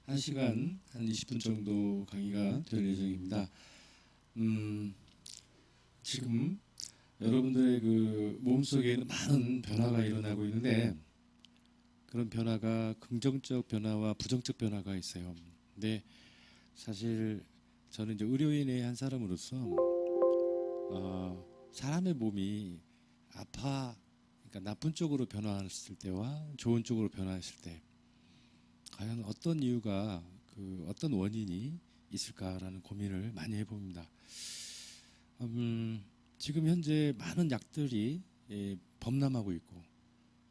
1시간 한 20분 정도 강의가 될 예정입니다. 지금 여러분들의 그 몸속에는 많은 변화가 일어나고 있는데 그런 변화가 긍정적 변화와 부정적 변화가 있어요. 근데 사실 저는 이제 의료인의 한 사람으로서 사람의 몸이 그러니까 나쁜 쪽으로 변화했을 때와 좋은 쪽으로 변화했을 때 과연 어떤 이유가 어떤 원인이 있을까라는 고민을 많이 해봅니다. 지금 현재 많은 약들이 범람하고 있고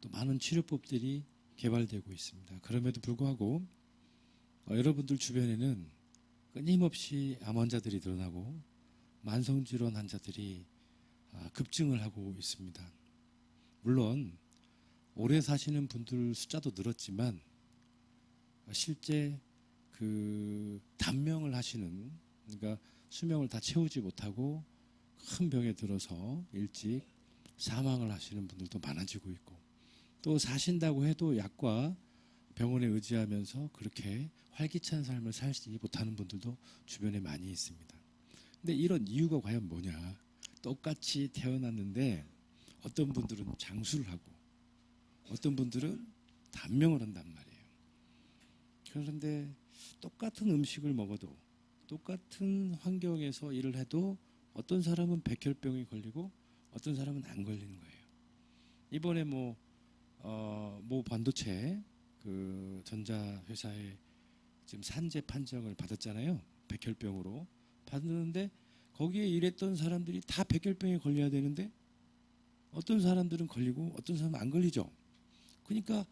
또 많은 치료법들이 개발되고 있습니다. 그럼에도 불구하고 여러분들 주변에는 끊임없이 암 환자들이 늘어나고 만성질환 환자들이 급증을 하고 있습니다. 물론 오래 사시는 분들 숫자도 늘었지만 실제 단명을 하시는, 그러니까 수명을 다 채우지 못하고 큰 병에 들어서 일찍 사망을 하시는 분들도 많아지고 있고, 또 사신다고 해도 약과 병원에 의지하면서 그렇게 활기찬 삶을 살지 못하는 분들도 주변에 많이 있습니다. 근데 이런 이유가 과연 뭐냐? 똑같이 태어났는데 어떤 분들은 장수를 하고 어떤 분들은 단명을 한단 말이에요. 그런데 똑같은 음식을 먹어도 똑같은 환경에서 일을 해도 어떤 사람은 백혈병이 걸리고 어떤 사람은 안 걸리는 거예요. 이번에 모 반도체 전자회사에 지금 산재 판정을 받았잖아요. 백혈병으로 받았는데 거기에 일했던 사람들이 다 백혈병에 걸려야 되는데 어떤 사람들은 걸리고 어떤 사람은 안 걸리죠. 그러니까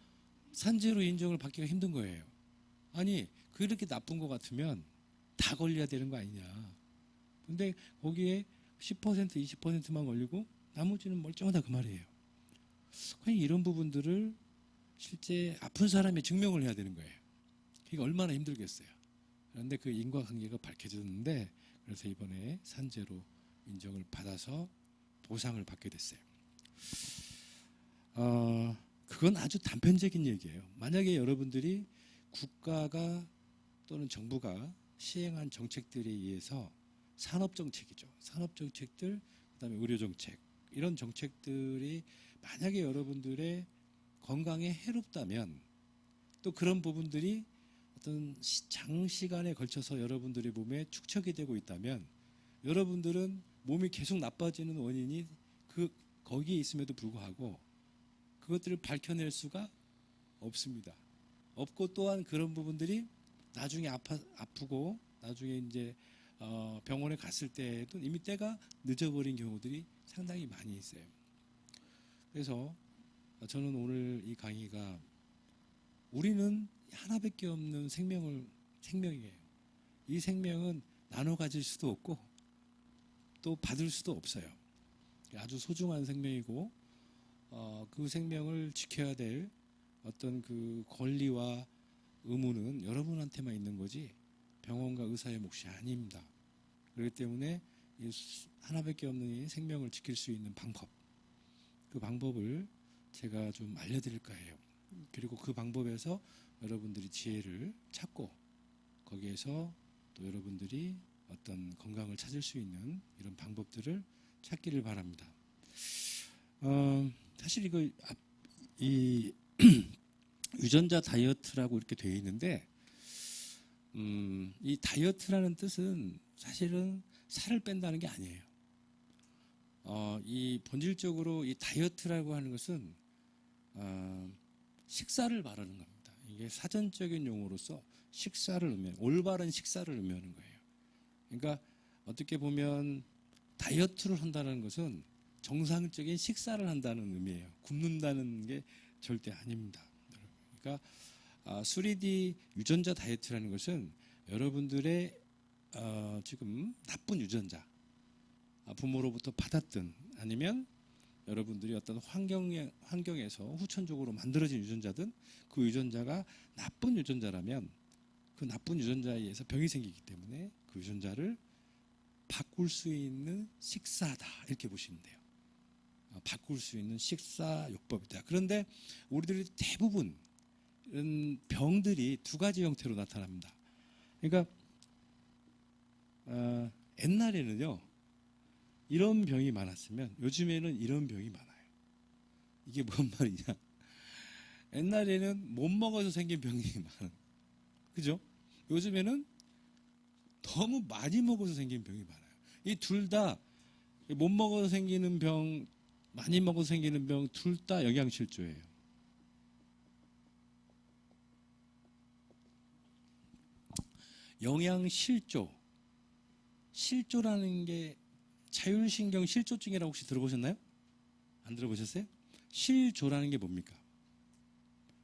산재로 인정을 받기가 힘든 거예요. 아니 그렇게 나쁜 것 같으면 다 걸려야 되는 거 아니냐. 근데 거기에 10% 20%만 걸리고 나머지는 멀쩡하다 그 말이에요. 그냥 이런 부분들을 실제 아픈 사람이 증명을 해야 되는 거예요. 그게 얼마나 힘들겠어요. 그런데 그 인과관계가 밝혀졌는데 그래서 이번에 산재로 인정을 받아서 보상을 받게 됐어요. 그건 아주 단편적인 얘기예요. 만약에 여러분들이 국가가 또는 정부가 시행한 정책들에 의해서 산업정책이죠. 산업정책들, 그다음에 의료정책, 이런 정책들이 만약에 여러분들의 건강에 해롭다면 또 그런 부분들이 어떤 장시간에 걸쳐서 여러분들의 몸에 축적이 되고 있다면 여러분들은 몸이 계속 나빠지는 원인이 거기에 있음에도 불구하고 그것들을 밝혀낼 수가 없습니다. 없고 또한 그런 부분들이 나중에 아프고 나중에 이제 병원에 갔을 때에도 이미 때가 늦어버린 경우들이 상당히 많이 있어요. 그래서 저는 오늘 이 강의가 우리는 하나밖에 없는 생명이에요. 이 생명은 나눠 가질 수도 없고 또 받을 수도 없어요. 아주 소중한 생명이고 그 생명을 지켜야 될 어떤 그 권리와 의무는 여러분한테만 있는 거지 병원과 의사의 몫이 아닙니다. 그렇기 때문에 이 하나밖에 없는 이 생명을 지킬 수 있는 방법, 그 방법을 제가 좀 알려드릴까 해요. 그리고 그 방법에서 여러분들이 지혜를 찾고 거기에서 또 여러분들이 어떤 건강을 찾을 수 있는 이런 방법들을 찾기를 바랍니다. 사실 이 유전자 다이어트라고 이렇게 되어 있는데 이 다이어트라는 뜻은 사실은 살을 뺀다는 게 아니에요. 이 본질적으로 이 다이어트라고 하는 것은 식사를 말하는 겁니다. 이게 사전적인 용어로서 올바른 식사를 의미하는 거예요. 그러니까 어떻게 보면 다이어트를 한다는 것은 정상적인 식사를 한다는 의미예요. 굶는다는 게 절대 아닙니다. 그러니까 3D 유전자 다이어트라는 것은 여러분들의 지금 나쁜 유전자, 부모로부터 받았든 아니면 여러분들이 어떤 환경에서 후천적으로 만들어진 유전자든 그 유전자가 나쁜 유전자라면 그 나쁜 유전자에 의해서 병이 생기기 때문에 그 유전자를 바꿀 수 있는 식사다 이렇게 보시면 돼요. 바꿀 수 있는 식사 요법이다. 그런데 우리들이 대부분 병들이 두 가지 형태로 나타납니다. 그러니까 옛날에는요 이런 병이 많았으면 요즘에는 이런 병이 많아요. 이게 뭔 말이냐? 옛날에는 못 먹어서 생긴 병이 많은, 그죠? 요즘에는 너무 많이 먹어서 생긴 병이 많아요. 이 둘 다 못 먹어서 생기는 병, 많이 먹어서 생기는 병 둘 다 영양실조예요. 영양실조. 실조라는 게 자율신경 실조증이라고 혹시 들어보셨나요? 안 들어보셨어요? 실조라는 게 뭡니까?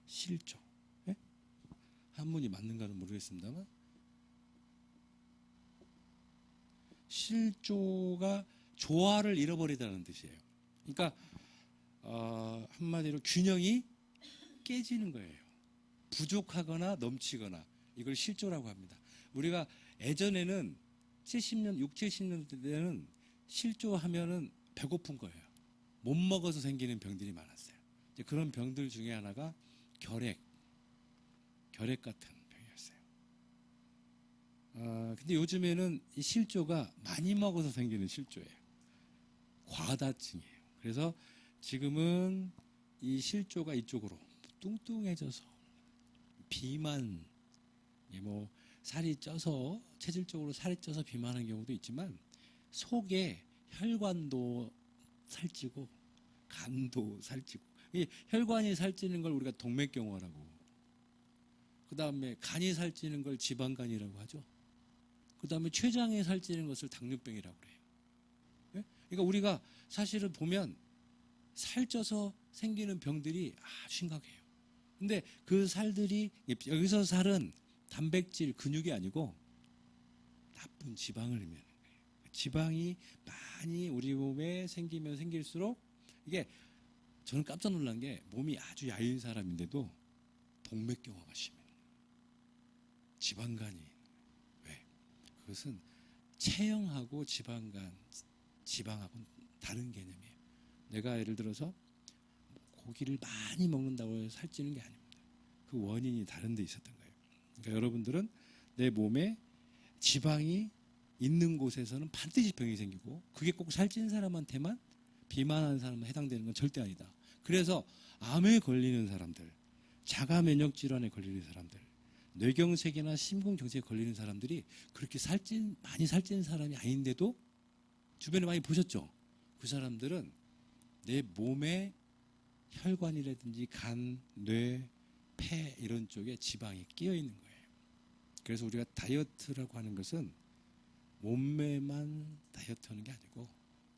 실조. 예? 한문이 맞는가는 모르겠습니다만 실조가 조화를 잃어버리다는 뜻이에요. 그러니까 한마디로 균형이 깨지는 거예요. 부족하거나 넘치거나 이걸 실조라고 합니다. 우리가 예전에는 70년, 6, 70년대 때는 실조하면은 배고픈 거예요. 못 먹어서 생기는 병들이 많았어요. 이제 그런 병들 중에 하나가 결핵 같은 병이었어요. 근데 요즘에는 이 실조가 많이 먹어서 생기는 실조예요. 과다증이에요. 그래서 지금은 이 실조가 이쪽으로 뚱뚱해져서 비만, 뭐 살이 쪄서 체질적으로 살이 쪄서 비만한 경우도 있지만 속에 혈관도 살찌고 간도 살찌고, 이 혈관이 살찌는 걸 우리가 동맥경화라고, 그 다음에 간이 살찌는 걸 지방간이라고 하죠. 그 다음에 췌장이 살찌는 것을 당뇨병이라고 그래요. 예? 그러니까 우리가 사실은 보면 살쪄서 생기는 병들이 아주 심각해요. 근데 그 살들이, 여기서 살은 단백질, 근육이 아니고 나쁜 지방을 의미하는 거예요. 지방이 많이 우리 몸에 생기면 생길수록, 이게 저는 깜짝 놀란 게 몸이 아주 야윈 사람인데도 동맥경화가 심해요. 지방간이. 왜? 그것은 체형하고 지방간, 지방하고는 다른 개념이에요. 내가 예를 들어서 고기를 많이 먹는다고 해서 살찌는 게 아닙니다. 그 원인이 다른 데 있었던 거예요. 그러니까 여러분들은 내 몸에 지방이 있는 곳에서는 반드시 병이 생기고, 그게 꼭 살찐 사람한테만, 비만한 사람만 해당되는 건 절대 아니다. 그래서 암에 걸리는 사람들, 자가 면역 질환에 걸리는 사람들, 뇌경색이나 심근경색에 걸리는 사람들이 그렇게 많이 살찐 사람이 아닌데도 주변에 많이 보셨죠? 그 사람들은 내 몸에 혈관이라든지 간, 뇌, 폐 이런 쪽에 지방이 끼어 있는 거예요. 그래서 우리가 다이어트라고 하는 것은 몸매만 다이어트하는 게 아니고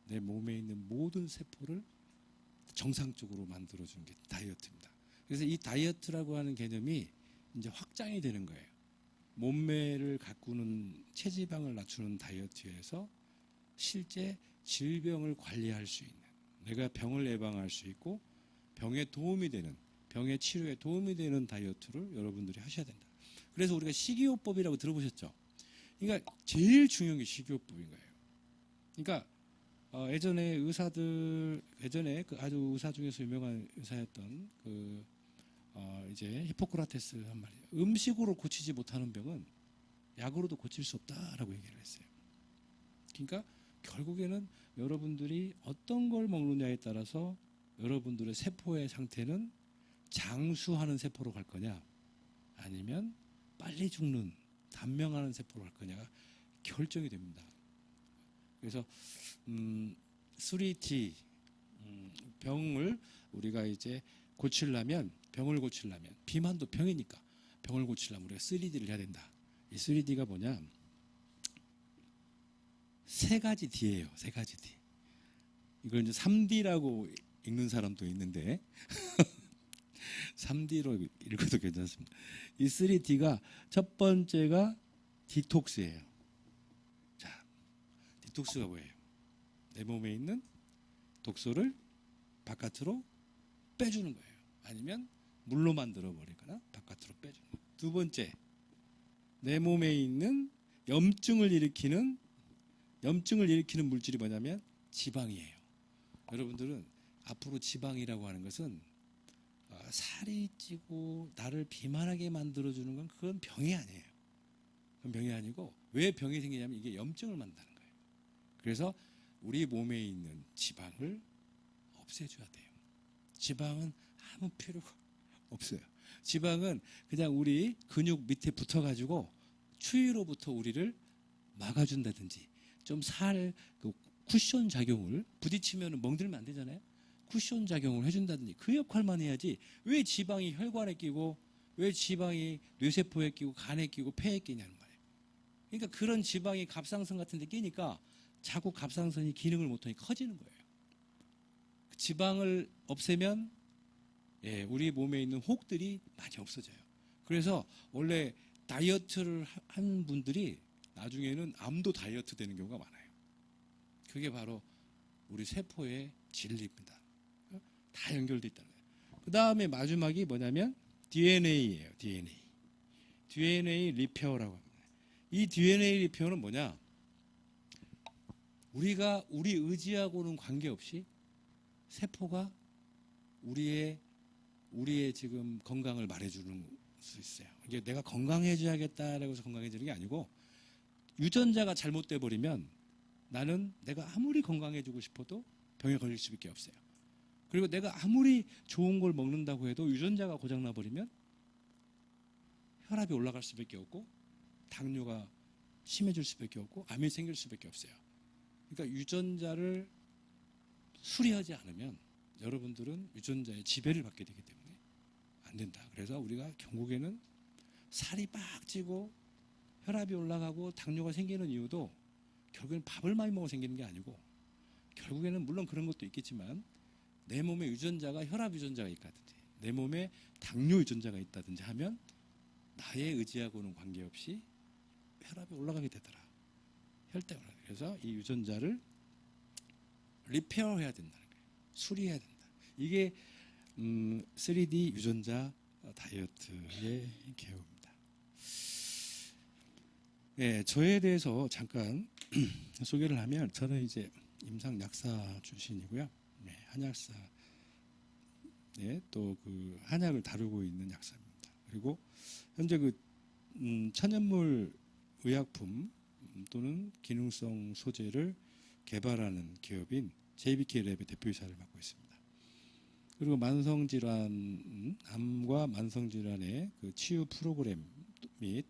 내 몸에 있는 모든 세포를 정상적으로 만들어주는 게 다이어트입니다. 그래서 이 다이어트라고 하는 개념이 이제 확장이 되는 거예요. 몸매를 가꾸는, 체지방을 낮추는 다이어트에서 실제 질병을 관리할 수 있는, 내가 병을 예방할 수 있고 병에 도움이 되는, 병의 치료에 도움이 되는 다이어트를 여러분들이 하셔야 된다. 그래서 우리가 식이요법이라고 들어보셨죠? 그러니까 제일 중요한 게 식이요법인 거예요. 그러니까 예전에 예전에 그 아주 의사 중에서 유명한 의사였던 이제 히포크라테스 한 말이에요. 음식으로 고치지 못하는 병은 약으로도 고칠 수 없다라고 얘기를 했어요. 그러니까 결국에는 여러분들이 어떤 걸 먹느냐에 따라서 여러분들의 세포의 상태는 장수하는 세포로 갈 거냐, 아니면 빨리 죽는 단명하는 세포로 갈 거냐가 결정이 됩니다. 그래서 3T, 병을 우리가 이제 병을 고치려면, 비만도 병이니까 병을 고치려면 우리가 3D를 해야 된다. 이 3D가 뭐냐? 세 가지 D예요. 세 가지 D. 이걸 이제 3D라고 읽는 사람도 있는데 3D로 읽어도 괜찮습니다. 이 3D가 첫 번째가 디톡스예요. 자, 디톡스가 뭐예요? 내 몸에 있는 독소를 바깥으로 빼주는 거예요. 아니면 물로 만들어 버리거나 바깥으로 빼주는 거예요. 두 번째, 내 몸에 있는 염증을 일으키는 물질이 뭐냐면 지방이에요. 여러분들은 앞으로 지방이라고 하는 것은 살이 찌고 나를 비만하게 만들어주는 건 그건 병이 아니에요. 그건 병이 아니고 왜 병이 생기냐면 이게 염증을 만드는 거예요. 그래서 우리 몸에 있는 지방을 없애줘야 돼요. 지방은 아무 필요가 없어요. 지방은 그냥 우리 근육 밑에 붙어가지고 추위로부터 우리를 막아준다든지 좀 그 쿠션 작용을 부딪히면 멍들면 안 되잖아요. 쿠션 작용을 해준다든지 그 역할만 해야지 왜 지방이 혈관에 끼고 왜 지방이 뇌세포에 끼고 간에 끼고 폐에 끼냐는 말이에요. 그러니까 그런 지방이 갑상선 같은 데 끼니까 자꾸 갑상선이 기능을 못하니 커지는 거예요. 지방을 없애면 우리 몸에 있는 혹들이 많이 없어져요. 그래서 원래 다이어트를 한 분들이 나중에는 암도 다이어트 되는 경우가 많아요. 그게 바로 우리 세포의 진리입니다. 다 연결돼 있다는 거예요. 그 다음에 마지막이 뭐냐면 DNA예요. DNA 리페어라고 합니다. 이 DNA 리페어는 뭐냐? 우리가 우리 의지하고는 관계없이 세포가 우리의 지금 건강을 말해주는 수 있어요. 이게 내가 건강해져야겠다라고 해서 건강해지는 게 아니고 유전자가 잘못돼 버리면 나는 내가 아무리 건강해지고 싶어도 병에 걸릴 수밖에 없어요. 그리고 내가 아무리 좋은 걸 먹는다고 해도 유전자가 고장나 버리면 혈압이 올라갈 수밖에 없고 당뇨가 심해질 수밖에 없고 암이 생길 수밖에 없어요. 그러니까 유전자를 수리하지 않으면 여러분들은 유전자의 지배를 받게 되기 때문에 안 된다. 그래서 우리가 결국에는 살이 빡 찌고 혈압이 올라가고 당뇨가 생기는 이유도 결국에는 밥을 많이 먹어 생기는 게 아니고 결국에는 물론 그런 것도 있겠지만 내 몸에 유전자가 혈압 유전자가 있다든지 내 몸에 당뇨 유전자가 있다든지 하면 나의 의지하고는 관계없이 혈압이 올라가게 되더라. 혈당을. 그래서 이 유전자를 리페어해야 된다는 거예요. 수리해야 된다. 이게 3D 유전자 다이어트의 개요입니다. 저에 대해서 잠깐 소개를 하면 저는 이제 임상 약사 출신이고요. 한약사, 또 그 한약을 다루고 있는 약사입니다. 그리고 현재 그 천연물 의약품 또는 기능성 소재를 개발하는 기업인 JBK 랩의 대표이사를 맡고 있습니다. 그리고 만성질환, 암과 만성질환의 그 치유 프로그램 및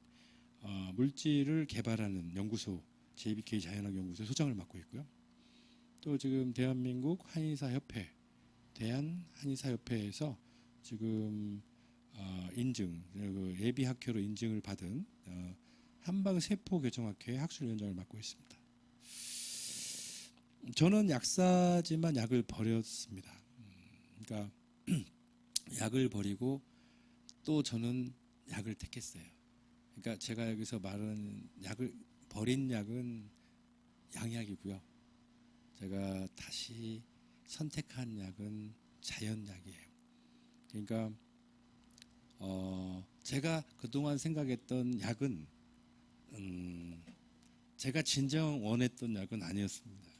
물질을 개발하는 연구소 JBK 자연학연구소 소장을 맡고 있고요. 또 지금 대한민국 한의사협회, 대한한의사협회에서 지금 인증, 예비학회로 인증을 받은 한방세포교정학회 학술위원장을 맡고 있습니다. 저는 약사지만 약을 버렸습니다. 그러니까 약을 버리고 또 저는 약을 택했어요. 그러니까 제가 여기서 말하는 약을 버린 약은 양약이고요. 제가 다시 선택한 약은 자연약이에요. 그러니까 제가 그동안 생각했던 약은 제가 진정 원했던 약은 아니었습니다.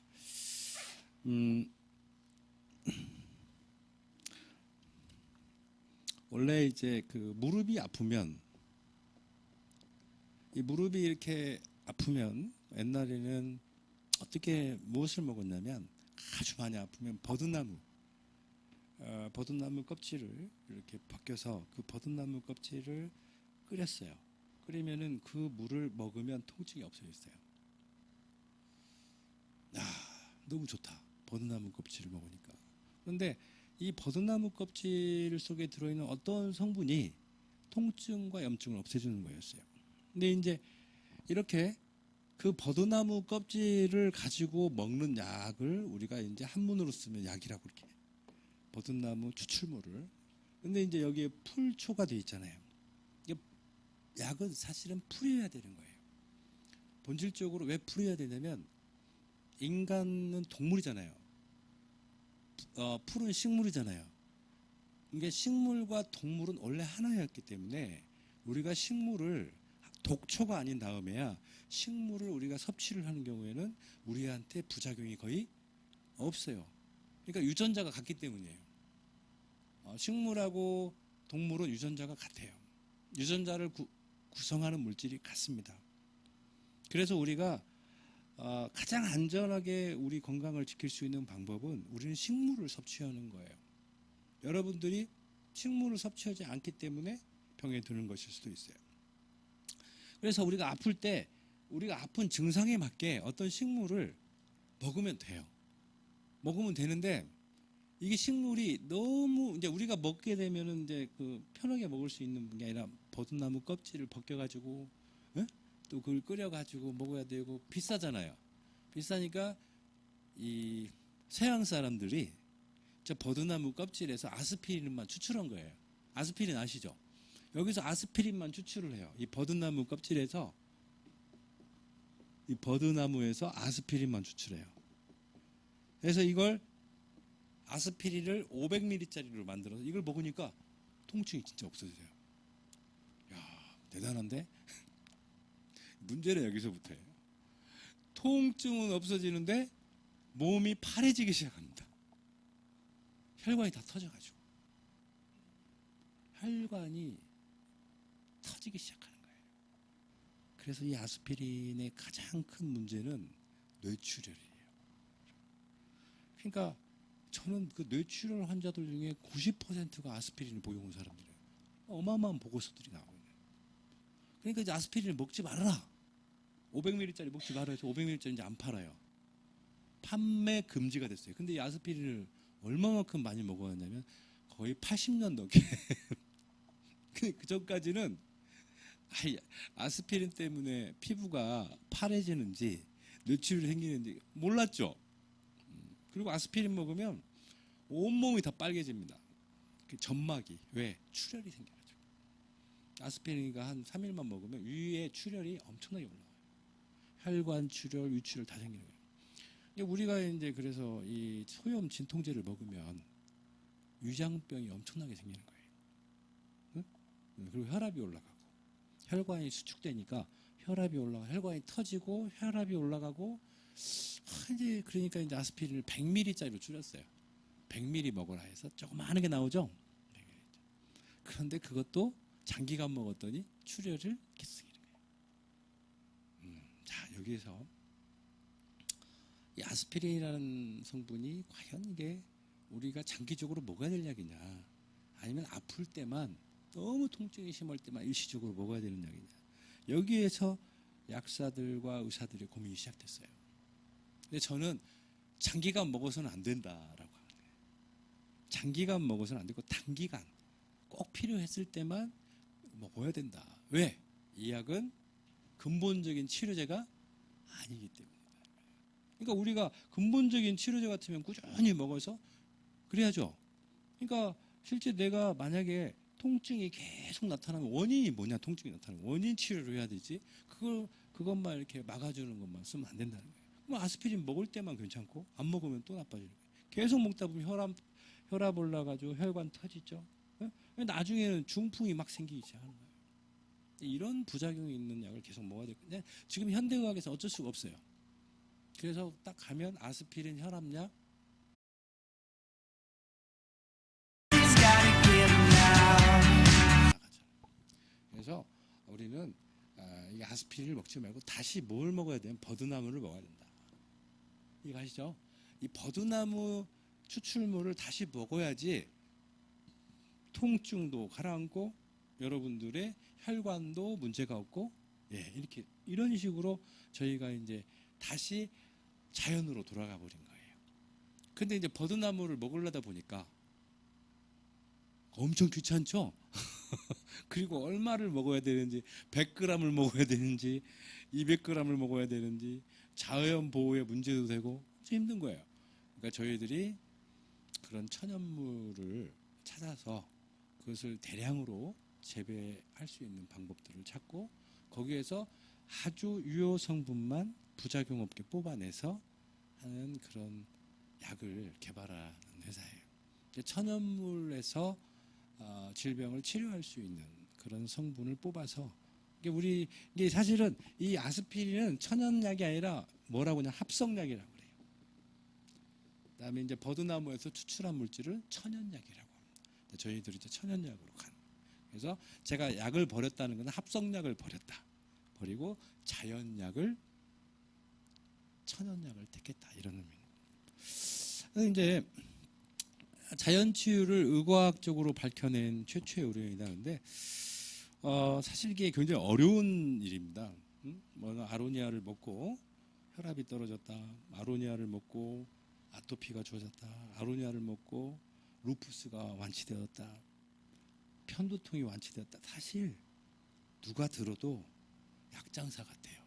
원래 이제 그 무릎이 아프면 이 무릎이 이렇게 아프면 옛날에는 어떻게 무엇을 먹었냐면 아주 많이 아프면 버드나무 껍질을 이렇게 벗겨서 그 버드나무 껍질을 끓였어요. 끓이면은 그 물을 먹으면 통증이 없어졌어요. 너무 좋다. 버드나무 껍질을 먹으니까. 그런데 이 버드나무 껍질 속에 들어있는 어떤 성분이 통증과 염증을 없애주는 거였어요. 근데 이제 이렇게 그 버드나무 껍질을 가지고 먹는 약을 우리가 이제 한문으로 쓰면 약이라고 이렇게 버드나무 추출물을. 근데 이제 여기에 풀초가 돼 있잖아요. 이게 약은 사실은 풀이어야 되는 거예요. 본질적으로 왜 풀이어야 되냐면 인간은 동물이잖아요. 풀은 식물이잖아요. 이게 식물과 동물은 원래 하나였기 때문에 우리가 식물을 독초가 아닌 다음에야 식물을 우리가 섭취를 하는 경우에는 우리한테 부작용이 거의 없어요. 그러니까 유전자가 같기 때문이에요. 식물하고 동물은 유전자가 같아요. 유전자를 구성하는 물질이 같습니다. 그래서 우리가 가장 안전하게 우리 건강을 지킬 수 있는 방법은 우리는 식물을 섭취하는 거예요. 여러분들이 식물을 섭취하지 않기 때문에 병에 드는 것일 수도 있어요. 그래서 우리가 아플 때 우리가 아픈 증상에 맞게 어떤 식물을 먹으면 돼요. 먹으면 되는데 이게 식물이 너무 이제 우리가 먹게 되면은 이제 그 편하게 먹을 수 있는 게 아니라 버드나무 껍질을 벗겨가지고 또 그걸 끓여가지고 먹어야 되고 비싸잖아요. 비싸니까 이 서양 사람들이 저 버드나무 껍질에서 아스피린만 추출한 거예요. 아스피린 아시죠? 여기서 아스피린만 추출을 해요. 이 버드나무 껍질에서 이 버드나무에서 아스피린만 추출해요. 그래서 이걸 아스피린을 500ml짜리로 만들어서 이걸 먹으니까 통증이 진짜 없어져요. 야, 대단한데? 문제는 여기서부터예요. 통증은 없어지는데 몸이 파래지기 시작합니다. 혈관이 다 터져가지고 혈관이 터지기 시작하는 거예요. 그래서 이 아스피린의 가장 큰 문제는 뇌출혈이에요. 그러니까 저는 그 뇌출혈 환자들 중에 90%가 아스피린을 복용한 사람들이에요. 어마어마한 보고서들이 나오고 있네요. 그러니까 이제 아스피린을 먹지 말아라. 500ml짜리 먹지 말아요. 500ml짜리 이제 안 팔아요. 판매 금지가 됐어요. 근데 이 아스피린을 얼마만큼 많이 먹어야 하냐면 거의 80년 넘게. 그 전까지는 아스피린 때문에 피부가 파래지는지 뇌출혈이 생기는지 몰랐죠. 그리고 아스피린 먹으면 온몸이 다 빨개집니다. 그 점막이. 왜? 출혈이 생겨가지고. 아스피린이가 한 3일만 먹으면 위에 출혈이 엄청나게 올라와요. 혈관 출혈, 위출혈 다 생기는 거예요. 우리가 이제 그래서 이 소염 진통제를 먹으면 위장병이 엄청나게 생기는 거예요. 응? 그리고 혈압이 올라가고 혈관이 수축되니까 혈압이 올라가 혈관이 터지고 혈압이 올라가고 이제 그러니까 이제 아스피린을 100ml짜리로 줄였어요. 100ml 먹으라 해서 조그마한 게 나오죠. 그런데 그것도 장기간 먹었더니 출혈을 계속 생기는 거예요. 자, 여기에서 이 아스피린이라는 성분이 과연 이게 우리가 장기적으로 먹어야 될 약이냐, 아니면 아플 때만 너무 통증이 심할 때만 일시적으로 먹어야 되는 약이냐. 여기에서 약사들과 의사들의 고민이 시작됐어요. 근데 저는 장기간 먹어서는 안 된다라고 하는 거예요. 장기간 먹어서는 안 되고 단기간 꼭 필요했을 때만 먹어야 된다. 왜? 이 약은 근본적인 치료제가 아니기 때문이다. 그러니까 우리가 근본적인 치료제 같으면 꾸준히 먹어서 그래야죠. 그러니까 실제 내가 만약에 통증이 계속 나타나면 원인이 뭐냐, 통증이 나타나면 원인 치료를 해야 되지. 그것만 이렇게 막아주는 것만 쓰면 안 된다는 거예요. 그럼 아스피린 먹을 때만 괜찮고 안 먹으면 또 나빠지는 거예요. 계속 먹다 보면 혈압 올라가지고 혈관 터지죠. 나중에는 중풍이 막 생기기 시작하는 거예요. 이런 부작용이 있는 약을 계속 먹어야 될 건데 지금 현대의학에서 어쩔 수가 없어요. 그래서 딱 가면 아스피린 혈압약 그래서 우리는 이 아스피린을 먹지 말고 다시 뭘 먹어야 되면 버드나무를 먹어야 된다. 이거 아시죠? 이 버드나무 추출물을 다시 먹어야지 통증도 가라앉고 여러분들의 혈관도 문제가 없고 이렇게 이런 식으로 저희가 이제 다시 자연으로 돌아가 버린 거예요. 근데 이제 버드나무를 먹으려다 보니까 엄청 귀찮죠? 그리고 얼마를 먹어야 되는지 100g을 먹어야 되는지 200g을 먹어야 되는지 자연 보호에 문제도 되고 힘든 거예요. 그러니까 저희들이 그런 천연물을 찾아서 그것을 대량으로 재배할 수 있는 방법들을 찾고 거기에서 아주 유효 성분만 부작용 없게 뽑아내서 하는 그런 약을 개발하는 회사예요. 천연물에서 질병을 치료할 수 있는 그런 성분을 뽑아서 이게 사실은 이 아스피린은 천연약이 아니라 뭐라고 하냐 합성약이라고 그래요. 그다음에 이제 버드나무에서 추출한 물질을 천연약이라고 합니다. 저희들이 이제 천연약으로 간. 그래서 제가 약을 버렸다는 것은 합성약을 버렸다. 버리고 자연약을 천연약을 택했다 이런 의미입니다. 이제 자연치유를 의과학적으로 밝혀낸 최초의 의료인이라는데 사실 이게 굉장히 어려운 일입니다. 뭐 아로니아를 먹고 혈압이 떨어졌다. 아로니아를 먹고 아토피가 좋아졌다. 아로니아를 먹고 루푸스가 완치되었다. 편두통이 완치되었다. 사실 누가 들어도 약장사 같아요.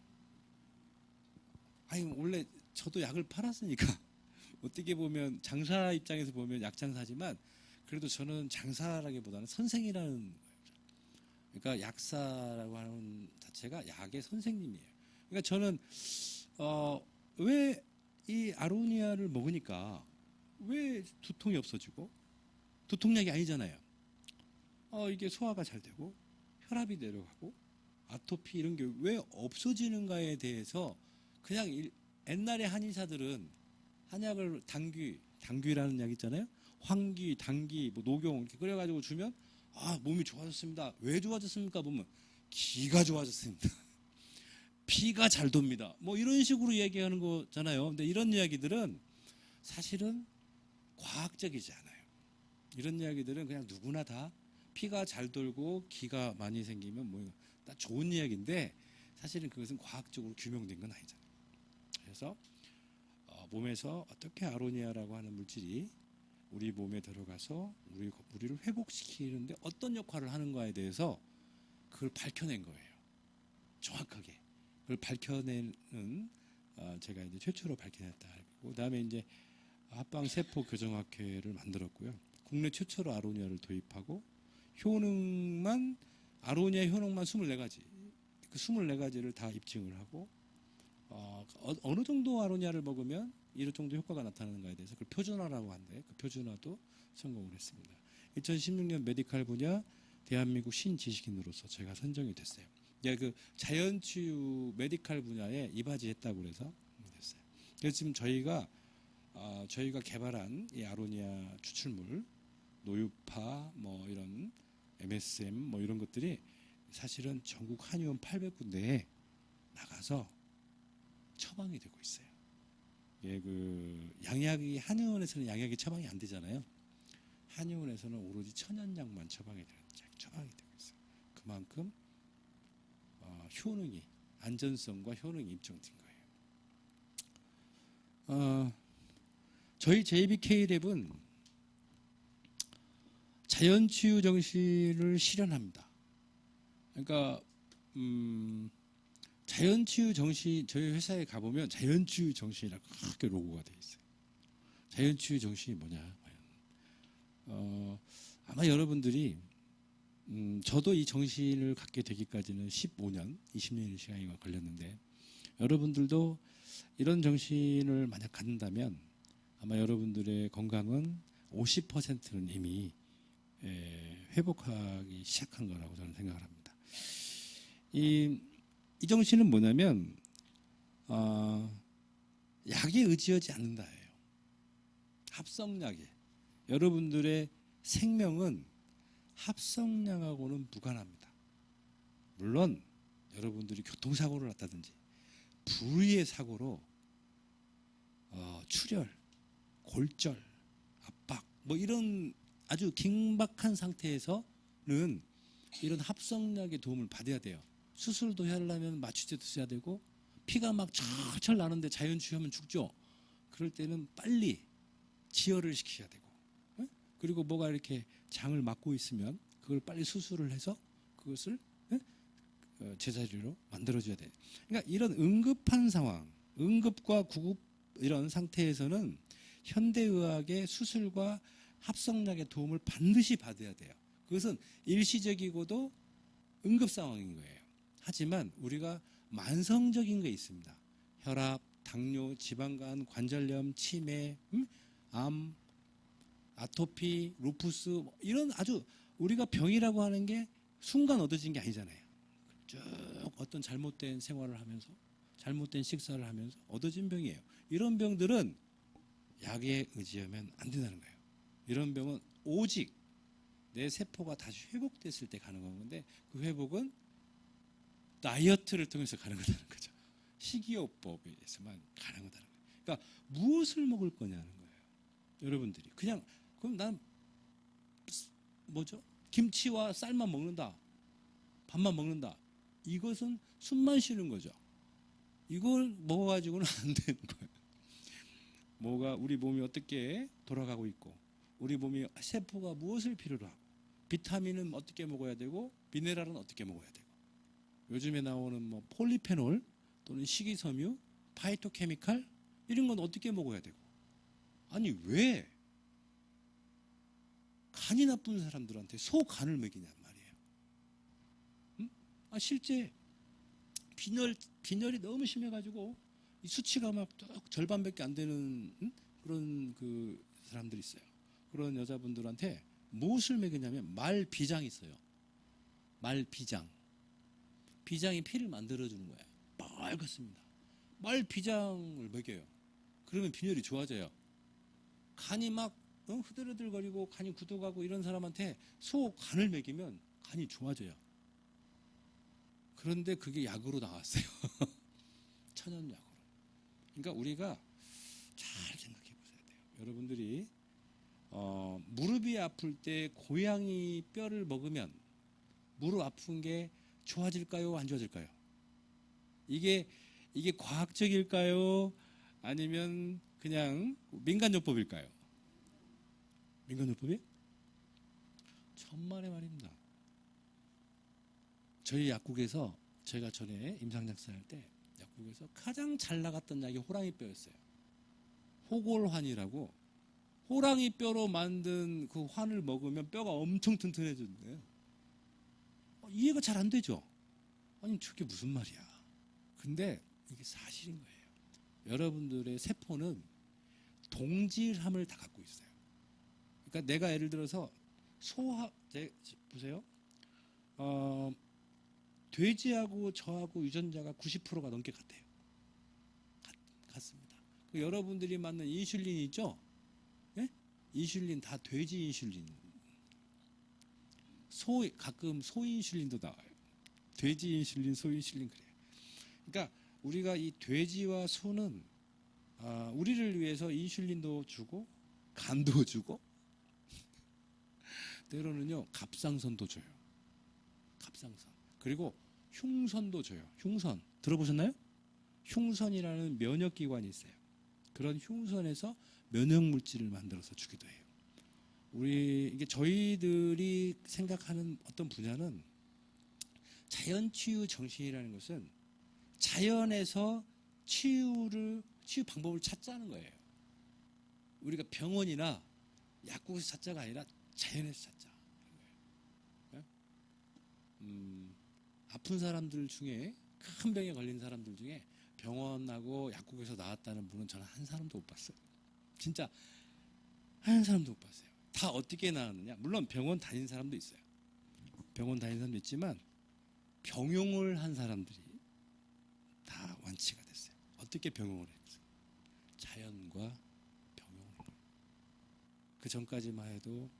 아니 원래 저도 약을 팔았으니까 어떻게 보면 장사 입장에서 보면 약장사지만 그래도 저는 장사라기보다는 선생이라는 거예요. 그러니까 약사라고 하는 자체가 약의 선생님이에요. 그러니까 저는 왜 이 아로니아를 먹으니까 왜 두통이 없어지고 두통약이 아니잖아요. 이게 소화가 잘 되고 혈압이 내려가고 아토피 이런 게 왜 없어지는가에 대해서 그냥 옛날에 한의사들은 한약을 당귀라는 약 있잖아요. 황귀, 당귀, 뭐 녹용 이렇게 끓여가지고 주면 몸이 좋아졌습니다. 왜 좋아졌습니까? 보면 기가 좋아졌습니다. 피가 잘 돕니다. 뭐 이런 식으로 얘기하는 거잖아요. 근데 이런 이야기들은 사실은 과학적이지 않아요. 이런 이야기들은 그냥 누구나 다 피가 잘 돌고 기가 많이 생기면 뭐 다 좋은 이야기인데 사실은 그것은 과학적으로 규명된 건 아니잖아요. 그래서 몸에서 어떻게 아로니아라고 하는 물질이 우리 몸에 들어가서 우리를 회복시키는데 어떤 역할을 하는가에 대해서 그걸 밝혀낸 거예요. 정확하게 그걸 밝혀내는 제가 이제 최초로 밝혀냈다. 그다음에 이제 합방 세포 교정학회를 만들었고요. 국내 최초로 아로니아를 도입하고 아로니아 효능만 24가지. 그 24가지를 다 입증을 하고 어느 정도 아로니아를 먹으면 이런 정도 효과가 나타나는가에 대해서 그걸 표준화라고 하는데 그 표준화도 성공을 했습니다. 2016년 메디칼 분야 대한민국 신지식인으로서 제가 선정이 됐어요. 그 자연치유 메디칼 분야에 이바지했다고 그래서 됐어요. 그래서 지금 저희가 개발한 이 아로니아 추출물, 노유파, 뭐 이런 MSM 뭐 이런 것들이 사실은 전국 한의원 800군데에 나가서 처방이 되고 있어요. 예, 양약이 한의원에서는 양약이 처방이 안 되잖아요. 한의원에서는 오로지 천연약만 처방이 되고 있어요. 그만큼 안전성과 효능이 입증된 거예요. 저희 JBK랩은 자연치유 정신을 실현합니다. 그러니까 자연치유 정신 저희 회사에 가보면 자연치유 정신이라고 크게 로고가 되어 있어요. 자연치유 정신이 뭐냐? 아마 여러분들이 저도 이 정신을 갖게 되기까지는 15년, 20년의 시간이 걸렸는데 여러분들도 이런 정신을 만약 갖는다면 아마 여러분들의 건강은 50%는 이미 회복하기 시작한 거라고 저는 생각을 합니다. 이 정신은 뭐냐면 약에 의지하지 않는다예요. 합성약에 여러분들의 생명은 합성약하고는 무관합니다. 물론 여러분들이 교통사고를 났다든지 불의의 사고로 출혈, 골절, 압박 뭐 이런 아주 긴박한 상태에서는 이런 합성약의 도움을 받아야 돼요. 수술도 하려면 마취제도 써야 되고 피가 막 철철 나는데 자연치유하면 죽죠. 그럴 때는 빨리 지혈을 시켜야 되고 그리고 뭐가 이렇게 장을 막고 있으면 그걸 빨리 수술을 해서 그것을 제자리로 만들어줘야 돼요. 그러니까 이런 응급한 상황, 응급과 구급 이런 상태에서는 현대의학의 수술과 합성약의 도움을 반드시 받아야 돼요. 그것은 일시적이고도 응급 상황인 거예요. 하지만 우리가 만성적인 게 있습니다. 혈압, 당뇨, 지방간, 관절염, 치매, 암, 아토피, 루푸스 이런 아주 우리가 병이라고 하는 게 순간 얻어진 게 아니잖아요. 쭉 어떤 잘못된 생활을 하면서 잘못된 식사를 하면서 얻어진 병이에요. 이런 병들은 약에 의지하면 안 된다는 거예요. 이런 병은 오직 내 세포가 다시 회복됐을 때 가능한 건데 그 회복은 다이어트를 통해서 가능하다는 거죠. 식이요법에 의해서만 가능하다는 거예요. 그러니까 무엇을 먹을 거냐는 거예요. 여러분들이 그냥 그럼 난 뭐죠? 김치와 쌀만 먹는다. 밥만 먹는다. 이것은 숨만 쉬는 거죠. 이걸 먹어가지고는 안 되는 거예요. 뭐가 우리 몸이 어떻게 돌아가고 있고 우리 몸이 세포가 무엇을 필요로 하고 비타민은 어떻게 먹어야 되고 미네랄은 어떻게 먹어야 되고 요즘에 나오는 뭐 폴리페놀 또는 식이섬유, 파이토케미칼 이런 건 어떻게 먹어야 되고 아니 왜 간이 나쁜 사람들한테 소간을 먹이냔 말이에요. 응? 실제 빈혈이 너무 심해가지고 이 수치가 막 절반밖에 안 되는 그런 그 사람들이 있어요. 그런 여자분들한테 무엇을 먹이냐면 말비장이 있어요. 말비장. 비장이 피를 만들어주는 거예요. 빨갛습니다. 말비장을 먹여요. 그러면 빈혈이 좋아져요. 간이 막 흐들흐들거리고 간이 굳어가고 이런 사람한테 소간을 먹이면 간이 좋아져요. 그런데 그게 약으로 나왔어요. 천연약으로. 그러니까 우리가 잘 생각해 보셔야 돼요. 여러분들이 무릎이 아플 때 고양이 뼈를 먹으면 무릎 아픈 게 좋아질까요? 안 좋아질까요? 이게 과학적일까요? 아니면 그냥 민간요법일까요? 민간요법이? 천만의 말입니다. 저희 약국에서 제가 전에 임상약사 할 때 약국에서 가장 잘 나갔던 약이 호랑이 뼈였어요. 호골환이라고 호랑이 뼈로 만든 그 환을 먹으면 뼈가 엄청 튼튼해진대요. 이해가 잘 안 되죠? 아니 저게 무슨 말이야. 근데 이게 사실인 거예요. 여러분들의 세포는 동질함을 다 갖고 있어요. 그러니까 내가 예를 들어서 보세요. 돼지하고 저하고 유전자가 90%가 넘게 같아요. 같습니다. 여러분들이 맞는 인슐린 있죠? 예? 인슐린 다 돼지 인슐린. 가끔 소 인슐린도 나와요. 돼지 인슐린, 소 인슐린 그래요. 그러니까 우리가 이 돼지와 소는 우리를 위해서 인슐린도 주고 간도 주고 때로는요 갑상선도 줘요. 갑상선. 그리고 흉선도 줘요. 흉선 들어보셨나요? 흉선이라는 면역기관이 있어요. 그런 흉선에서 면역물질을 만들어서 주기도 해요. 이게 저희들이 생각하는 어떤 분야는 자연치유 정신이라는 것은 자연에서 치유 방법을 찾자는 거예요. 우리가 병원이나 약국에서 찾자가 아니라 자연에서 찾자. 아픈 사람들 중에 큰 병에 걸린 사람들 중에 병원하고 약국에서 나왔다는 분은 저는 한 사람도 못 봤어요. 진짜 한 사람도 못 봤어요. 다 어떻게 나왔느냐? 물론 병원 다닌 사람도 있어요. 병원 다닌 사람도 있지만 병용을 한 사람들이 다 완치가 됐어요. 어떻게 병용을 했어요? 자연과 병용을. 그 전까지만 해도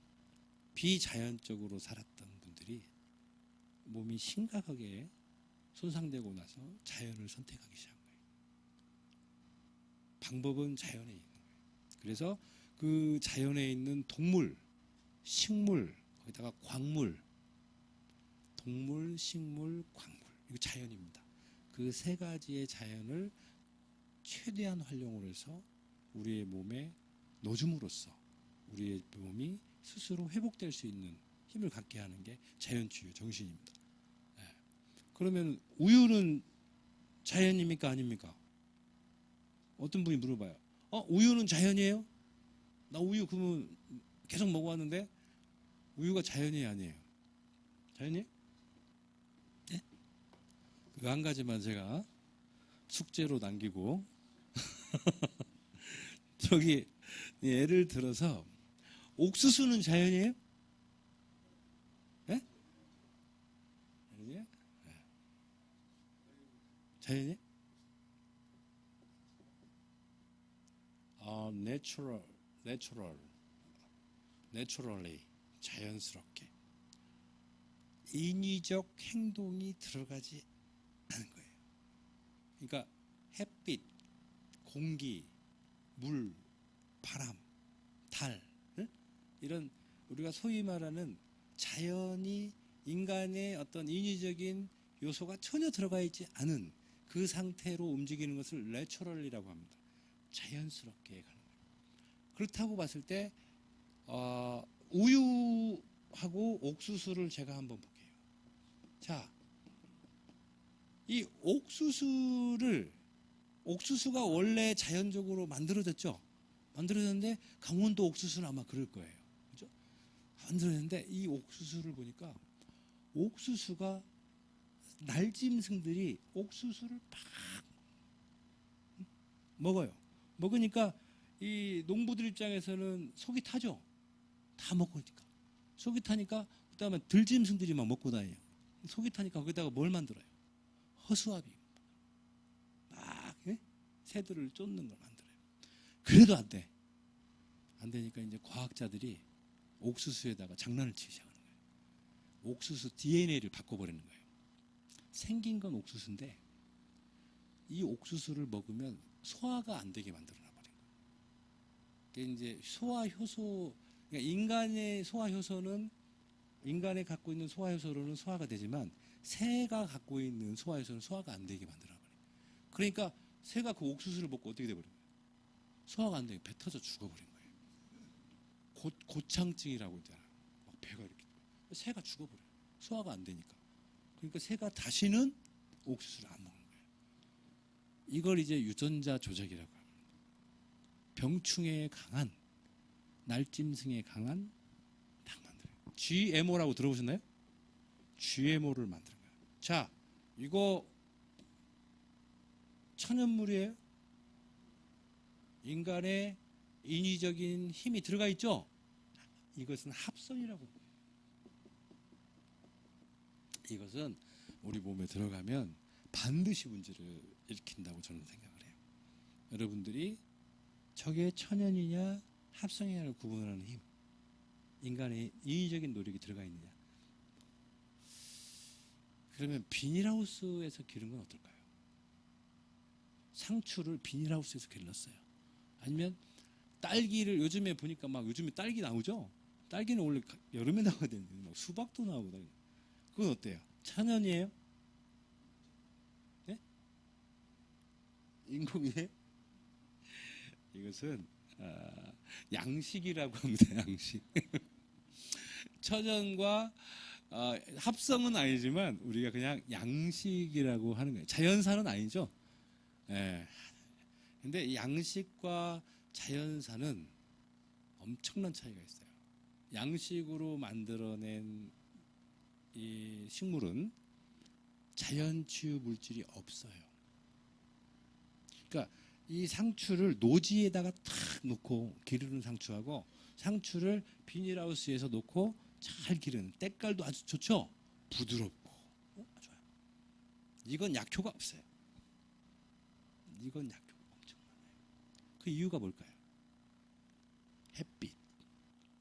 비자연적으로 살았던 분들이 몸이 심각하게 손상되고 나서 자연을 선택하기 시작한 거예요. 방법은 자연에 있는 거예요. 그래서 그 자연에 있는 동물, 식물, 거기다가 광물, 동물, 식물, 광물. 이거 자연입니다. 그 세 가지의 자연을 최대한 활용을 해서 우리의 몸에 넣어줌으로써 우리의 몸이 스스로 회복될 수 있는 힘을 갖게 하는 게 자연치유 정신입니다. 네. 그러면 우유는 자연입니까? 아닙니까? 어떤 분이 물어봐요. 우유는 자연이에요? 나 우유 그러면 계속 먹어왔는데 우유가 자연이 아니에요. 자연이에요? 네? 그거 한 가지만 제가 숙제로 남기고 저기 예를 들어서 옥수수는 자연이에요? 네? 자연이에요? 네. 자연이에요? naturally 자연스럽게 인위적 행동이 들어가지 않은 거예요. 그러니까 햇빛, 공기, 물, 바람, 달, 응? 이런 우리가 소위 말하는 자연이 인간의 어떤 인위적인 요소가 전혀 들어가 있지 않은 그 상태로 움직이는 것을 내추럴이라고 합니다. 자연스럽게 가는 거예요. 그렇다고 봤을 때 우유하고 옥수수를 제가 한번 볼게요. 자, 이 옥수수가 원래 자연적으로 만들어졌죠. 만들어졌는데 강원도 옥수수는 아마 그럴 거예요. 그죠? 만들어졌는데 이 옥수수를 보니까 옥수수가 날짐승들이 옥수수를 막 먹어요. 먹으니까 이 농부들 입장에서는 속이 타죠. 다 먹으니까. 속이 타니까 그다음에 들짐승들이 막 먹고 다녀요. 속이 타니까 거기다가 뭘 만들어요? 허수아비. 막 새들을 쫓는 걸 만들어요. 그래도 안 돼. 안 되니까 이제 과학자들이 옥수수에다가 장난을 치기 시작하는 거예요. 옥수수 DNA를 바꿔버리는 거예요. 생긴 건 옥수수인데 이 옥수수를 먹으면 소화가 안 되게 만들어놔 버린 거예요. 그게 이제 소화효소, 그러니까 인간이 갖고 있는 소화효소로는 소화가 되지만 새가 갖고 있는 소화효소는 소화가 안 되게 만들어놔 버려요. 그러니까 새가 그 옥수수를 먹고 어떻게 돼버린 거예요? 소화가 안 되게 배 터져 죽어버린 거예요. 고창증이라고 있잖아요. 막 배가 이렇게 새가 죽어버려요. 소화가 안 되니까. 그러니까 새가 다시는 옥수수를 안 먹는 거예요. 이걸 이제 유전자 조작이라고 합니다. 병충해에 강한, 날짐승에 강한 닭 만들어요. GMO라고 들어보셨나요? GMO를 만드는 거예요. 자, 이거 천연물이에요. 인간의 인위적인 힘이 들어가 있죠. 이것은 합성이라고 해요. 이것은 우리 몸에 들어가면 반드시 문제를 일으킨다고 저는 생각을 해요. 여러분들이 저게 천연이냐 합성이냐를 구분하는 힘, 인간의 인위적인 노력이 들어가 있느냐. 그러면 비닐하우스에서 기른 건 어떨까요? 상추를 비닐하우스에서 길렀어요. 아니면 딸기를 요즘에 보니까 막 요즘에 딸기 나오죠? 딸기는 원래 여름에 나와야 되는데 막 수박도 나오고 그건 어때요? 천연이에요? 네? 인공이에요? 이것은 양식이라고 합니다. 양식. 천연과 합성은 아니지만 우리가 그냥 양식이라고 하는 거예요. 자연산은 아니죠. 예. 근데 양식과 자연산은 엄청난 차이가 있어요. 양식으로 만들어낸 이 식물은 자연 치유 물질이 없어요. 그러니까 이 상추를 노지에다가 탁 놓고 기르는 상추하고 상추를 비닐하우스에서 놓고 잘 기르는 때깔도 아주 좋죠. 부드럽고 좋아요. 이건 약효가 없어요. 이건 약효가 엄청 많아요. 그 이유가 뭘까요? 햇빛,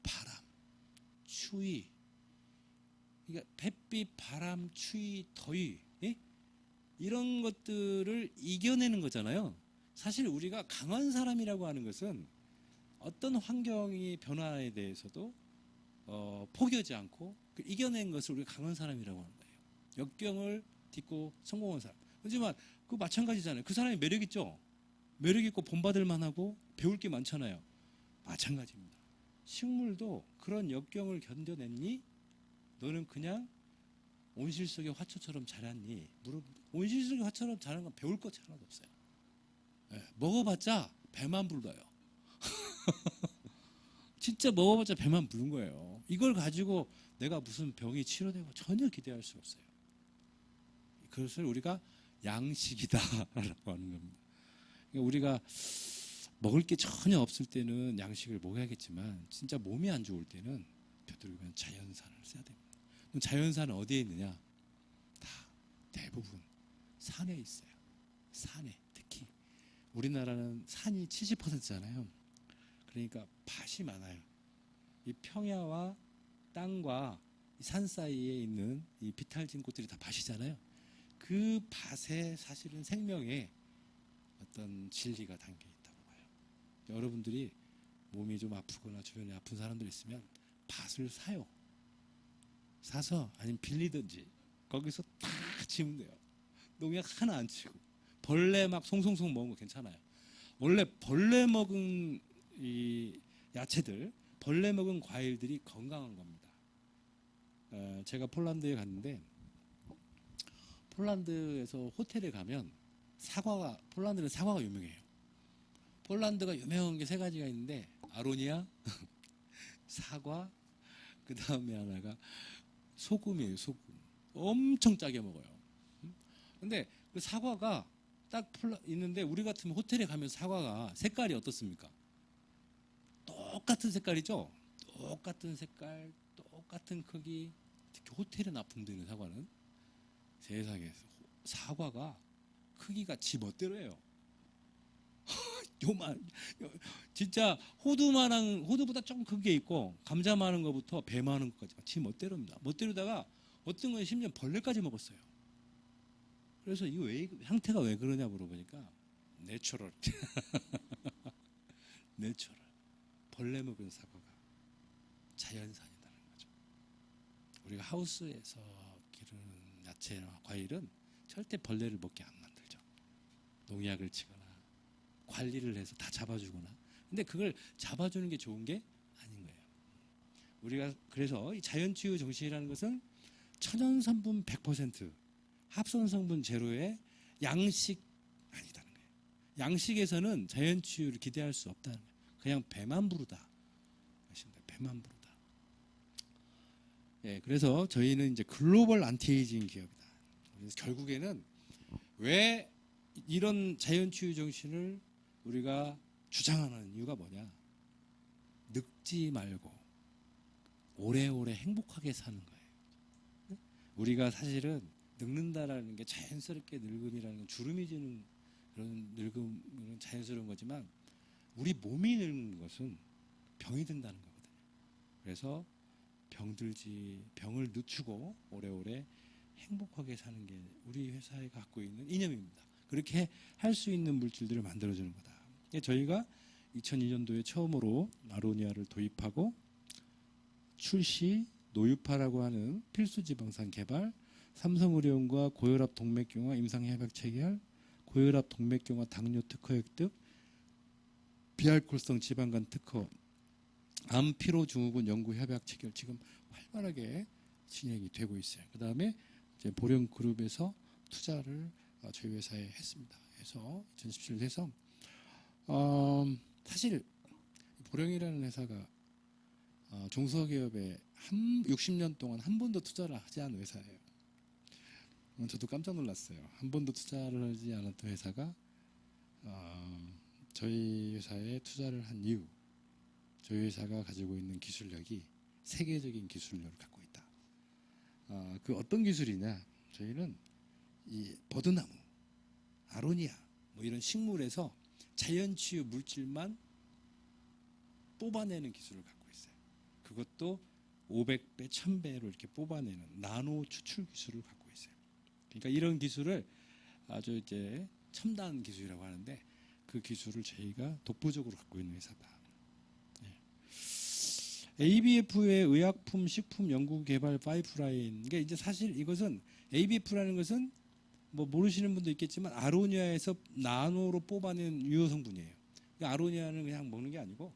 바람, 추위. 그러니까 햇빛, 바람, 추위, 더위 이런 것들을 이겨내는 거잖아요. 사실 우리가 강한 사람이라고 하는 것은 어떤 환경의 변화에 대해서도 포기하지 않고 이겨낸 것을 우리가 강한 사람이라고 하는 거예요. 역경을 딛고 성공한 사람. 하지만 그 마찬가지잖아요. 그 사람이 매력 있죠. 매력 있고 본받을 만하고 배울 게 많잖아요. 마찬가지입니다. 식물도 그런 역경을 견뎌냈니? 너는 그냥 온실 속의 화초처럼 자랐니? 온실 속의 화초처럼 자란 건 배울 것 하나도 없어요. 먹어봤자 배만 불러요. 진짜 먹어봤자 배만 부른 거예요. 이걸 가지고 내가 무슨 병이 치료되고 전혀 기대할 수 없어요. 그것을 우리가 양식이다라고 하는 겁니다. 우리가 먹을 게 전혀 없을 때는 양식을 먹어야겠지만 진짜 몸이 안 좋을 때는 되도록이면 자연산을 써야 됩니다. 그럼 자연산은 어디에 있느냐? 다 대부분 산에 있어요. 산에 특히 우리나라는 산이 70%잖아요. 그러니까 밭이 많아요. 이 평야와 땅과 산 사이에 있는 이 비탈진 꽃들이 다 밭이잖아요. 그 밭에 사실은 생명의 어떤 진리가 담겨 있다고 봐요. 여러분들이 몸이 좀 아프거나 주변에 아픈 사람들 있으면 밭을 사요. 사서 아니면 빌리든지 거기서 다 지으면 돼요. 농약 하나 안 치고 벌레 막 송송송 먹은 거 괜찮아요. 원래 벌레 먹은 이 야채들, 벌레 먹은 과일들이 건강한 겁니다. 제가 폴란드에 갔는데 폴란드에서 호텔에 가면 폴란드는 사과가 유명해요. 폴란드가 유명한 게 세 가지가 있는데 아로니아, 사과, 그 다음에 하나가 소금이에요. 소금. 엄청 짜게 먹어요. 근데 그 사과가 딱 있는데 우리 같으면 호텔에 가면 사과가 색깔이 어떻습니까? 똑같은 색깔이죠? 똑같은 색깔, 똑같은 크기. 특히 호텔에 납품되는 사과는 세상에 사과가 크기가 지 멋대로예요. 요만 진짜 호두보다 조금 큰 게 있고 감자 많은 거부터 배 많은 것까지 지 멋대로입니다. 멋대로다가 어떤 건 심지어 벌레까지 먹었어요. 그래서 이 상태가 왜 그러냐 물어보니까 내추럴 내추럴 벌레 먹은 사과가 자연산이라는 거죠. 우리가 하우스에서 기르는 야채나 과일은 절대 벌레를 먹게 안 만들죠. 농약을 치거나 관리를 해서 다 잡아주거나. 근데 그걸 잡아주는 게 좋은 게 아닌 거예요. 우리가 그래서 이 자연치유 정신이라는 것은 천연성분 100%, 합성성분 제로의 양식 아니다는 거예요. 양식에서는 자연치유를 기대할 수 없다는 거예요. 그냥 배만 부르다. 배만 부르다. 예, 그래서 저희는 이제 글로벌 안티에이징 기업이다. 그래서 결국에는 왜 이런 자연치유 정신을 우리가 주장하는 이유가 뭐냐? 늙지 말고 오래오래 행복하게 사는 거예요. 우리가 사실은 늙는다라는 게 자연스럽게 늙음이라는 건 주름이 지는 그런 늙음은 자연스러운 거지만 우리 몸이 늙는 것은 병이 든다는 거거든요. 그래서 병을 늦추고 오래오래 행복하게 사는 게 우리 회사에 갖고 있는 이념입니다. 그렇게 할 수 있는 물질들을 만들어주는 거다. 저희가 2002년도에 처음으로 아로니아를 도입하고 출시, 노유파라고 하는 필수지방산 개발, 삼성의료원과 고혈압 동맥경화 임상협약 체결, 고혈압 동맥경화 당뇨 특허 획득, 비알코올성 지방간 특허, 암 피로 증후군 연구 협약 체결 지금 활발하게 진행이 되고 있어요. 그 다음에 이제 보령그룹에서 투자를 저희 회사에 했습니다. 그래서 2017년 해서 사실 보령이라는 회사가 중소기업에 60년 동안 한 번도 투자를 하지 않은 회사예요. 저도 깜짝 놀랐어요. 한 번도 투자를 하지 않았던 회사가 저희 회사에 투자를 한 이유, 저희 회사가 가지고 있는 기술력이 세계적인 기술력을 갖고 있다. 그 어떤 기술이냐? 저희는 이 버드나무, 아로니아 뭐 이런 식물에서 자연치유 물질만 뽑아내는 기술을 갖고 있어요. 그것도 500배, 1000배로 이렇게 뽑아내는 나노 추출 기술을 갖고 있어요. 그러니까 이런 기술을 아주 이제 첨단 기술이라고 하는데 그 기술을 저희가 독보적으로 갖고 있는 회사다. ABF의 의약품, 식품 연구 개발 파이프라인. 그러니까 이제 사실 이것은 ABF라는 것은 뭐 모르시는 분도 있겠지만 아로니아에서 나노로 뽑아낸 유효 성분이에요. 그러니까 아로니아는 그냥 먹는 게 아니고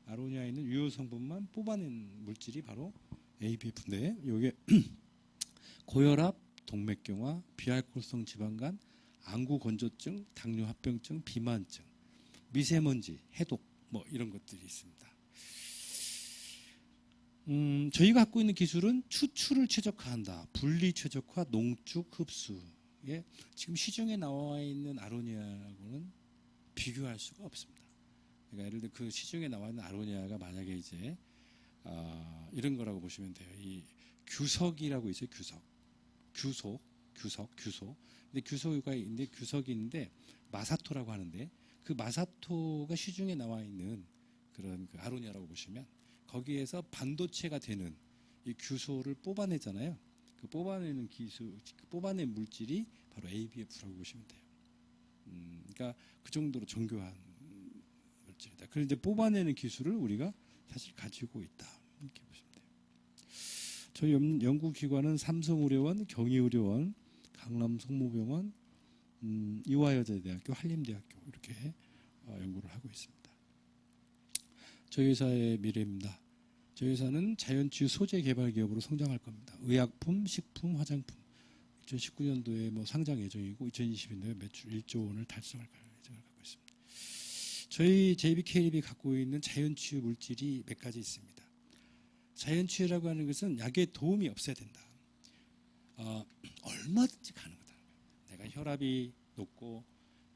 아로니아에 있는 유효 성분만 뽑아낸 물질이 바로 ABF인데 이게 고혈압, 동맥경화, 비알코올성 지방간, 안구 건조증, 당뇨 합병증, 비만증, 미세먼지, 해독 뭐 이런 것들이 있습니다. 저희가 갖고 있는 기술은 추출을 최적화한다. 분리 최적화, 농축, 흡수. 예, 지금 시중에 나와 있는 아로니아하고는 비교할 수가 없습니다. 그러니까 예를 들어 그 시중에 나와 있는 아로니아가 만약에 이제 이런 거라고 보시면 돼요. 이 규석이라고 있어요. 규석. 근데 규석이 있는데 마사토라고 하는데 그 마사토가 시중에 나와 있는 그런 그 아로니아라고 보시면 거기에서 반도체가 되는 이 규소를 뽑아내잖아요. 그 뽑아내는 뽑아낸 물질이 바로 ABF라고 보시면 돼요. 그러니까 그 정도로 정교한 물질이다. 그런데 뽑아내는 기술을 우리가 사실 가지고 있다. 이렇게 보시면 돼요. 저희 연구기관은 삼성의료원, 경희의료원, 강남성모병원, 이화여자대학교, 한림대학교 이렇게 연구를 하고 있습니다. 저희 회사의 미래입니다. 저희 회사는 자연치유 소재 개발 기업으로 성장할 겁니다. 의약품, 식품, 화장품. 2019년도에 뭐 상장 예정이고 2020년도에 매출 1조 원을 달성할 예정을 갖고 있습니다. 저희 JBK립이 갖고 있는 자연치유 물질이 몇 가지 있습니다. 자연치유라고 하는 것은 약의 도움이 없어야 된다. 얼마든지 가능하다. 내가 혈압이 높고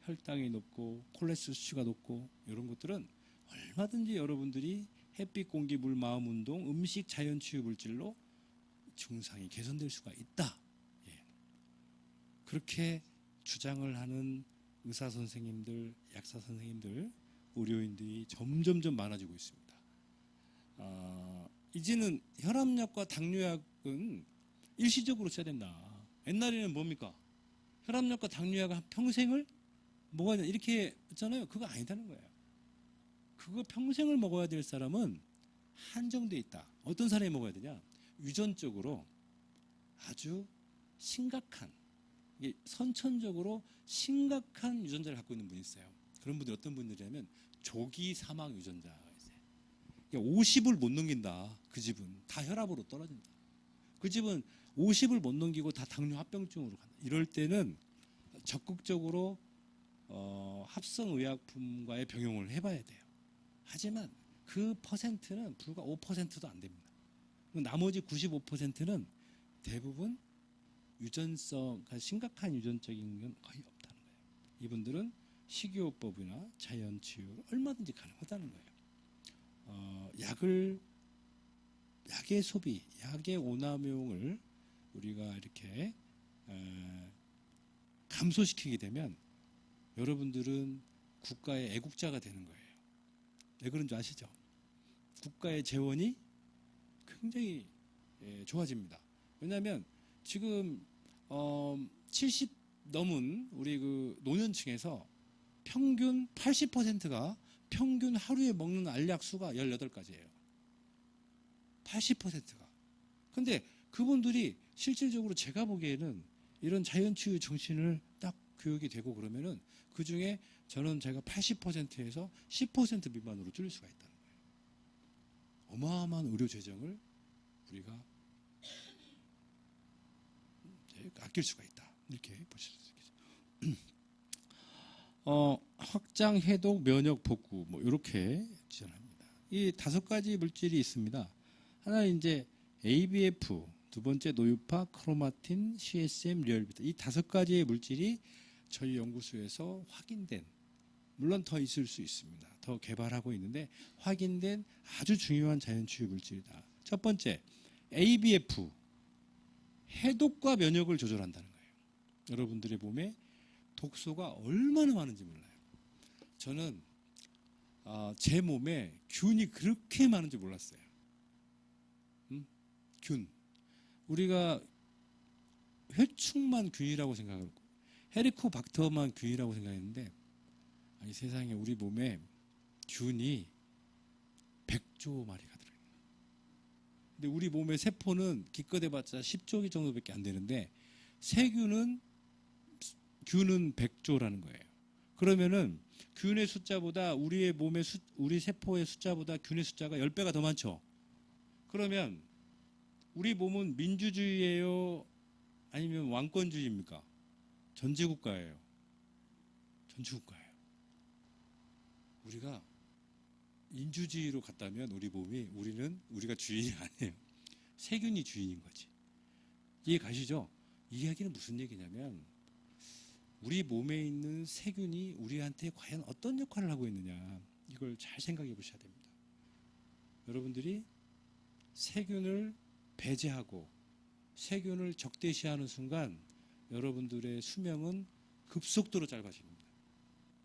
혈당이 높고 콜레스테롤 수치가 높고 이런 것들은 얼마든지 여러분들이 햇빛, 공기, 물, 마음, 운동, 음식, 자연치유 물질로 증상이 개선될 수가 있다. 예. 그렇게 주장을 하는 의사 선생님들, 약사 선생님들, 의료인들이 점점점 많아지고 있습니다. 이제는 혈압약과 당뇨약은 일시적으로 써야 된다. 옛날에는 뭡니까? 혈압약과 당뇨약을 평생을 먹어야 된다. 이렇게 했잖아요. 그거 아니다는 거예요. 그거 평생을 먹어야 될 사람은 한정돼 있다. 어떤 사람이 먹어야 되냐? 유전적으로 아주 심각한, 이게 선천적으로 심각한 유전자를 갖고 있는 분이 있어요. 그런 분들이 어떤 분들이냐면 조기 사망 유전자가 있어요. 50을 못 넘긴다. 그 집은 다 혈압으로 떨어진다. 그 집은 50을 못 넘기고 다 당뇨 합병증으로 간다. 이럴 때는 적극적으로 합성의약품과의 병용을 해봐야 돼요. 하지만 그 퍼센트는 불과 5%도 안 됩니다. 나머지 95%는 대부분 유전성, 심각한 유전적인 건 거의 없다는 거예요. 이분들은 식이요법이나 자연치유 얼마든지 가능하다는 거예요. 약의 소비, 약의 오남용을 우리가 이렇게 감소시키게 되면 여러분들은 국가의 애국자가 되는 거예요. 왜 그런 줄 아시죠? 국가의 재원이 굉장히 좋아집니다. 왜냐하면 지금 70 넘은 우리 그 노년층에서 평균 80%가 평균 하루에 먹는 알약 수가 18가지예요. 80%가. 근데 그분들이 실질적으로 제가 보기에는 이런 자연치유 정신을 딱 교육이 되고 그러면은 그 중에 저는 제가 80%에서 10% 미만으로 줄일 수가 있다는 거예요. 어마어마한 의료 재정을 우리가 아낄 수가 있다. 이렇게 보실 수 있겠죠. 확장, 해독, 면역, 복구 뭐 이렇게 지원합니다. 이 5가지 물질이 있습니다. 하나는 이제 ABF, 두 번째 노유파, 크로마틴, CSM, 리얼비타. 이 5가지의 물질이 저희 연구소에서 확인된, 물론 더 있을 수 있습니다. 더 개발하고 있는데 확인된 아주 중요한 자연치유 물질이다. 첫 번째, ABF, 해독과 면역을 조절한다는 거예요. 여러분들의 몸에 독소가 얼마나 많은지 몰라요. 저는 제 몸에 균이 그렇게 많은지 몰랐어요. 균. 우리가 회충만 균이라고 생각하고 헤리코박터만 균이라고 생각했는데 아니 세상에 우리 몸에 균이 100조 마리가 들어있는 거예요. 근데 우리 몸의 세포는 기껏해봤자 10조 정도밖에 안 되는데 균은 100조라는 거예요. 그러면은 균의 숫자보다 우리의 몸의 우리 세포의 숫자보다 균의 숫자가 10배가 더 많죠. 그러면 우리 몸은 민주주의예요? 아니면 왕권주의입니까? 전제국가예요. 전제국가예요. 우리가 민주주의로 갔다면 우리가 주인이 아니에요. 세균이 주인인 거지. 이해 가시죠? 이 이야기는 무슨 얘기냐면 우리 몸에 있는 세균이 우리한테 과연 어떤 역할을 하고 있느냐 이걸 잘 생각해 보셔야 됩니다. 여러분들이 세균을 배제하고 세균을 적대시하는 순간 여러분들의 수명은 급속도로 짧아집니다.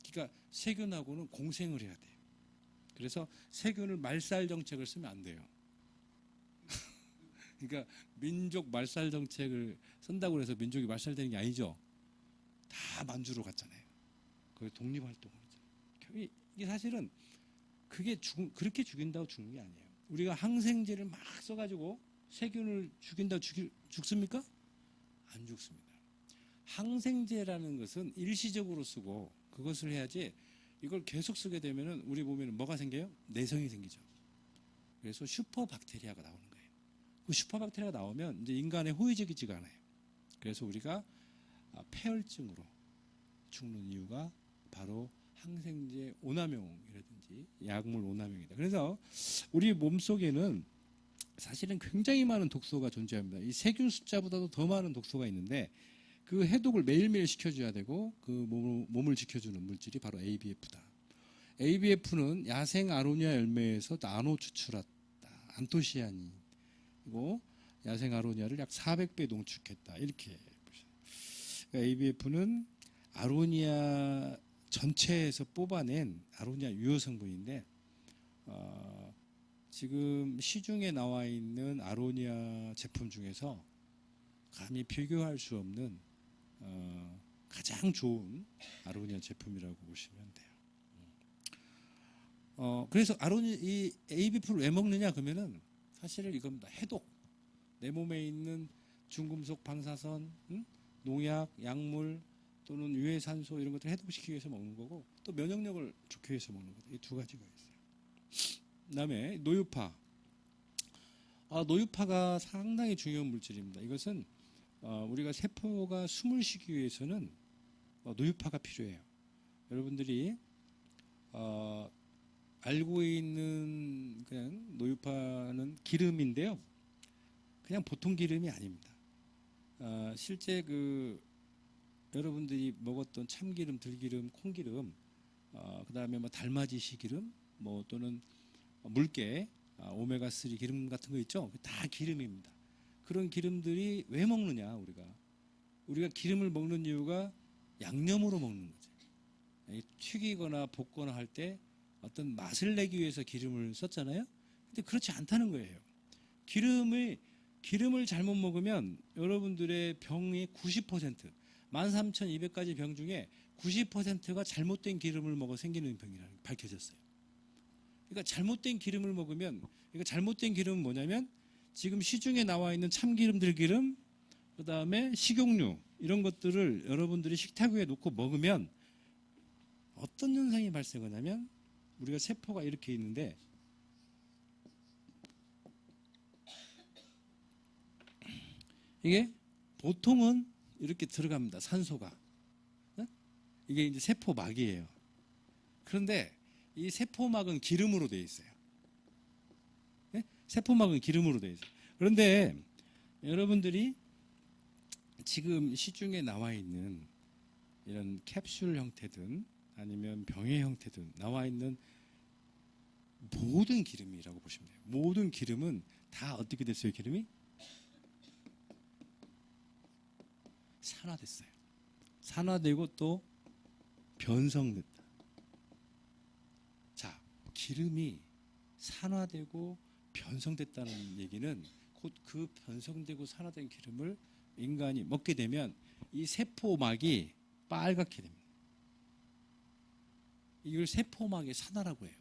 그러니까 세균하고는 공생을 해야 돼요. 그래서 세균을 말살 정책을 쓰면 안 돼요. 그러니까 민족 말살 정책을 쓴다고 해서 민족이 말살되는 게 아니죠. 다 만주로 갔잖아요. 그 독립활동을 했잖아요. 이게 사실은 그렇게 죽인다고 죽는 게 아니에요. 우리가 항생제를 막 써가지고 세균을 죽인다고 죽습니까? 안 죽습니다. 항생제라는 것은 일시적으로 쓰고 그것을 해야지 이걸 계속 쓰게 되면은 우리 몸에는 뭐가 생겨요? 내성이 생기죠. 그래서 슈퍼박테리아가 나오는 거예요. 그 슈퍼박테리아가 나오면 이제 인간에 호의적이지가 않아요. 그래서 우리가 폐혈증으로 죽는 이유가 바로 항생제 오남용이라든지 약물 오남용이다. 그래서 우리 몸속에는 사실은 굉장히 많은 독소가 존재합니다. 이 세균 숫자보다도 더 많은 독소가 있는데 그 해독을 매일매일 시켜줘야 되고 그 몸을 지켜주는 물질이 바로 ABF다. ABF는 야생 아로니아 열매에서 나노 추출했다. 안토시아닌이고 야생 아로니아를 약 400배 농축했다. 이렇게 보시죠. 그러니까 ABF는 아로니아 전체에서 뽑아낸 아로니아 유효 성분인데 지금 시중에 나와 있는 아로니아 제품 중에서 감히 비교할 수 없는 가장 좋은 아로니아 제품이라고 보시면 돼요. 그래서 이 ABF를 왜 먹느냐 그러면은 사실은 이겁니다. 해독. 내 몸에 있는 중금속, 방사선, 농약, 약물 또는 유해산소 이런 것들을 해독시키기 위해서 먹는 거고 또 면역력을 좋게 위해서 먹는 거죠. 이 두 가지가 있어요. 그다음에 노유파. 노유파가 상당히 중요한 물질입니다. 이것은 우리가 세포가 숨을 쉬기 위해서는 노유파가 필요해요. 여러분들이 알고 있는 그냥 노유파는 기름인데요. 그냥 보통 기름이 아닙니다. 실제 여러분들이 먹었던 참기름, 들기름, 콩기름, 그다음에 뭐 달맞이시 기름, 뭐 또는 물개, 오메가3 기름 같은 거 있죠. 다 기름입니다. 그런 기름들이 왜 먹느냐 우리가 기름을 먹는 이유가 양념으로 먹는 거죠. 튀기거나 볶거나 할 때 어떤 맛을 내기 위해서 기름을 썼잖아요. 근데 그렇지 않다는 거예요. 기름을 잘못 먹으면 여러분들의 병의 90%, 13,200가지 병 중에 90%가 잘못된 기름을 먹어 생기는 병이라는 게 밝혀졌어요. 그러니까 잘못된 기름을 먹으면, 그러니까 잘못된 기름은 뭐냐면 지금 시중에 나와 있는 참기름, 들기름, 그 다음에 식용유 이런 것들을 여러분들이 식탁 위에 놓고 먹으면 어떤 현상이 발생하냐면 우리가 세포가 이렇게 있는데 이게 보통은 이렇게 들어갑니다. 산소가. 이게 이제 세포막이에요. 그런데 이 세포막은 기름으로 되어 있어요. 세포막은 기름으로 되어 있어요. 그런데 여러분들이 지금 시중에 나와 있는 이런 캡슐 형태든 아니면 병의 형태든 나와 있는 모든 기름이라고 보시면 돼요. 모든 기름은 다 어떻게 됐어요? 기름이 산화됐어요. 산화되고 또 변성됐다. 자, 기름이 산화되고 변성됐다는 얘기는 곧 그 변성되고 산화된 기름을 인간이 먹게 되면 이 세포막이 빨갛게 됩니다. 이걸 세포막의 산화라고 해요.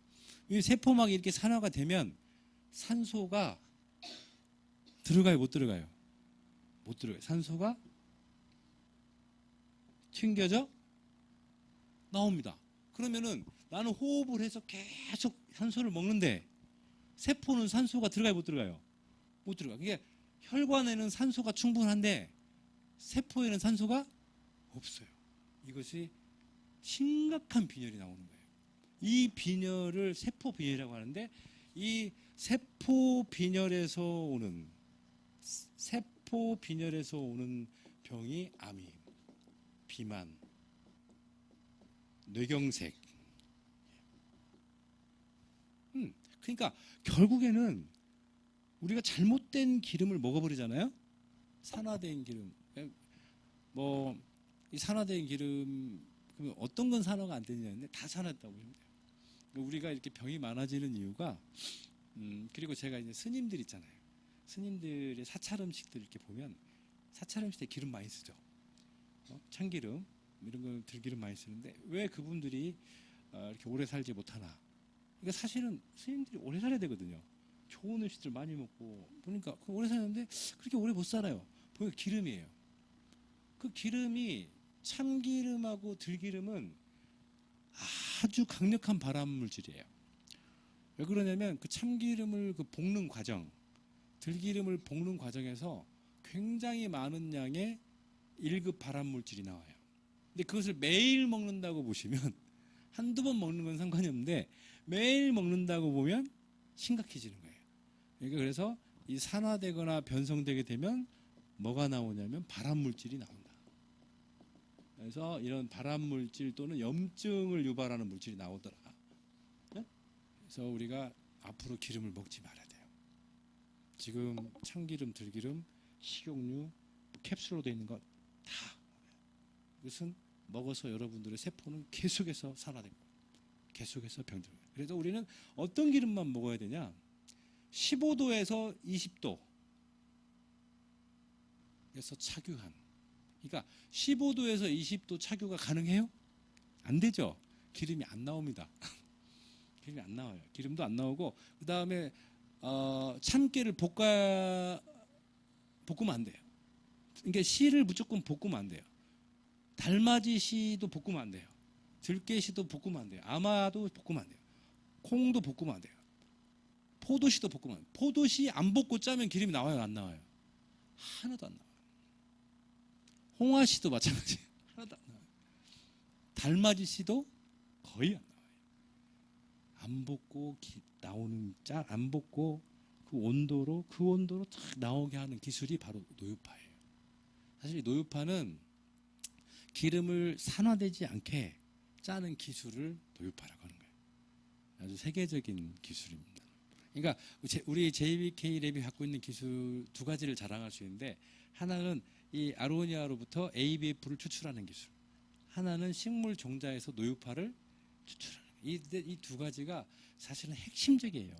이 세포막이 이렇게 산화가 되면 산소가 들어가요, 못 들어가요? 못 들어가요. 산소가 튕겨져 나옵니다. 그러면은 나는 호흡을 해서 계속 산소를 먹는데 세포는 산소가 들어가요, 못 들어가요? 못 들어가. 그게 혈관에는 산소가 충분한데 세포에는 산소가 없어요. 이것이 심각한 빈혈이 나오는 거예요. 이 빈혈을 세포 빈혈이라고 하는데 이 세포 빈혈에서 오는 병이 암이, 비만, 뇌경색. 그러니까 결국에는 우리가 잘못된 기름을 먹어버리잖아요. 산화된 기름. 이 산화된 기름 그러면 어떤 건 산화가 안 되냐는데 다 산화했다고 보시면 돼요. 우리가 이렇게 병이 많아지는 이유가 그리고 제가 이제 스님들 있잖아요. 스님들의 사찰 음식들 이렇게 보면 사찰 음식에 기름 많이 쓰죠. 참기름 이런 거 들기름 많이 쓰는데 왜 그분들이 이렇게 오래 살지 못하나? 그러니까 사실은 스님들이 오래 살아야 되거든요. 좋은 음식들 많이 먹고 보니까 오래 사는데 그렇게 오래 못 살아요. 보니까 기름이에요. 그 기름이 참기름하고 들기름은 아주 강력한 발암 물질이에요. 왜 그러냐면 그 참기름을 그 볶는 과정, 들기름을 볶는 과정에서 굉장히 많은 양의 1급 발암 물질이 나와요. 근데 그것을 매일 먹는다고 보시면 한두 번 먹는 건 상관이 없는데 매일 먹는다고 보면 심각해지는 거예요. 그러니까 그래서 이 산화되거나 변성되게 되면 뭐가 나오냐면 발암 물질이 나온다. 그래서 이런 발암 물질 또는 염증을 유발하는 물질이 나오더라. 그래서 우리가 앞으로 기름을 먹지 말아야 돼요. 지금 참기름, 들기름, 식용유, 캡슐로 되어 있는 것 다. 이것은 먹어서 여러분들의 세포는 계속해서 산화되고 계속해서 병들어요. 그래서 우리는 어떤 기름만 먹어야 되냐? 15도에서 20도에서 착유한. 그러니까 15도에서 20도 착유가 가능해요? 안 되죠. 기름이 안 나옵니다. 기름이 안 나와요. 기름도 안 나오고 그 다음에 참깨를 볶으면 안 돼요. 그러니까 씨를 무조건 볶으면 안 돼요. 달맞이 씨도 볶으면 안 돼요. 들깨 씨도 볶으면 안 돼요. 아마도 볶으면 안 돼요. 콩도 볶으면 안 돼요. 포도씨도 볶으면 안 돼요. 포도씨 안 볶고 짜면 기름이 나와요? 안 나와요? 하나도 안 나와요. 홍화씨도 마찬가지예요. 하나도 안 나와요. 달맞이 씨도 거의 안 나와요. 안 볶고 나오는 짤 안 볶고 그 온도로 탁 나오게 하는 기술이 바로 노유파예요. 사실 노유파는 기름을 산화되지 않게 짜는 기술을 노유파라고 하는 거예요. 아주 세계적인 기술입니다. 그러니까 우리 JBK 랩이 갖고 있는 기술 두 가지를 자랑할 수 있는데 하나는 이 아로니아로부터 ABF를 추출하는 기술, 하나는 식물 종자에서 노유파를 추출하는 거예요. 이 두 가지가 사실은 핵심적이에요.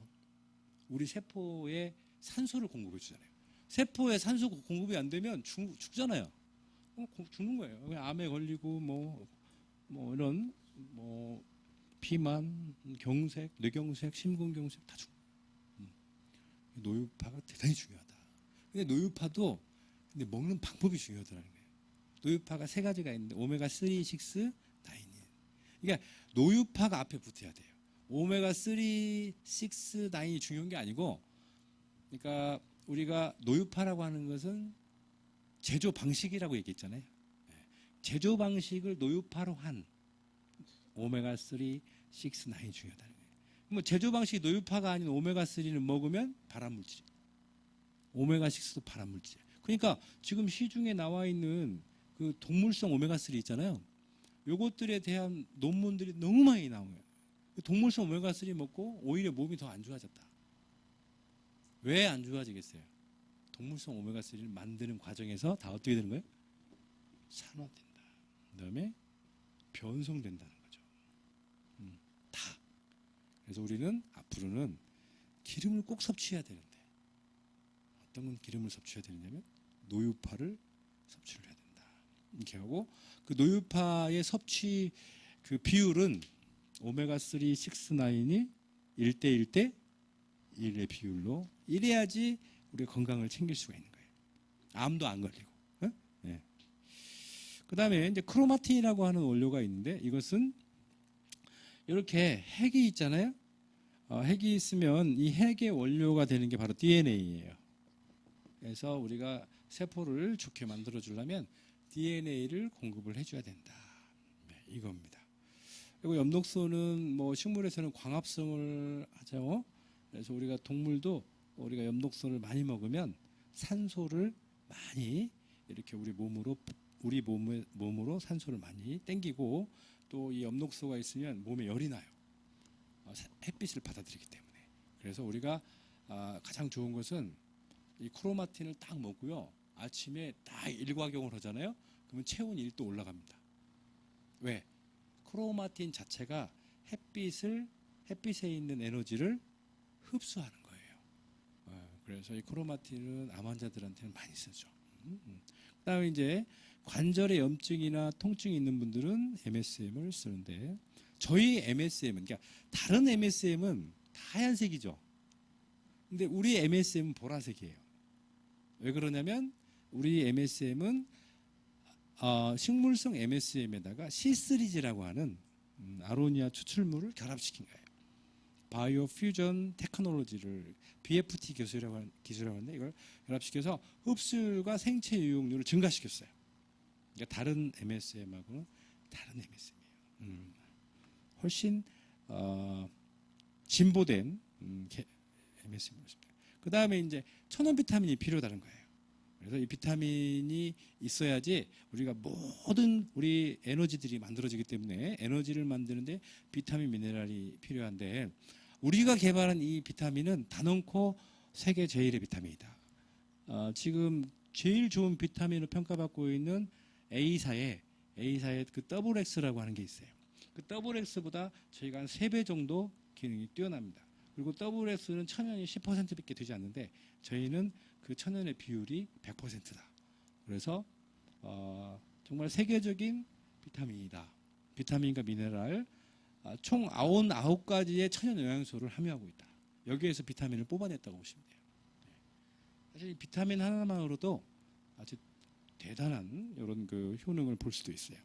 우리 세포에 산소를 공급해 주잖아요. 세포에 산소 공급이 안 되면 죽잖아요. 죽는 거예요. 암에 걸리고 이런 비만, 경색, 뇌경색, 심근경색 다 죽는 거예요. 노유파가 대단히 중요하다. 근데 노유파도 먹는 방법이 중요하다는 거예요. 노유파가 세 가지가 있는데 오메가3, 6, 9인. 그러니까 노유파가 앞에 붙어야 돼요. 오메가3, 6, 9이 중요한 게 아니고, 그러니까 우리가 노유파라고 하는 것은 제조 방식이라고 얘기했잖아요. 제조 방식을 노유파로 한 오메가3, 6, 9이 중요하다는 거예요. 제조 방식이 노유파가 아닌 오메가3는 먹으면 발암물질이. 오메가6도 발암물질이에요. 그러니까 지금 시중에 나와 있는 그 동물성 오메가3 있잖아요. 요것들에 대한 논문들이 너무 많이 나와요. 동물성 오메가3 먹고 오히려 몸이 더 안 좋아졌다. 왜 안 좋아지겠어요? 동물성 오메가3를 만드는 과정에서 다 어떻게 되는 거예요? 산화된다. 그 다음에 변성된다는 거죠. 다. 그래서 우리는 앞으로는 기름을 꼭 섭취해야 되는데 어떤 건 기름을 섭취해야 되느냐면 노유파를 섭취를 해야 된다. 이렇게 하고 그 노유파의 섭취 그 비율은 오메가3, 6, 9이 1대 1의 비율로 이래야지 우리가 건강을 챙길 수가 있는 거예요. 암도 안 걸리고. 네. 그 다음에 이제 크로마틴이라고 하는 원료가 있는데 이것은 이렇게 핵이 있잖아요. 핵이 있으면 이 핵의 원료가 되는 게 바로 DNA예요. 그래서 우리가 세포를 좋게 만들어 주려면 DNA를 공급을 해줘야 된다. 네, 이겁니다. 그리고 엽록소는 식물에서는 광합성을 하죠. 그래서 우리가 동물도 우리가 엽록소를 많이 먹으면 산소를 많이 이렇게 우리 몸으로 산소를 많이 땡기고 또 이 엽록소가 있으면 몸에 열이 나요. 햇빛을 받아들이기 때문에. 그래서 우리가 가장 좋은 것은 이 크로마틴을 딱 먹고요. 아침에 딱 일과경을 하잖아요. 그러면 체온이 1도 올라갑니다. 왜? 크로마틴 자체가 햇빛에 있는 에너지를 흡수하는 거예요. 그래서 이 크로마틴은 암 환자들한테는 많이 쓰죠. 그다음에 이제 관절에 염증이나 통증이 있는 분들은 MSM을 쓰는데 저희 MSM은 그러니까 다른 MSM은 다 하얀색이죠. 근데 우리 MSM은 보라색이에요. 왜 그러냐면 우리 MSM은 식물성 MSM에다가 C3G라고 하는 아로니아 추출물을 결합시킨 거예요. 바이오 퓨전 테크놀로지를 BFT 기술이라고 하는데 이걸 결합시켜서 흡수율과 생체 유용률을 증가시켰어요. 그러니까 다른 MSM하고는 다른 MSM이에요. 훨씬 진보된 MSM이었습니다. 그 다음에 이제 천연 비타민이 필요하다는 거예요. 그래서 이 비타민이 있어야지 우리가 모든 우리 에너지들이 만들어지기 때문에 에너지를 만드는데 비타민 미네랄이 필요한데 우리가 개발한 이 비타민은 단언코 세계 제일의 비타민이다. 지금 제일 좋은 비타민으로 평가받고 있는 A사의 그 더블 X라고 하는 게 있어요. 그 더블 X보다 저희가 한 3배 정도 기능이 뛰어납니다. 그리고 더블 X는 천연이 10%밖에 되지 않는데 저희는 그 천연의 비율이 100%다. 그래서 정말 세계적인 비타민이다. 비타민과 미네랄 총 99가지의 천연 영양소를 함유하고 있다. 여기에서 비타민을 뽑아냈다고 보시면 돼요. 사실 이 비타민 하나만으로도 아주 대단한 이런 그 효능을 볼 수도 있어요.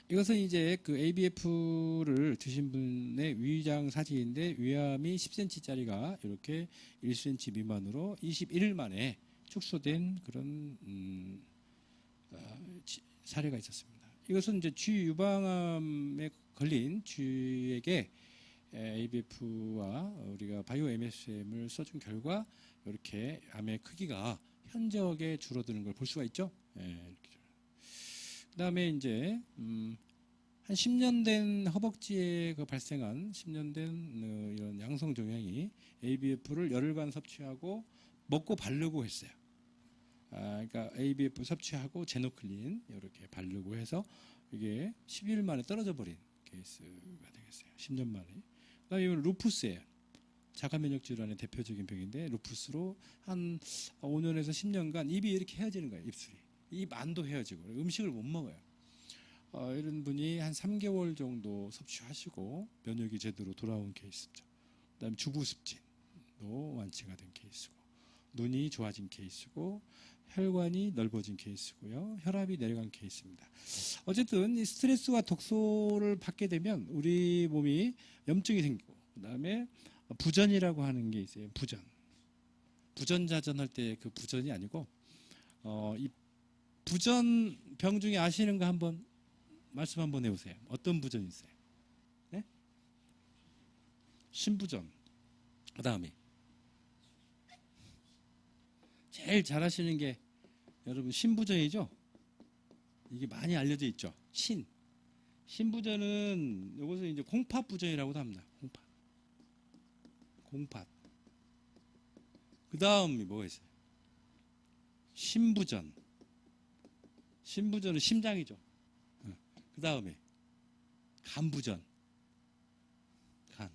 이것은 이제 그 ABF를 드신 분의 위장 사진인데 위암이 10cm짜리가 이렇게 1cm 미만으로 21일 만에 축소된 그런 사례가 있었습니다. 이것은 이제 쥐 유방암에 걸린 쥐에게 ABF와 우리가 바이오 MSM을 써준 결과 이렇게 암의 크기가 현저하게 줄어드는 걸 볼 수가 있죠. 이렇게. 그다음에 이제 한 10년 된 허벅지에 발생한 10년 된 이런 양성 종양이 ABF를 열흘간 섭취하고 먹고 바르고 했어요. 그러니까 ABF 섭취하고 제노클린 이렇게 바르고 해서 이게 10일 만에 떨어져 버린 케이스가 되겠어요. 10년 만에. 그다음에 이건 루푸스예요. 자가 면역 질환의 대표적인 병인데 루푸스로 한 5년에서 10년간 입이 이렇게 헤어지는 거예요. 입술이. 입 안도 헤어지고 음식을 못 먹어요. 이런 분이 한 3개월 정도 섭취하시고 면역이 제대로 돌아온 케이스죠. 그다음에 주부습진도 완치가 된 케이스고 눈이 좋아진 케이스고 혈관이 넓어진 케이스고요. 혈압이 내려간 케이스입니다. 어쨌든 이 스트레스와 독소를 받게 되면 우리 몸이 염증이 생기고 그다음에 부전이라고 하는 게 있어요. 부전자전 할 때 그 부전이 아니고 이 부전 병 중에 아시는 거 한번 말씀 한번 해보세요. 어떤 부전이 있어요? 네? 신부전. 그 다음에 제일 잘하시는 게 여러분 신부전이죠? 이게 많이 알려져 있죠. 신부전은 이것을 이제 공팥부전이라고도 합니다. 공팥. 그 다음이 뭐가 있어요? 신부전은 심장이죠. 그 다음에 간부전. 간.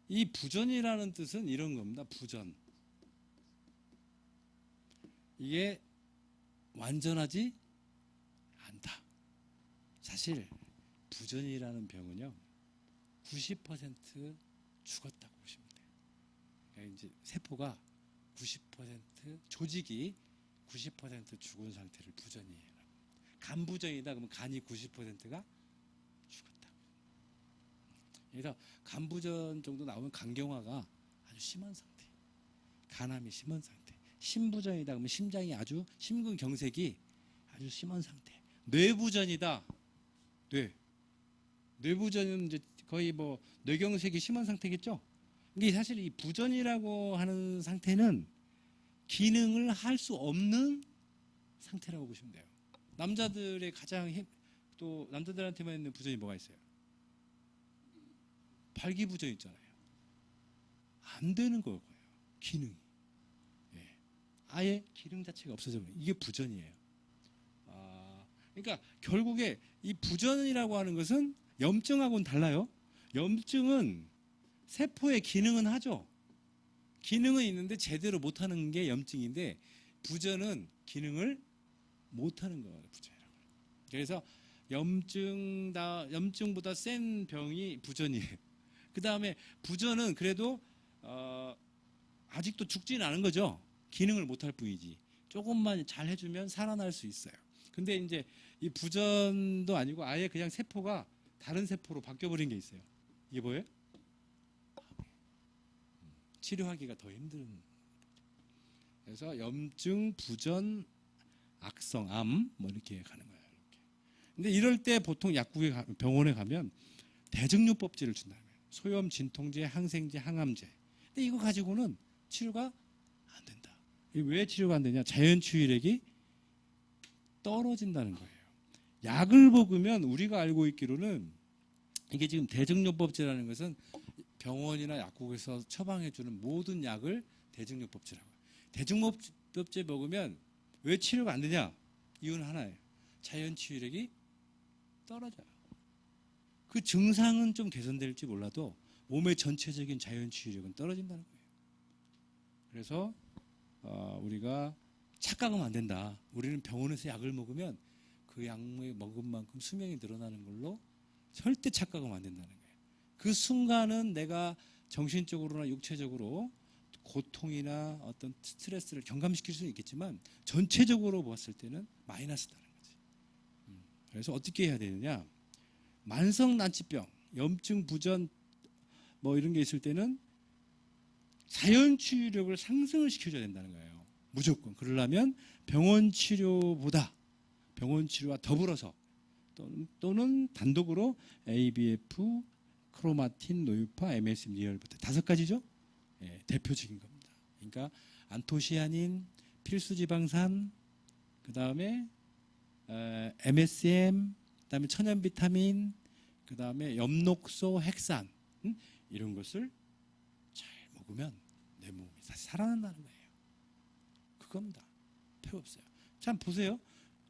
이 부전이라는 뜻은 이런 겁니다. 부전. 이게 완전하지 않다. 사실 부전이라는 병은요 90% 죽었다고 보시면 돼요. 그러니까 이제 세포가 90% 조직이 90% 죽은 상태를 부전이에요. 간부전이다 그러면 간이 90%가 죽었다. 그래서 간부전 정도 나오면 간경화가 아주 심한 상태, 간암이 심한 상태. 신부전이다 그러면 심장이 아주 심근경색이 아주 심한 상태. 뇌부전이다. 뇌부전은 이제 거의 뭐 뇌경색이 심한 상태겠죠. 이게 사실 이 부전이라고 하는 상태는 기능을 할 수 없는 상태라고 보시면 돼요. 남자들의 가장 또 남자들한테만 있는 부전이 뭐가 있어요? 발기부전 있잖아요. 안 되는 거예요. 기능이. 아예 기능 자체가 없어져버려요. 이게 부전이에요. 그러니까 결국에 이 부전이라고 하는 것은 염증하고는 달라요. 염증은 세포의 기능은 하죠. 기능은 있는데 제대로 못하는 게 염증인데 부전은 기능을 못하는 거예요. 부전이라고. 그래서 염증보다 센 병이 부전이에요. 그 다음에 부전은 그래도 아직도 죽지는 않은 거죠. 기능을 못할 뿐이지. 조금만 잘 해주면 살아날 수 있어요. 근데 이제 이 부전도 아니고 아예 그냥 세포가 다른 세포로 바뀌어버린 게 있어요. 이게 뭐예요? 치료하기가 더 힘든. 그래서 염증, 부전, 악성, 암 뭐 이렇게 가는 거예요. 이렇게. 근데 이럴 때 보통 약국에 병원에 가면 대증요법제를 준다는 거예요. 소염, 진통제, 항생제, 항암제. 근데 이거 가지고는 치료가 안 된다. 왜 치료가 안 되냐? 자연 치유력이 떨어진다는 거예요. 약을 먹으면 우리가 알고 있기로는 이게 지금 대증요법제라는 것은 병원이나 약국에서 처방해 주는 모든 약을 대증요법제라고 해요. 대증요법제 먹으면 왜 치료가 안 되냐? 이유는 하나예요. 자연 치유력이 떨어져요. 그 증상은 좀 개선될지 몰라도 몸의 전체적인 자연 치유력은 떨어진다는 거예요. 그래서 우리가 착각하면 안 된다. 우리는 병원에서 약을 먹으면 그 약을 먹은 만큼 수명이 늘어나는 걸로 절대 착각하면 안 된다는 거예요. 그 순간은 내가 정신적으로나 육체적으로 고통이나 어떤 스트레스를 경감시킬 수는 있겠지만 전체적으로 봤을 때는 마이너스다는 거지. 그래서 어떻게 해야 되느냐? 만성 난치병, 염증, 부전 뭐 이런 게 있을 때는 자연 치유력을 상승을 시켜줘야 된다는 거예요. 무조건. 그러려면 병원 치료보다 병원 치료와 더불어서 또는 단독으로 ABF, 크로마틴, 노유파, MSM, 리얼부터 5가지죠. 예, 대표적인 겁니다. 그러니까 안토시아닌, 필수지방산, 그 다음에 MSM, 그 다음에 천연비타민, 그 다음에 엽록소, 핵산 이런 것을 잘 먹으면 내 몸이 다시 살아난다는 거예요. 그겁니다. 필요 없어요. 참 보세요.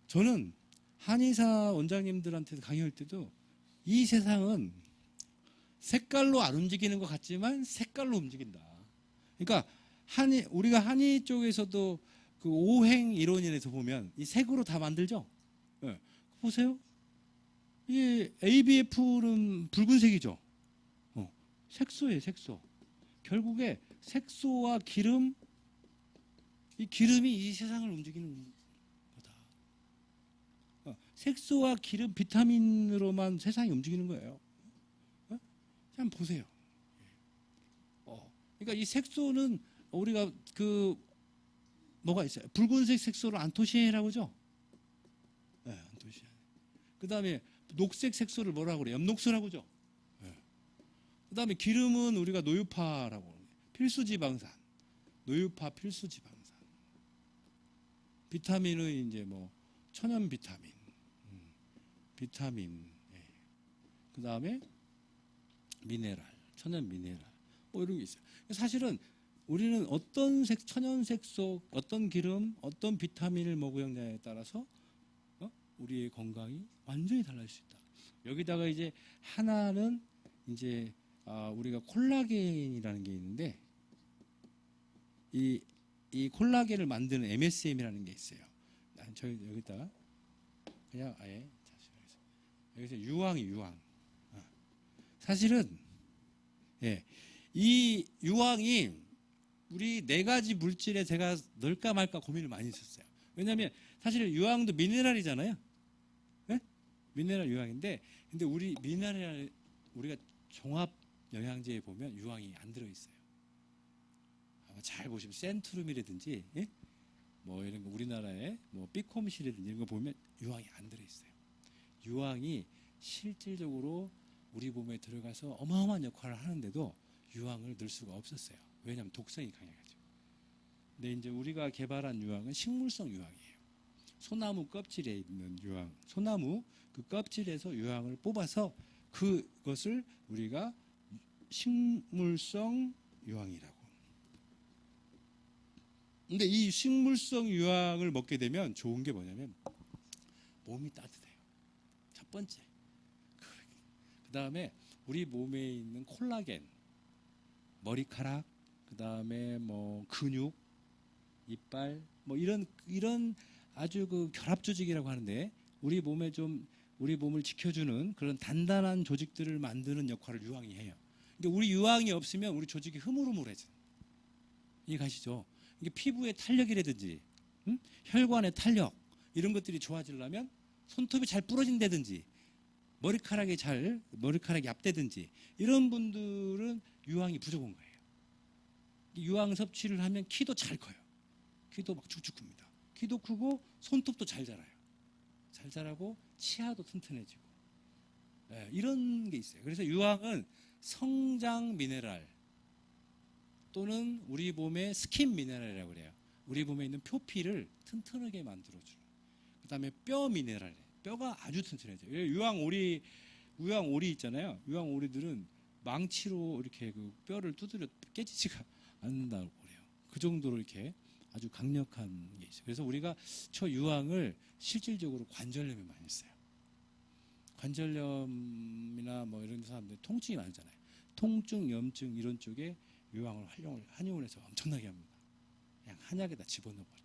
저는 한의사 원장님들한테 강의할 때도 이 세상은 색깔로 안 움직이는 것 같지만 색깔로 움직인다. 그러니까 우리가 한의 쪽에서도 그 오행 이론에서 보면 이 색으로 다 만들죠. 네. 보세요. 이 ABF는 붉은색이죠. 색소예요, 색소. 결국에 색소와 기름, 이 기름이 이 세상을 움직이는 거다. 색소와 기름, 비타민으로만 세상이 움직이는 거예요. 한번 보세요. 그러니까 이 색소는 우리가 뭐가 있어요? 붉은색 색소를 안토시아닌이라고 하죠. 네, 안토시아닌. 그 다음에 녹색 색소를 뭐라고 그래요? 엽록소라고 하죠. 네. 그 다음에 기름은 우리가 노유파라고 그래요. 필수지방산. 노유파 필수지방산. 비타민은 이제 뭐 천연 비타민, 비타민. 예. 그 다음에 미네랄, 천연 미네랄. 뭐 이런 게 있어요. 사실은 우리는 어떤 천연 색소, 어떤 기름, 어떤 비타민을 먹느냐에 따라서 우리의 건강이 완전히 달라질 수 있다. 여기다가 이제 하나는 이제 우리가 콜라겐이라는 게 있는데 이 콜라겐을 만드는 MSM이라는 게 있어요. 저 여기다가 그냥 아예 여기서 유황. 사실은 예, 이 유황이 우리 4가지 물질에 제가 넣을까 말까 고민을 많이 했었어요. 왜냐하면 사실 유황도 미네랄이잖아요. 네? 미네랄 유황인데, 근데 우리 미네랄 우리가 종합 영양제에 보면 유황이 안 들어 있어요. 아마 잘 보시면 센트룸이라든지 예? 뭐 이런 거 우리나라에 뭐 비콤시라든지 이런 거 보면 유황이 안 들어 있어요. 유황이 실질적으로 우리 몸에 들어가서 어마어마한 역할을 하는데도 유황을 넣을 수가 없었어요. 왜냐하면 독성이 강해가지고. 근데 이제 우리가 개발한 유황은 식물성 유황이에요. 소나무 껍질에 있는 유황, 소나무 그 껍질에서 유황을 뽑아서 그것을 우리가 식물성 유황이라고. 근데 이 식물성 유황을 먹게 되면 좋은 게 뭐냐면 몸이 따뜻해요. 첫 번째. 그 다음에 우리 몸에 있는 콜라겐, 머리카락, 그다음에 뭐 근육, 이빨, 뭐 이런 아주 그 결합 조직이라고 하는데 우리 몸을 지켜주는 그런 단단한 조직들을 만드는 역할을 유황이 해요. 근데 우리 유황이 없으면 우리 조직이 흐물흐물해져. 이해 가시죠? 이게 피부의 탄력이라든지, 혈관의 탄력 이런 것들이 좋아지려면 손톱이 잘 부러진다든지, 머리카락이 얇다든지 이런 분들은 유황이 부족한 거예요. 유황 섭취를 하면 키도 잘 커요. 키도 막 축축 큽니다. 키도 크고 손톱도 잘 자라요. 잘 자라고 치아도 튼튼해지고, 이런 게 있어요. 그래서 유황은 성장 미네랄 또는 우리 몸의 스킨 미네랄이라고 그래요. 우리 몸에 있는 표피를 튼튼하게 만들어주는. 그다음에 뼈 미네랄, 뼈가 아주 튼튼해져요. 유황오리 있잖아요. 유황오리들은 망치로 이렇게 그 뼈를 두드려 깨지지가 않는다고 그래요. 그 정도로 이렇게 아주 강력한 게 있어요. 그래서 우리가 유황을 실질적으로 관절염에 많이 써요. 관절염이나 뭐 이런 사람들 통증이 많잖아요. 통증, 염증 이런 쪽에 유황을 한의원에서 엄청나게 합니다. 그냥 한약에다 집어넣어버려요.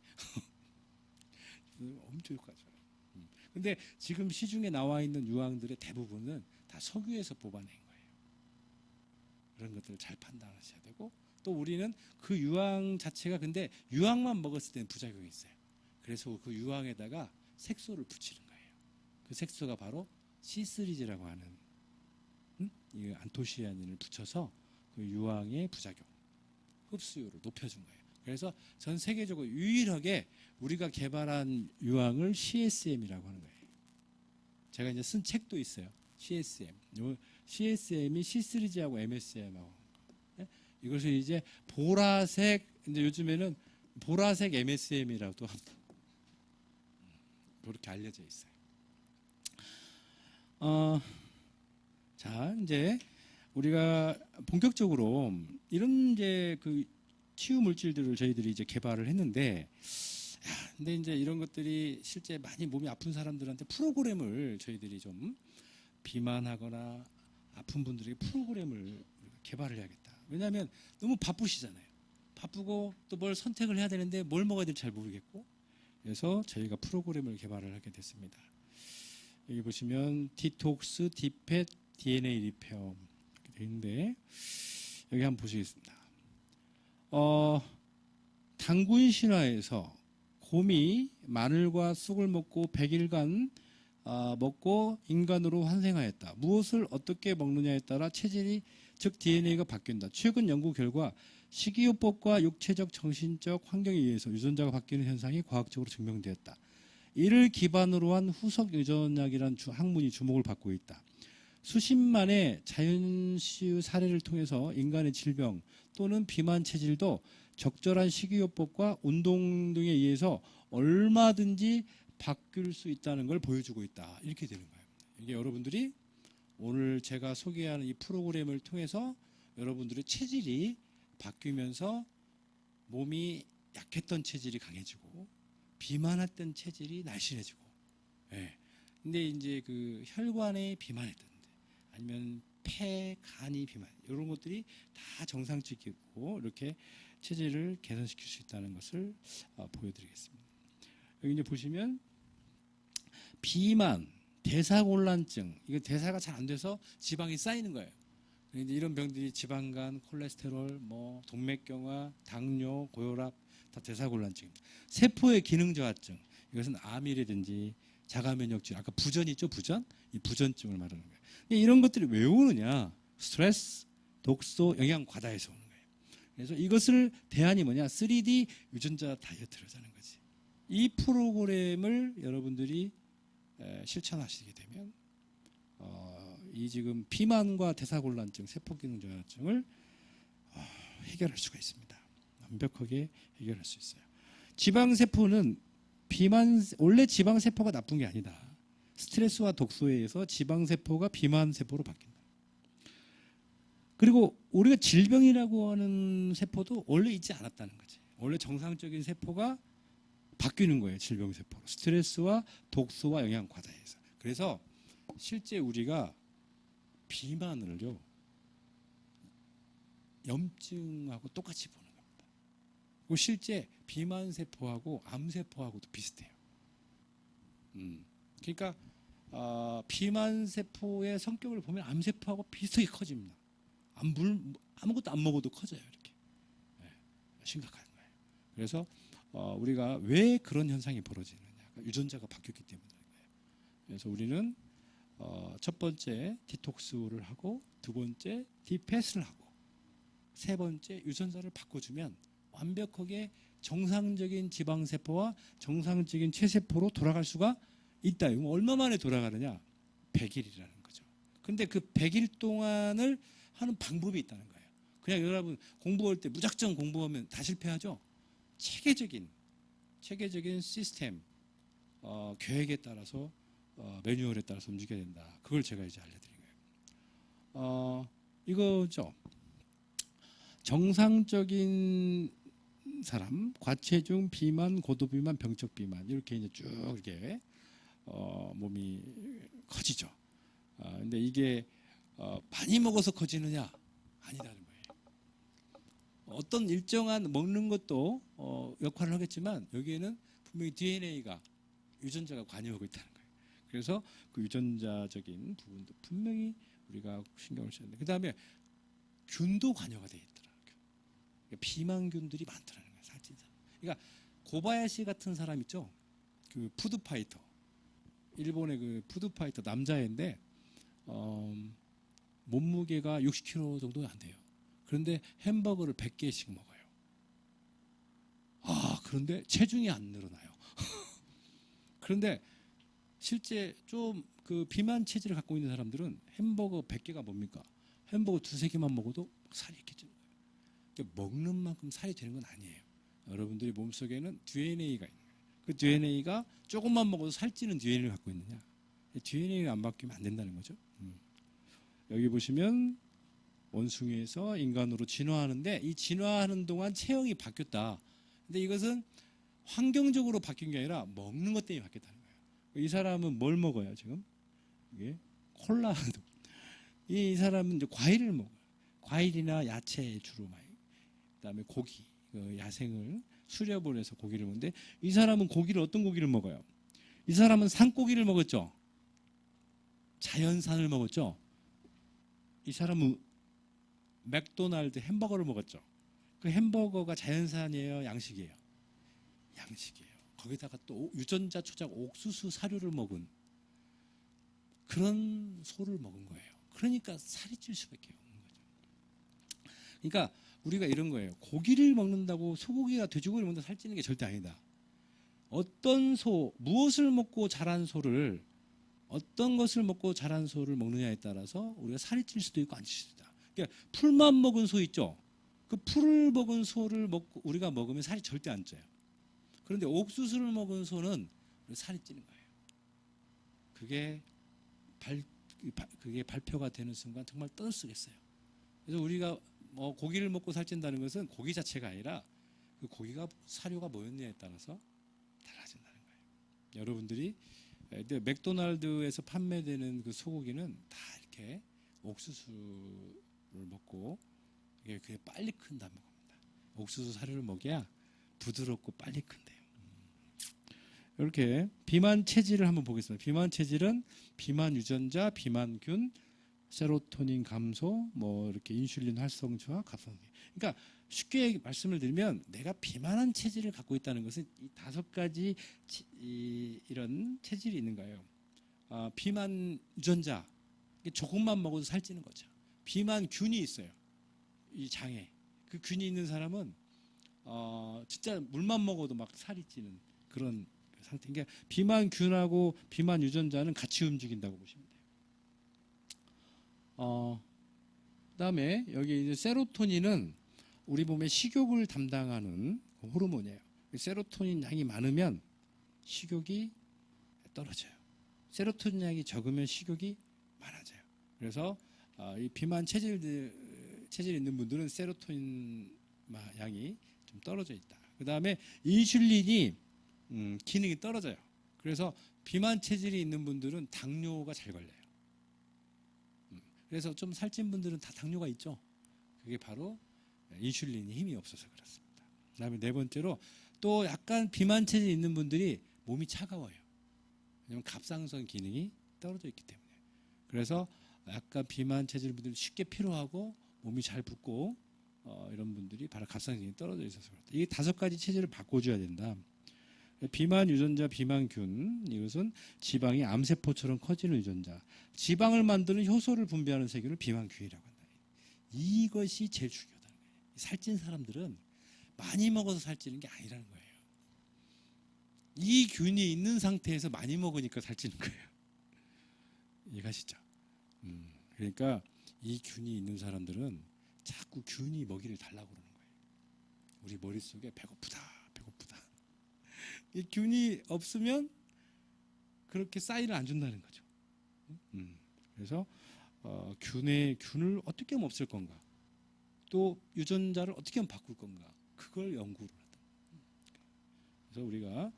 엄청 효과죠. 근데 지금 시중에 나와 있는 유황들의 대부분은 다 석유에서 뽑아낸 거예요. 그런 것들을 잘 판단하셔야 되고, 또 우리는 그 유황 자체가 근데 유황만 먹었을 때는 부작용이 있어요. 그래서 그 유황에다가 색소를 붙이는 거예요. 그 색소가 바로 C3G라고 하는 이 안토시아닌을 붙여서 그 유황의 부작용, 흡수율을 높여준 거예요. 그래서 전 세계적으로 유일하게 우리가 개발한 유황을 CSM이라고 하는 거예요. 제가 이제 쓴 책도 있어요. CSM. CSM이 C3G하고 MSM하고. 이것을 이제 보라색, 이제 요즘에는 보라색 MSM이라고도 합니다. 그렇게 알려져 있어요. 자, 이제 우리가 본격적으로 이런 이제 그 치유 물질들을 저희들이 이제 개발을 했는데, 근데 이제 이런 것들이 실제 많이 몸이 아픈 사람들한테 프로그램을 저희들이 좀 비만하거나 아픈 분들에게 프로그램을 개발을 해야겠다. 왜냐하면 너무 바쁘시잖아요. 바쁘고 또 뭘 선택을 해야 되는데 뭘 먹어야 될지 잘 모르겠고, 그래서 저희가 프로그램을 개발을 하게 됐습니다. 여기 보시면 디톡스, 디펫, DNA 리페어 이렇게 되어 있는데, 여기 한번 보시겠습니다. 당군 신화에서 곰이 마늘과 쑥을 먹고 100일간 먹고 인간으로 환생하였다. 무엇을 어떻게 먹느냐에 따라 체질이, 즉 DNA가 바뀐다. 최근 연구 결과 식이요법과 육체적, 정신적 환경에 의해서 유전자가 바뀌는 현상이 과학적으로 증명되었다. 이를 기반으로 한 후속 유전약이라는 학문이 주목을 받고 있다. 수십만의 자연시의 사례를 통해서 인간의 질병 또는 비만 체질도 적절한 식이요법과 운동 등에 의해서 얼마든지 바뀔 수 있다는 걸 보여주고 있다. 이렇게 되는 거예요. 이게 여러분들이 오늘 제가 소개하는 이 프로그램을 통해서 여러분들의 체질이 바뀌면서 몸이 약했던 체질이 강해지고 비만했던 체질이 날씬해지고, 근데 이제 그 혈관에 비만했던데 아니면 폐, 간이 비만, 이런 것들이 다 정상적이고 이렇게 체질을 개선시킬 수 있다는 것을 보여드리겠습니다. 여기 이제 보시면 비만, 대사곤란증, 이거 대사가 잘 안 돼서 지방이 쌓이는 거예요. 이제 이런 병들이 지방간, 콜레스테롤, 뭐 동맥경화, 당뇨, 고혈압 다 대사곤란증입니다. 세포의 기능 저하증, 이것은 암이라든지 자가면역증, 아까 부전 있죠, 부전? 이 부전증을 말하는 거예요. 이런 것들이 왜 오느냐? 스트레스, 독소, 영양 과다에서 오는 거예요. 그래서 이것을 대안이 뭐냐? 3D 유전자 다이어트를 하는 거지. 이 프로그램을 여러분들이 실천하시게 되면 이 지금 비만과 대사곤란증, 세포기능 저하증을 해결할 수가 있습니다. 완벽하게 해결할 수 있어요. 지방세포는 원래 지방세포가 나쁜 게 아니다. 스트레스와 독소에 의해서 지방세포가 비만세포로 바뀐다. 그리고 우리가 질병이라고 하는 세포도 원래 있지 않았다는 거지. 원래 정상적인 세포가 바뀌는 거예요. 질병세포로. 스트레스와 독소와 영양 과다에서. 그래서 실제 우리가 비만을요, 염증하고 똑같이 보는 겁니다. 그리고 실제 비만세포하고 암세포하고도 비슷해요. 그러니까 비만세포의 성격을 보면 암세포하고 비슷하게 커집니다. 아무것도 안 먹어도 커져요. 이렇게. 네, 심각한 거예요. 그래서 우리가 왜 그런 현상이 벌어지느냐. 유전자가 바뀌었기 때문인 거예요. 그래서 우리는 첫 번째 디톡스를 하고, 두 번째 디패스를 하고, 세 번째 유전자를 바꿔주면 완벽하게 정상적인 지방세포와 정상적인 체세포로 돌아갈 수가 있다. 이거 얼마 만에 돌아가느냐? 100일이라는 거죠. 근데 그 100일 동안을 하는 방법이 있다는 거예요. 그냥 여러분 공부할 때 무작정 공부하면 다 실패하죠. 체계적인 시스템, 계획에 따라서 매뉴얼에 따라서 움직여야 된다. 그걸 제가 이제 알려드린 거예요. 이거죠. 정상적인 사람, 과체중, 비만, 고도비만, 병적 비만 이렇게 이제 쭉 이렇게 몸이 커지죠. 근데 이게 많이 먹어서 커지느냐? 아니다는 거예요. 어떤 일정한 먹는 것도 역할을 하겠지만 여기에는 분명히 DNA가 유전자가 관여하고 있다는 거예요. 그래서 그 유전자적인 부분도 분명히 우리가 신경을 써야 돼요. 그 다음에 균도 관여가 되어 있더라고요. 그러니까 비만균들이 많더라는 거예요. 살찐 사람. 그러니까 고바야시 같은 사람 있죠. 그 푸드파이터. 일본의 그 푸드파이터 남자애인데 몸무게가 60kg 정도 안 돼요. 그런데 햄버거를 100개씩 먹어요. 그런데 체중이 안 늘어나요. 그런데 실제 좀 그 비만 체질을 갖고 있는 사람들은 햄버거 100개가 뭡니까? 햄버거 2-3개만 먹어도 살이 이렇게 찌는 거예요. 그러니까 먹는 만큼 살이 되는 건 아니에요. 여러분들이 몸속에는 DNA가 있는 거예요. 그 DNA가 조금만 먹어도 살찌는 DNA를 갖고 있느냐? DNA가 안 바뀌면 안 된다는 거죠. 여기 보시면 원숭이에서 인간으로 진화하는데 이 진화하는 동안 체형이 바뀌었다. 근데 이것은 환경적으로 바뀐 게 아니라 먹는 것 때문에 바뀌었다는 거예요. 이 사람은 뭘 먹어요 지금? 이게 콜라도. 이 사람은 이제 과일을 먹어요. 과일이나 야채 주로 많이. 그다음에 고기, 야생을 수렵을 해서 고기를 먹는데 이 사람은 어떤 고기를 먹어요? 이 사람은 산고기를 먹었죠. 자연산을 먹었죠. 이 사람은 맥도날드 햄버거를 먹었죠. 그 햄버거가 자연산이에요, 양식이에요? 양식이에요. 거기다가 또 유전자 초작 옥수수 사료를 먹은 그런 소를 먹은 거예요. 그러니까 살이 찔 수밖에 없는 거죠. 그러니까 우리가 이런 거예요. 고기를 먹는다고 소고기나 돼지고기를 먹는다고 살찌는 게 절대 아니다. 어떤 무엇을 먹고 자란 소를 어떤 것을 먹고 자란 소를 먹느냐에 따라서 우리가 살이 찔 수도 있고 안 찔 수도 있다. 그러니까 풀만 먹은 소 있죠. 그 풀을 먹은 소를 우리가 먹으면 살이 절대 안 쪄요. 그런데 옥수수를 먹은 소는 살이 찌는 거예요. 그게 발표가 되는 순간 정말 떠들썩했어요. 그래서 우리가 고기를 먹고 살찐다는 것은 고기 자체가 아니라 그 고기가 사료가 뭐였냐에 따라서 달라진다는 거예요. 여러분들이 맥도날드에서 판매되는 그 소고기는 다 이렇게 옥수수를 먹고 그게 빨리 큰다는 겁니다. 옥수수 사료를 먹여야 부드럽고 빨리 큰대요. 이렇게 비만 체질을 한번 보겠습니다. 비만 체질은 비만 유전자, 비만균, 세로토닌 감소, 이렇게 인슐린 활성 저하, 갑상선. 그러니까 쉽게 말씀을 드리면 내가 비만한 체질을 갖고 있다는 것은 이 5가지 이런 체질이 있는 거예요. 비만 유전자, 조금만 먹어도 살찌는 거죠. 비만균이 있어요. 이 장에 그 균이 있는 사람은 진짜 물만 먹어도 막 살이 찌는 그런 상태. 그러니까 비만균하고 비만 유전자는 같이 움직인다고 보시면 돼요. 그다음에 여기 이제 세로토닌은 우리 몸의 식욕을 담당하는 호르몬이에요. 세로토닌 양이 많으면 식욕이 떨어져요. 세로토닌 양이 적으면 식욕이 많아져요. 그래서 이 비만 체질이 있는 분들은 세로토닌 양이 좀 떨어져 있다. 그 다음에 인슐린이 기능이 떨어져요. 그래서 비만 체질이 있는 분들은 당뇨가 잘 걸려요. 그래서 좀 살찐 분들은 다 당뇨가 있죠. 그게 바로 인슐린이 힘이 없어서 그렇습니다. 그다음에 네 번째로 또 약간 비만 체질 있는 분들이 몸이 차가워요. 왜냐하면 갑상선 기능이 떨어져 있기 때문에. 그래서 약간 비만 체질 분들이 쉽게 피로하고 몸이 잘 붓고 이런 분들이 바로 갑상선 기능이 떨어져 있어서 그렇다. 이 5가지 체질을 바꿔줘야 된다. 비만 유전자, 비만균, 이것은 지방이 암세포처럼 커지는 유전자. 지방을 만드는 효소를 분비하는 세균을 비만균이라고 한다. 이것이 제일 중요하다는 거예요. 살찐 사람들은 많이 먹어서 살찌는 게 아니라는 거예요. 이 균이 있는 상태에서 많이 먹으니까 살찌는 거예요. 이해가시죠? 그러니까 이 균이 있는 사람들은 자꾸 균이 먹이를 달라고 그러는 거예요. 우리 머릿속에 배고프다, 배고프다. 이 균이 없으면 그렇게 사인을 안 준다는 거죠. 그래서 균을 어떻게 하면 없앨 건가? 또 유전자를 어떻게 하면 바꿀 건가? 그걸 연구를 한다. 그래서 우리가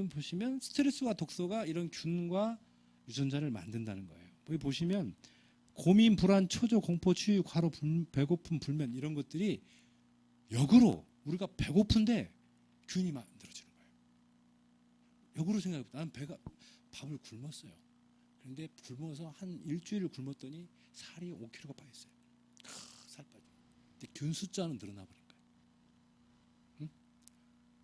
보시면 스트레스와 독소가 이런 균과 유전자를 만든다는 거예요. 여기 보시면 고민, 불안, 초조, 공포, 추위, 과로, 배고픔, 불면 이런 것들이 역으로 우리가 배고픈데 균이 만들어지는 거예요. 역으로 생각해보면 나는 밥을 굶었어요. 그런데 굶어서 한 일주일을 굶었더니 살이 5kg가 빠졌어요. 살 빠져. 근데 균 숫자는 늘어나 버린 거예요. 응?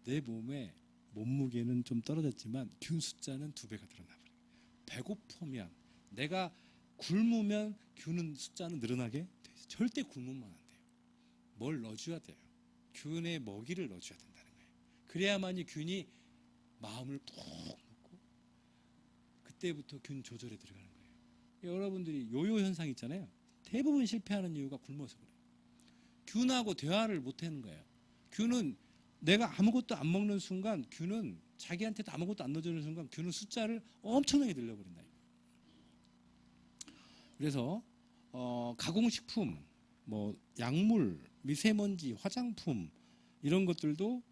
내 몸에 몸무게는 좀 떨어졌지만 균 숫자는 2배가 늘어나 버린 거예요. 배고프면 내가 굶으면 균은 숫자는 늘어나게 돼 있어요. 절대 굶으면 안 돼요. 뭘 넣어줘야 돼요. 균의 먹이를 넣어줘야 된다는 거예요. 그래야만이 균이 마음을 푹 먹고 그때부터 균 조절에 들어가는 거예요. 여러분들이 요요 현상 있잖아요. 대부분 실패하는 이유가 굶어서 그래요. 균하고 대화를 못하는 거예요. 균은 내가 아무것도 안 먹는 순간 균은 자기한테도 아무것도 안 넣어주는 순간 균은 숫자를 엄청나게 늘려버린다. 그래서 가공식품, 뭐 약물, 미세먼지, 화장품 이런 것들도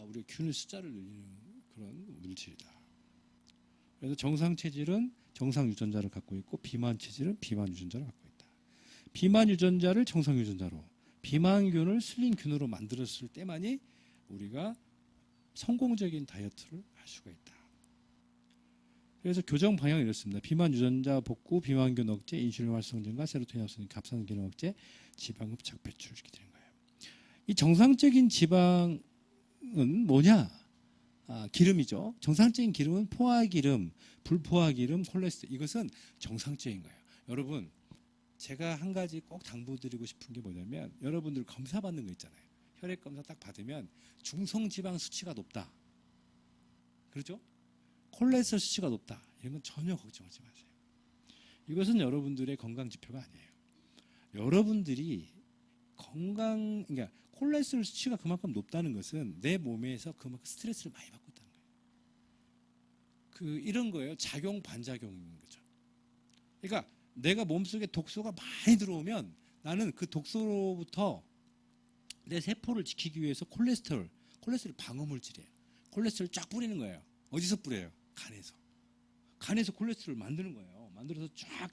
우리 균의 숫자를 늘리는 그런 물질이다. 그래서 정상 체질은 정상 유전자를 갖고 있고 비만 체질은 비만 유전자를 갖고 있다. 비만 유전자를 정상 유전자로, 비만균을 슬림균으로 만들었을 때만이 우리가 성공적인 다이어트를 할 수가 있다. 그래서 교정 방향은 이렇습니다. 비만 유전자 복구, 비만균 억제, 인슐린 활성 증가, 세로토닌 합성, 갑상선 기능 억제, 지방 흡착 배출을 시키게 되는 거예요. 이 정상적인 지방은 뭐냐? 기름이죠. 정상적인 기름은 포화기름, 불포화기름, 콜레스테롤. 이것은 정상적인 거예요. 여러분, 제가 한 가지 꼭 당부드리고 싶은 게 뭐냐면 여러분들 검사 받는 거 있잖아요. 혈액 검사 딱 받으면 중성지방 수치가 높다. 그렇죠? 콜레스테롤 수치가 높다. 이런 건 전혀 걱정하지 마세요. 이것은 여러분들의 건강 지표가 아니에요. 여러분들이 그러니까 콜레스테롤 수치가 그만큼 높다는 것은 내 몸에서 그만큼 스트레스를 많이 받고 있다는 거예요. 이런 거예요. 작용 반작용인 거죠. 그러니까 내가 몸속에 독소가 많이 들어오면 나는 그 독소로부터 내 세포를 지키기 위해서 콜레스테롤 방어물질이에요. 콜레스테롤 쫙 뿌리는 거예요. 어디서 뿌려요? 간에서 콜레스테롤을 만드는 거예요. 만들어서 쫙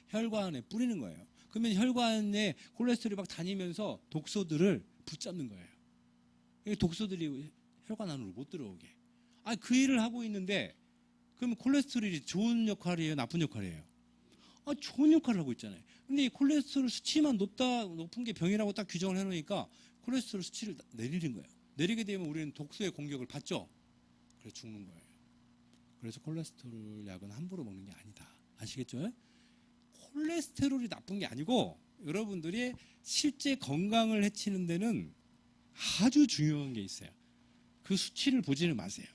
혈관에 뿌리는 거예요. 그러면 혈관에 콜레스테롤이 막 다니면서 독소들을 붙잡는 거예요. 독소들이 혈관 안으로 못 들어오게. 그 일을 하고 있는데 그러면 콜레스테롤이 좋은 역할이에요? 나쁜 역할이에요? 좋은 역할을 하고 있잖아요. 근데 이 콜레스테롤 수치만 높은 게 병이라고 딱 규정을 해놓으니까 콜레스테롤 수치를 내리는 거예요. 내리게 되면 우리는 독소의 공격을 받죠. 그래서 죽는 거예요. 그래서 콜레스테롤 약은 함부로 먹는 게 아니다. 아시겠죠? 콜레스테롤이 나쁜 게 아니고 여러분들이 실제 건강을 해치는 데는 아주 중요한 게 있어요. 그 수치를 보지는 마세요.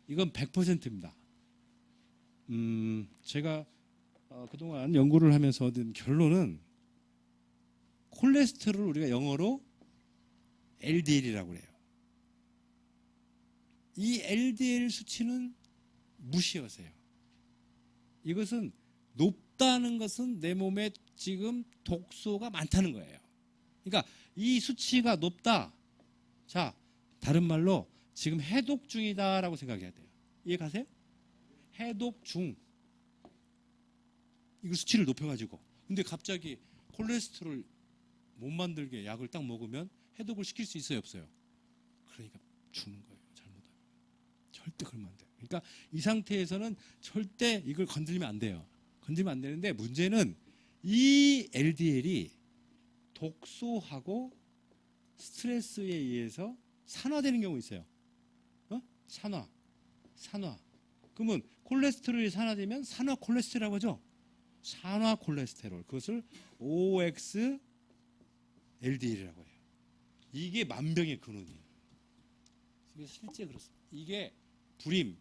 이건 100%입니다. 제가 그동안 연구를 하면서 얻은 결론은 콜레스테롤을 우리가 영어로 LDL이라고 그래요. 이 LDL 수치는 무시하세요. 이것은 높다는 것은 내 몸에 지금 독소가 많다는 거예요. 그러니까 이 수치가 높다. 자, 다른 말로 지금 해독 중이다라고 생각해야 돼요. 이해 가세요? 해독 중. 이거 수치를 높여가지고. 근데 갑자기 콜레스테롤 못 만들게 약을 딱 먹으면 해독을 시킬 수 있어요, 없어요? 그러니까 죽는 거예요. 잘못하면. 절대 그러면 안 돼요. 그러니까 이 상태에서는 절대 이걸 건드리면 안 돼요. 건드리면 안 되는데 문제는 이 LDL이 독소하고 스트레스에 의해서 산화되는 경우 있어요. 산화. 그러면 콜레스테롤이 산화되면 산화 콜레스테롤이라고 하죠. 산화 콜레스테롤. 그것을 OX LDL이라고 해요. 이게 만병의 근원이에요. 실제 그렇습니다. 이게 불임,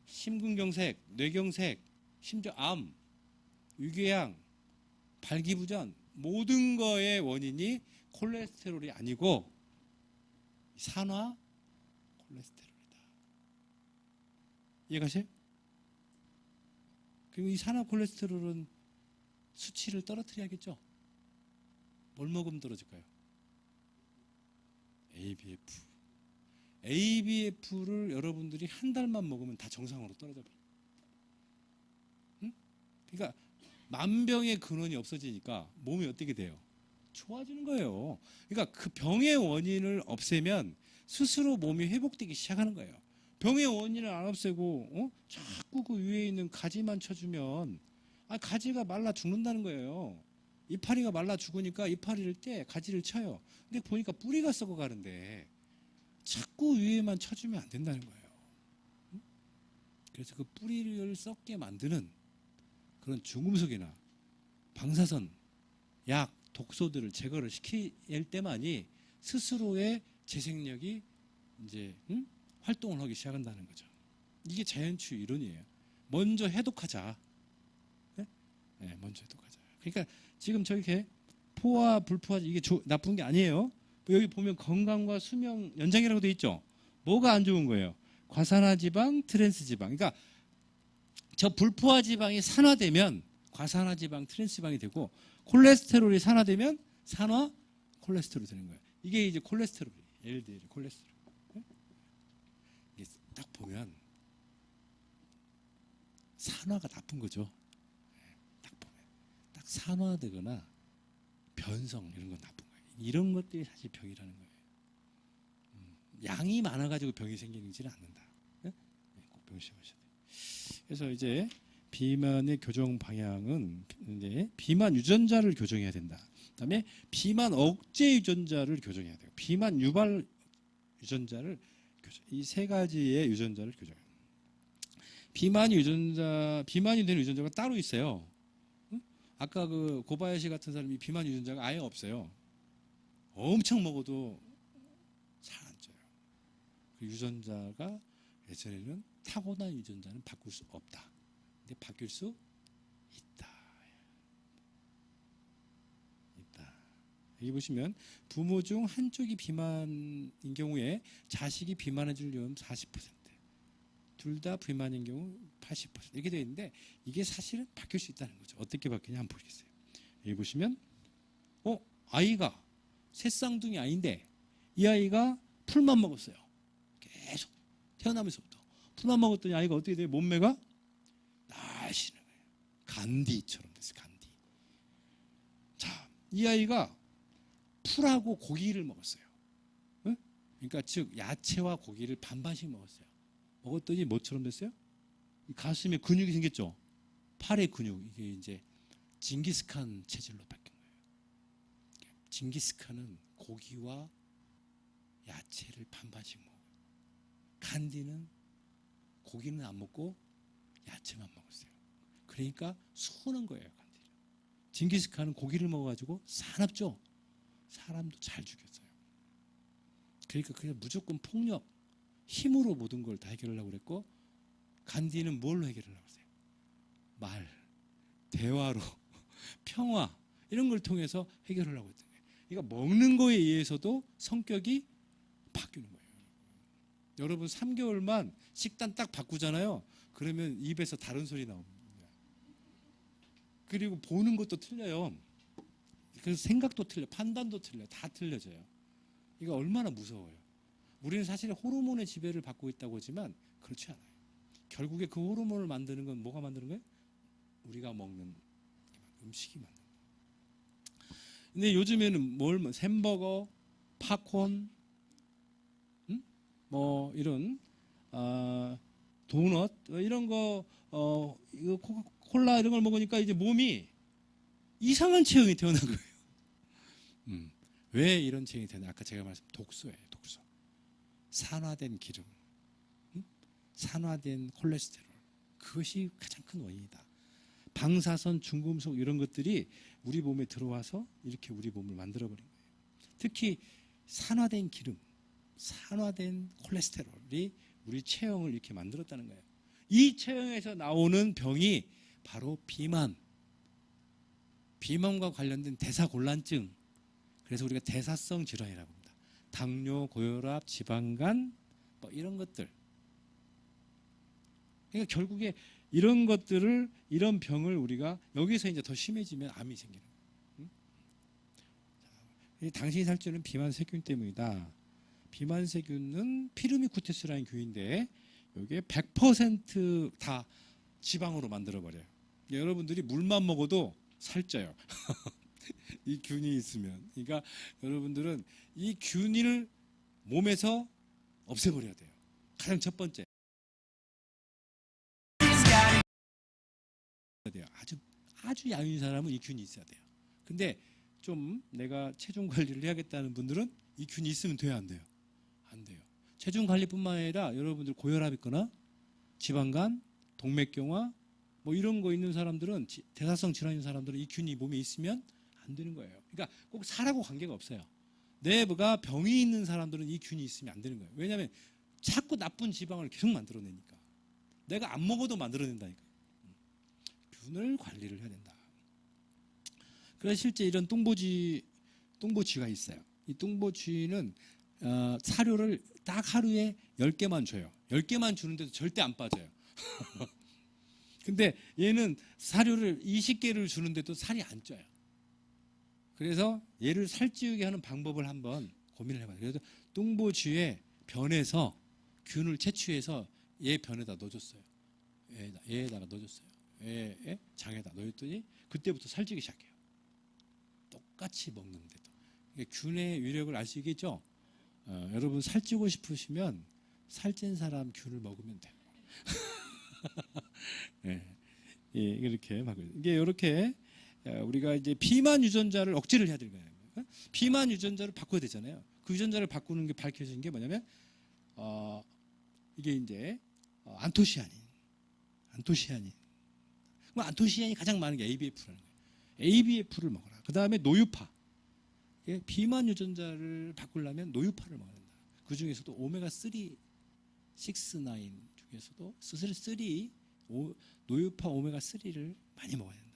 심근경색, 뇌경색, 심지어 암, 위궤양, 발기부전 모든 거의 원인이 콜레스테롤이 아니고 산화 콜레스테롤이다. 이해가세요? 그리고 이 산화 콜레스테롤은 수치를 떨어뜨려야겠죠? 뭘 먹으면 떨어질까요? ABF. ABF를 여러분들이 한 달만 먹으면 다 정상으로 떨어져 버려요. 응? 그러니까 만병의 근원이 없어지니까 몸이 어떻게 돼요? 좋아지는 거예요. 그러니까 그 병의 원인을 없애면 스스로 몸이 회복되기 시작하는 거예요. 병의 원인을 안 없애고 자꾸 그 위에 있는 가지만 쳐주면 가지가 말라 죽는다는 거예요. 이파리가 말라 죽으니까 이파리를 떼 가지를 쳐요. 근데 보니까 뿌리가 썩어가는데 자꾸 위에만 쳐주면 안 된다는 거예요. 그래서 그 뿌리를 썩게 만드는 그런 중금속이나 방사선, 약, 독소들을 제거를 시킬 때만이 스스로의 재생력이 이제 활동을 하기 시작한다는 거죠. 이게 자연치유 이론이에요. 먼저 해독하자. 네? 네, 먼저 해독하자. 그러니까 지금 저렇게 포화, 불포화 이게 나쁜 게 아니에요. 여기 보면 건강과 수명 연장이라고 돼 있죠. 뭐가 안 좋은 거예요? 과산화지방, 트랜스지방. 그러니까 저 불포화 지방이 산화되면 과산화지방, 트랜스지방이 되고 콜레스테롤이 산화되면 산화 콜레스테롤이 되는 거예요. 이게 이제 콜레스테롤이에요. LDL 콜레스테롤. 이게 딱 보면 산화가 나쁜 거죠. 딱 보면 딱 산화되거나 변성 이런 건 나쁜 거예요. 이런 것들이 사실 병이라는 거예요. 양이 많아가지고 병이 생기지는 않는다. 꼭 명심하셔야 돼요. 그래서 이제 비만의 교정 방향은 이제 비만 유전자를 교정해야 된다. 그다음에 비만 억제 유전자를 교정해야 돼요. 비만 유발 유전자를 교정. 이 세 가지의 유전자를 교정해요. 비만이 되는 유전자가 따로 있어요. 아까 그 고바야시 같은 사람이 비만 유전자가 아예 없어요. 엄청 먹어도 잘 안 쪄요. 그 유전자가 예전에는 타고난 유전자는 바꿀 수 없다. 근데 바뀔 수 있다. 여기 보시면 부모 중 한쪽이 비만인 경우에 자식이 비만해질 위험 40%, 둘 다 비만인 경우 80% 이렇게 되어 있는데 이게 사실은 바뀔 수 있다는 거죠. 어떻게 바뀌냐 한번 보겠어요. 여기 보시면 아이가 새쌍둥이 아이인데 이 아이가 풀만 먹었어요. 계속 태어나면서부터 풀만 먹었더니 아이가 어떻게 돼요? 몸매가 날씬한 거예요. 간디처럼 됐어요. 간디. 자, 이 아이가 풀하고 고기를 먹었어요. 응? 그러니까 즉 야채와 고기를 반반씩 먹었어요. 먹었더니 뭐처럼 됐어요? 가슴에 근육이 생겼죠. 팔에 근육. 이게 이제 징기스칸 체질로 바뀐 거예요. 징기스칸은 고기와 야채를 반반씩 먹어요. 간디는 고기는 안 먹고 야채만 먹었어요. 그러니까 수는 거예요. 간디는. 징기스칸은 고기를 먹어가지고 사납죠. 사람도 잘 죽였어요. 그러니까 그냥 무조건 폭력, 힘으로 모든 걸 다 해결하려고 그랬고 간디는 뭘로 해결하려고 그랬어요? 말, 대화로, 평화 이런 걸 통해서 해결하려고 했던 거예요. 그러니까 먹는 거에 의해서도 성격이 바뀌는 거예요. 여러분 3개월만 식단 딱 바꾸잖아요. 그러면 입에서 다른 소리 나옵니다. 그리고 보는 것도 틀려요. 그래서 생각도 틀려, 판단도 틀려, 다 틀려져요. 이거 얼마나 무서워요. 우리는 사실 호르몬의 지배를 받고 있다고 하지만 그렇지 않아요. 결국에 그 호르몬을 만드는 건 뭐가 만드는 거예요? 우리가 먹는 음식이 만드는 거예요. 근데 요즘에는 햄버거, 팝콘, 뭐 이런 도넛 이런 거 이거 콜라 이런 걸 먹으니까 이제 몸이 이상한 체형이 태어난 거예요. 왜 이런 체형이 되나? 아까 제가 말씀 독소예요. 독소. 산화된 기름, 산화된 콜레스테롤. 그것이 가장 큰 원인이다. 방사선, 중금속 이런 것들이 우리 몸에 들어와서 이렇게 우리 몸을 만들어버린 거예요. 특히 산화된 기름, 산화된 콜레스테롤이 우리 체형을 이렇게 만들었다는 거예요. 이 체형에서 나오는 병이 바로 비만과 관련된 대사곤란증. 그래서 우리가 대사성 질환이라고 합니다. 당뇨, 고혈압, 지방간 뭐 이런 것들. 그러니까 결국에 이런 것들을, 이런 병을 우리가 여기서 이제 더 심해지면 암이 생기는 거예요. 당신이 살찌는 비만세균 때문이다. 비만세균은 피르미쿠테스라는 균인데 이게 100% 다 지방으로 만들어버려요. 여러분들이 물만 먹어도 살쪄요. 이 균이 있으면. 그러니까 여러분들은 이 균을 몸에서 없애버려야 돼요. 가장 첫 번째. 아주 야윈 사람은 이 균이 있어야 돼요. 근데 좀 내가 체중 관리를 해야겠다는 분들은 이 균이 있으면 돼요, 안 돼요? 안 돼요. 체중 관리뿐만 아니라 여러분들 고혈압 있거나 지방간, 동맥경화 뭐 이런 거 있는 사람들은, 대사성 질환 있는 사람들은 이 균이 몸에 있으면 안 되는 거예요. 그러니까 꼭 살하고 관계가 없어요. 내가 병이 있는 사람들은 이 균이 있으면 안 되는 거예요. 왜냐하면 자꾸 나쁜 지방을 계속 만들어내니까. 내가 안 먹어도 만들어낸다니까요. 균을 관리를 해야 된다. 그래서 실제 이런 똥보쥐가 있어요. 이 똥보쥐는 사료를 딱 하루에 10개만 줘요. 10개만 주는데도 절대 안 빠져요. 근데 얘는 사료를 20개를 주는데도 살이 안 쪄요. 그래서 얘를 살찌우게 하는 방법을 한번 고민을 해봐요. 그래서 똥보쥐의 변에서 균을 채취해서 얘 변에다 넣어줬어요. 얘에다가 넣어줬어요. 얘의 장에다 넣었더니 그때부터 살찌기 시작해요. 똑같이 먹는데도. 균의 위력을 알 수 있겠죠? 여러분 살찌고 싶으시면 살찐 사람 균을 먹으면 돼요. 예, 이렇게 이게 이렇게 우리가 이제 비만 유전자를 억제를 해야 되는 거예요. 비만 유전자를 바꿔야 되잖아요. 그 유전자를 바꾸는 게 밝혀진 게 뭐냐면 이게 이제 안토시아닌. 안토시아닌이 가장 많은 게 ABF라는 거예요. ABF를 먹어라. 그 다음에 노유파. 비만 유전자를 바꾸려면 노유파를 먹어야 된다. 그 중에서도 오메가3, 6, 9 중에서도 3, 노유파 오메가3를 많이 먹어야 된다.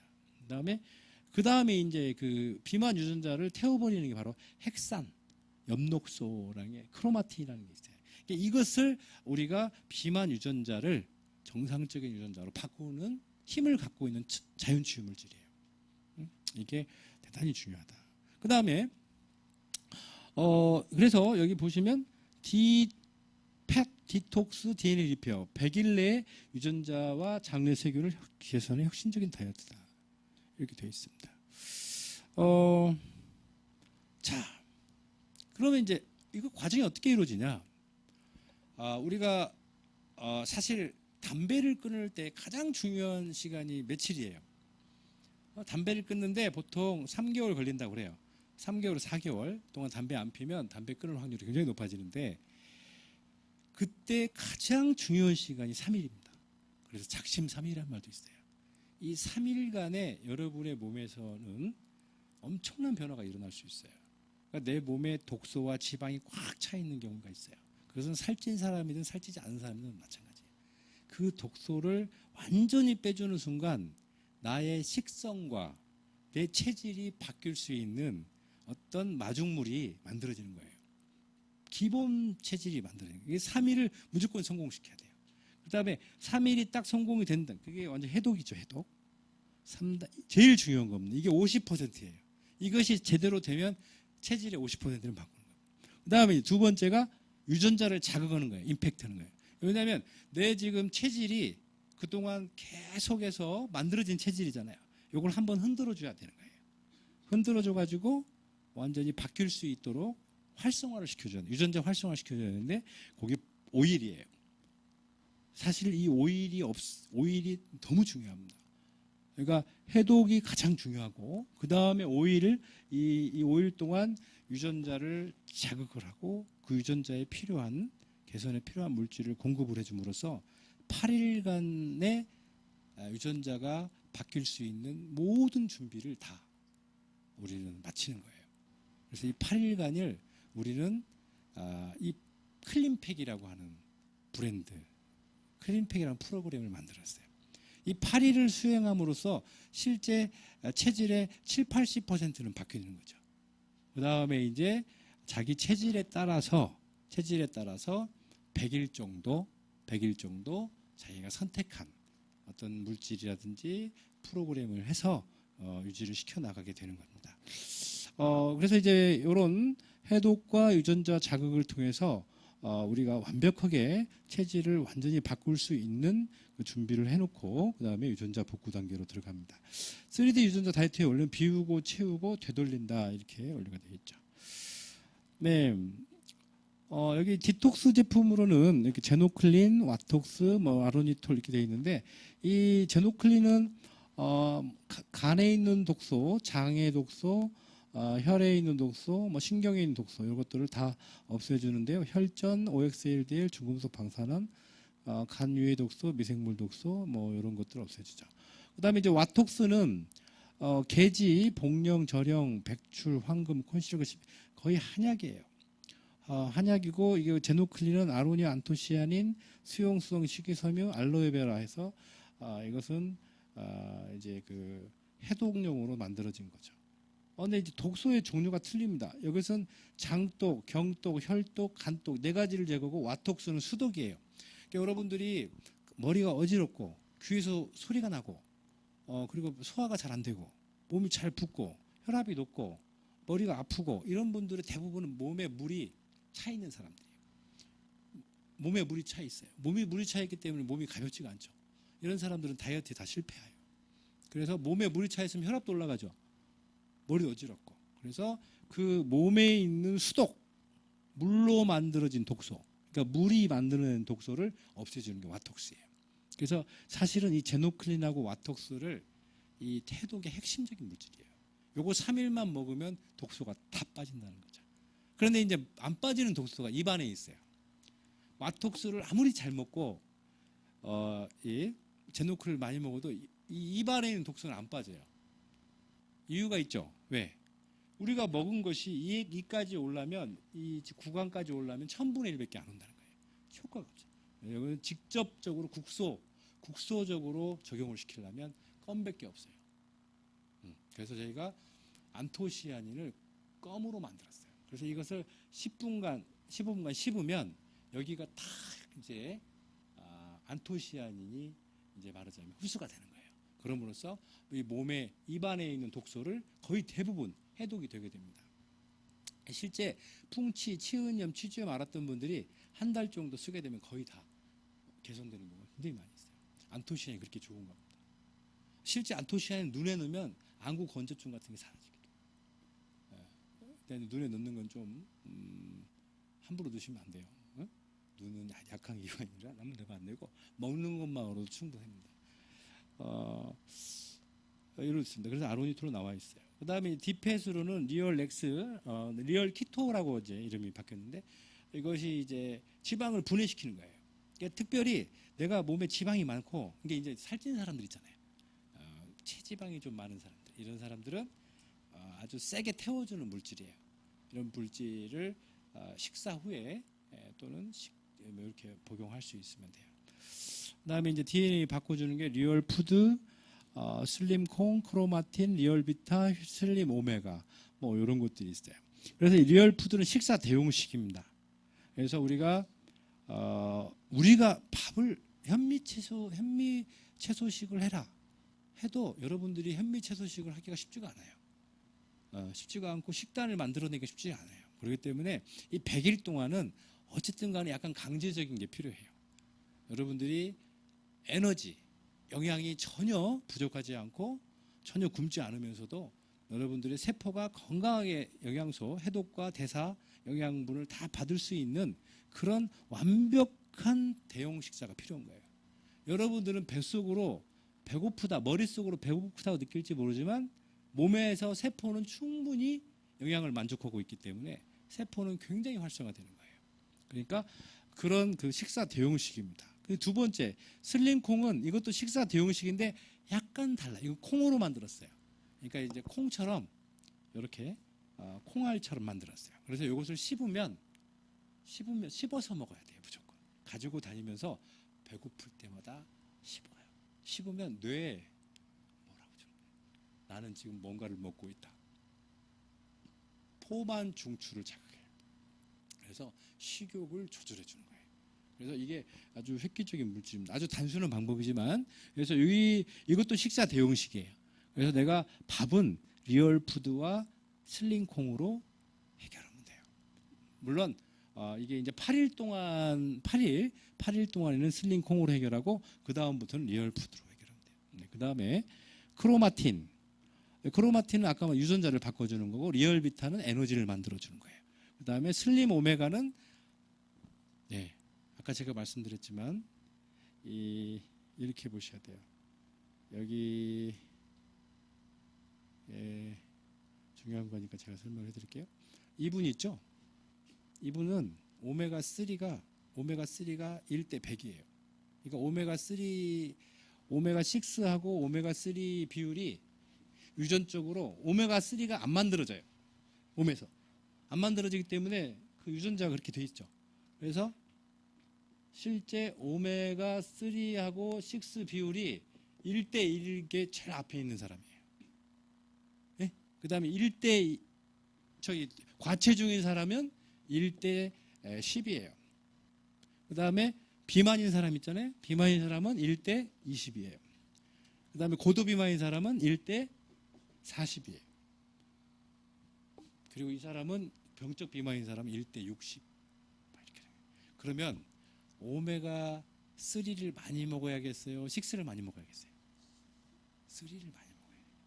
그 다음에 이제 그 비만 유전자를 태워버리는 게 바로 핵산, 엽록소라는 게 크로마틴이라는 게 있어요. 그러니까 이것을 우리가 비만 유전자를 정상적인 유전자로 바꾸는 힘을 갖고 있는 자연치유 물질이에요. 이게 대단히 중요하다. 그 다음에 그래서 여기 보시면 펫 디톡스 DNA 리페어 100일 내에 유전자와 장내 세균을 개선의 혁신적인 다이어트다. 이렇게 되어 있습니다. 자, 그러면 이제 이거 과정이 어떻게 이루어지냐? 우리가 사실 담배를 끊을 때 가장 중요한 시간이 며칠이에요. 담배를 끊는데 보통 3개월 걸린다고 그래요. 3개월, 4개월 동안 담배 안 피면 담배 끊을 확률이 굉장히 높아지는데 그때 가장 중요한 시간이 3일입니다. 그래서 작심 3일이라는 말도 있어요. 이 3일간에 여러분의 몸에서는 엄청난 변화가 일어날 수 있어요. 그러니까 내 몸에 독소와 지방이 꽉 차 있는 경우가 있어요. 그것은 살찐 사람이든 살찌지 않은 사람이든 마찬가지예요. 그 독소를 완전히 빼주는 순간 나의 식성과 내 체질이 바뀔 수 있는 어떤 마중물이 만들어지는 거예요. 기본 체질이 만들어지는 거예요. 이게 3일을 무조건 성공시켜야 돼요. 그 다음에 3일이 딱 성공이 된다. 그게 완전 해독이죠, 해독. 제일 중요한 겁니다. 이게 50%예요. 이것이 제대로 되면 체질의 50%를 바꾸는 거예요. 그 다음에 두 번째가 유전자를 자극하는 거예요. 임팩트하는 거예요. 왜냐하면 내 지금 체질이 그동안 계속해서 만들어진 체질이잖아요. 이걸 한번 흔들어 줘야 되는 거예요. 흔들어줘 가지고 완전히 바뀔 수 있도록 활성화를 시켜줘야 돼요. 유전자 활성화 시켜줘야 되는데 그게 오일이에요. 사실 이 오일이 너무 중요합니다. 그러니까 해독이 가장 중요하고 그 다음에 오일을 이 오일 동안 유전자를 자극을 하고 그 유전자에 필요한 개선에 필요한 물질을 공급을 해줌으로써 8일간의 유전자가 바뀔 수 있는 모든 준비를 다 우리는 마치는 거예요. 그래서 이 8일간을 우리는 이 클린팩이라고 하는 브랜드, 클린팩이라는 프로그램을 만들었어요. 이 8일을 수행함으로써 실제 체질의 7, 80%는 바뀌는 거죠. 그 다음에 이제 자기 체질에 따라서 100일 정도 자기가 선택한 어떤 물질이라든지 프로그램을 해서 유지를 시켜 나가게 되는 겁니다. 그래서 이제 이런 해독과 유전자 자극을 통해서 우리가 완벽하게 체질을 완전히 바꿀 수 있는 그 준비를 해놓고 그 다음에 유전자 복구 단계로 들어갑니다. 3D 유전자 다이어트의 원리는 비우고 채우고 되돌린다 이렇게 원리가 되어 있죠. 네, 여기 디톡스 제품으로는 이렇게 제노클린, 와톡스, 아로니톨 이렇게 되어 있는데 이 제노클린은 간에 있는 독소, 장의 독소, 혈에 있는 독소, 신경에 있는 독소 이런 것들을 다 없애주는데요. 혈전, OXLDL, 중금속 방사능, 간 유해 독소, 미생물 독소 이런 것들을 없애주죠. 그다음에 이제 와톡스는 계지, 복령, 절영, 백출, 황금, 콘실그 거의 한약이에요. 한약이고 이게 제노클린은 아로니아 안토시아닌, 수용수성, 식이섬유, 알로에베라 해서 이것은 이제 그 해독용으로 만들어진 거죠. 근데 이제 독소의 종류가 틀립니다. 여기서는 장독, 경독, 혈독, 간독 네 가지를 제거하고 와톡스는 수독이에요. 그러니까 여러분들이 머리가 어지럽고 귀에서 소리가 나고 그리고 소화가 잘 안 되고 몸이 잘 붓고 혈압이 높고 머리가 아프고 이런 분들의 대부분은 몸에 물이 차 있는 사람들이에요. 몸에 물이 차 있어요. 몸에 물이 차 있기 때문에 몸이 가볍지가 않죠. 이런 사람들은 다이어트에 다 실패해요. 그래서 몸에 물이 차 있으면 혈압도 올라가죠. 머리 어지럽고. 그래서 그 몸에 있는 수독, 물로 만들어진 독소, 그러니까 물이 만드는 독소를 없애주는 게 와톡스예요. 그래서 사실은 이 제노클린하고 와톡스를 이 해독의 핵심적인 물질이에요. 요거 3일만 먹으면 독소가 다 빠진다는 거죠. 그런데 이제 안 빠지는 독소가 입안에 있어요. 와톡스를 아무리 잘 먹고 이 제노클을 많이 먹어도 이 입안에 있는 독소는 안 빠져요. 이유가 있죠. 왜? 우리가 먹은 것이 이까지 올라면 이 구강까지 올라면 1000분의 1밖에 안 온다는 거예요. 효과가 없죠. 여기는 직접적으로 국소적으로 적용을 시키려면 껌밖에 없어요. 그래서 저희가 안토시아닌을 껌으로 만들었어요. 그래서 이것을 15분간 씹으면 여기가 다 이제 안토시아닌이 이제 말하자면 흡수가 되는 거예요. 그럼으로써 이 몸에 입안에 있는 독소를 거의 대부분 해독이 되게 됩니다. 실제 풍치, 치은염, 치주염 앓았던 분들이 한 달 정도 쓰게 되면 거의 다 개선되는 경우가 굉장히 많이 있어요. 안토시아닌이 그렇게 좋은가 봅니다. 실제 안토시아닌 눈에 넣으면 안구 건조증 같은 게 사라지기도 해요. 눈에 넣는 건 좀 함부로 넣으시면 안 돼요. 눈은 약한 기관이라 남는 데가 안 되고 먹는 것만으로도 충분합니다. 이렇습니다. 그래서 아로니톨로 나와 있어요. 그 다음에 디펫으로는 리얼렉스, 리얼 키토라고 이제 이름이 바뀌었는데 이것이 이제 지방을 분해시키는 거예요. 그러니까 특별히 내가 몸에 지방이 많고 이게 이제 살찐 사람들 있잖아요. 체지방이 좀 많은 사람들, 이런 사람들은 아주 세게 태워주는 물질이에요. 이런 물질을 식사 후에 또는 이렇게 복용할 수 있으면 돼요. 그다음에 이제 DNA 바꿔주는 게 리얼 푸드, 슬림콩, 크로마틴, 리얼비타, 슬림 오메가 이런 것들이 있어요. 그래서 리얼 푸드는 식사 대용식입니다. 그래서 우리가 밥을 현미 채소식을 해라 해도 여러분들이 현미 채소식을 하기가 쉽지가 않아요. 쉽지가 않고 식단을 만들어내기가 쉽지가 않아요. 그렇기 때문에 이 100일 동안은 어쨌든 간에 약간 강제적인 게 필요해요. 여러분들이 에너지, 영양이 전혀 부족하지 않고 전혀 굶지 않으면서도 여러분들의 세포가 건강하게 영양소, 해독과 대사, 영양분을 다 받을 수 있는 그런 완벽한 대용 식사가 필요한 거예요. 여러분들은 뱃속으로 배고프다, 머릿속으로 배고프다고 느낄지 모르지만 몸에서 세포는 충분히 영양을 만족하고 있기 때문에 세포는 굉장히 활성화되는 거예요. 그러니까 그런 그 식사 대용식입니다. 두 번째, 슬림콩은 이것도 식사 대용식인데 약간 달라. 이거 콩으로 만들었어요. 그러니까 이제 콩처럼 이렇게 콩알처럼 만들었어요. 그래서 이것을 씹으면 씹어서 먹어야 돼요. 무조건 가지고 다니면서 배고플 때마다 씹어요. 씹으면 뇌에 뭐라고 좀 나는 지금 뭔가를 먹고 있다. 포만 중추를 자극해요. 그래서 식욕을 조절해 주는 거예요. 그래서 이게 아주 획기적인 물질입니다. 아주 단순한 방법이지만 그래서 이것도 식사 대용식이에요. 그래서 내가 밥은 리얼푸드와 슬림콩으로 해결하면 돼요. 물론 이게 이제 8일 동안에는 슬림콩으로 해결하고 그 다음부터는 리얼푸드로 해결하면 돼요. 네, 그 다음에 크로마틴은 아까 유전자를 바꿔주는 거고 리얼비타는 에너지를 만들어주는 거예요. 그 다음에 슬림 오메가는 아까 제가 말씀드렸지만 이렇게 보셔야 돼요. 여기 중요한 거니까 제가 설명을 해드릴게요. 이분 있죠? 이분은 오메가3가 1대 100이에요. 그러니까 오메가6하고 오메가3 비율이 유전적으로 오메가3가 안 만들어져요. 몸에서. 안 만들어지기 때문에 그 유전자가 그렇게 돼 있죠. 그래서 실제 오메가3하고 6 비율이 1대 1일 게 제일 앞에 있는 사람이에요. 네? 그 다음에 과체중인 사람은 1대 10이에요. 그 다음에 비만인 사람 있잖아요. 비만인 사람은 1대 20이에요. 그 다음에 고도비만인 사람은 1대 40이에요. 그리고 이 사람은 병적 비만인 사람은 1대 60. 그러면 오메가3를 많이 먹어야겠어요? 6를 많이 먹어야겠어요? 3를 많이 먹어야 돼요.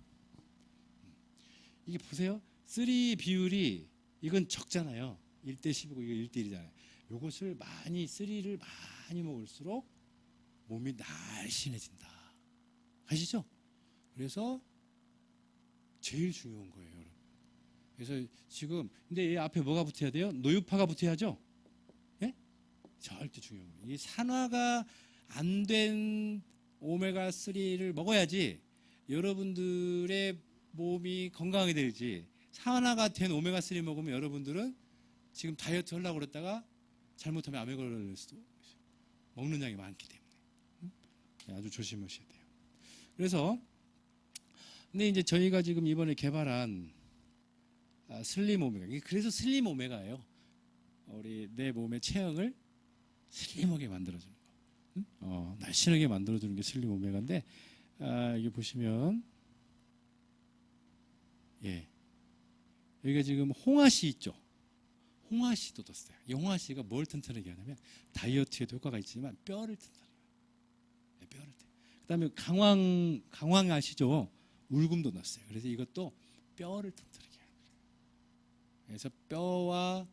이게 보세요. 3 비율이 이건 적잖아요. 1대 10이고 이거 1대 1이잖아요. 이것을 3를 많이 먹을수록 몸이 날씬해진다. 아시죠? 그래서 제일 중요한 거예요, 여러분. 그래서 지금 근데 이 앞에 뭐가 붙어야 돼요? 노유파가 붙어야죠. 예? 절대 중요한 거예요. 이 산화가 안 된 오메가3를 먹어야지 여러분들의 몸이 건강하게 되지. 산화가 된 오메가3 먹으면 여러분들은 지금 다이어트 하려고 그랬다가 잘못하면 암에 걸릴 수도 있어요. 먹는 양이 많기 때문에. 아주 조심하셔야 돼요. 그래서 근데 이제 저희가 지금 이번에 개발한 슬림 오메가. 그래서 슬림 오메가예요. 우리 내 몸의 체형을 슬림하게 만들어주는 거. 날씬하게 만들어주는 게 슬림 오메가인데 여기 보시면 여기가 지금 홍화씨 있죠. 홍화씨도 넣었어요. 이 홍화씨가 뭘 튼튼하게 하냐면 다이어트에도 효과가 있지만 뼈를 튼튼하게 해요. 뼈를 그 다음에 강황 아시죠? 울금도 넣었어요. 그래서 이것도 뼈를 튼튼하게 하는 거예요. 그래서 뼈와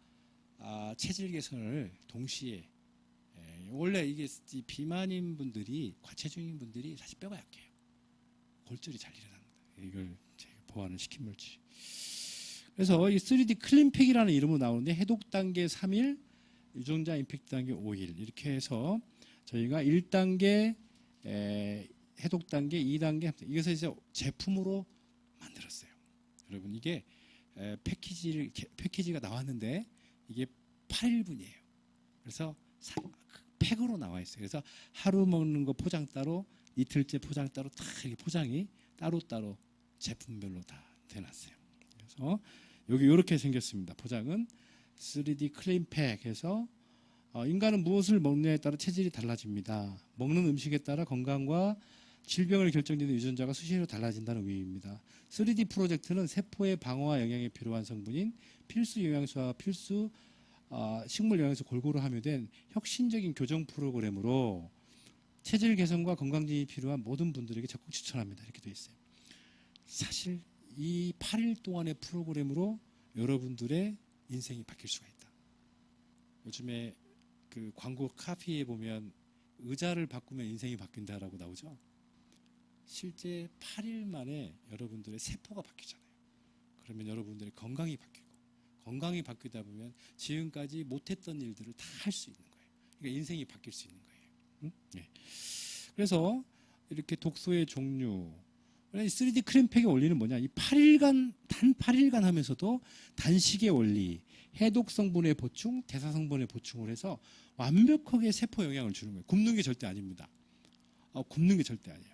체질 개선을 동시에 원래 이게 비만인 분들이 과체중인 분들이 사실 뼈가 약해요. 골절이 잘 일어납니다. 이걸 제가 보완을 시킨 물질. 그래서 이 3D 클린팩이라는 이름으로 나오는데 해독 단계 3일, 유전자 임팩트 단계 5일 이렇게 해서 저희가 1단계 해독 단계, 2단계 이것을 이제 제품으로 만들었어요. 여러분 이게 패키지가 나왔는데 이게 8일분이에요. 그래서 팩으로 나와 있어요. 그래서 하루 먹는 거 포장 따로, 이틀째 포장 따로 다 이렇게 포장이 따로따로 제품별로 다 돼놨어요. 그래서 여기 이렇게 생겼습니다. 포장은 3D 클린팩 해서 인간은 무엇을 먹느냐에 따라 체질이 달라집니다. 먹는 음식에 따라 건강과 질병을 결정짓는 유전자가 수시로 달라진다는 의미입니다. 3D 프로젝트는 세포의 방어와 영양에 필요한 성분인 필수 영양소와 필수 식물 영양소 골고루 함유된 혁신적인 교정 프로그램으로 체질 개선과 건강진이 필요한 모든 분들에게 적극 추천합니다. 이렇게 되어 있어요. 사실 이 8일 동안의 프로그램으로 여러분들의 인생이 바뀔 수가 있다. 요즘에 그 광고 카피에 보면 의자를 바꾸면 인생이 바뀐다라고 나오죠. 실제 8일 만에 여러분들의 세포가 바뀌잖아요. 그러면 여러분들의 건강이 바뀌고, 건강이 바뀌다 보면 지금까지 못했던 일들을 다 할 수 있는 거예요. 그러니까 인생이 바뀔 수 있는 거예요. 응? 네. 그래서 이렇게 독소의 종류, 3D 크림팩의 원리는 뭐냐? 이 8일간, 단 8일간 하면서도 단식의 원리, 해독 성분의 보충, 대사 성분의 보충을 해서 완벽하게 세포 영향을 주는 거예요. 굶는 게 절대 아닙니다. 굶는 게 절대 아니에요.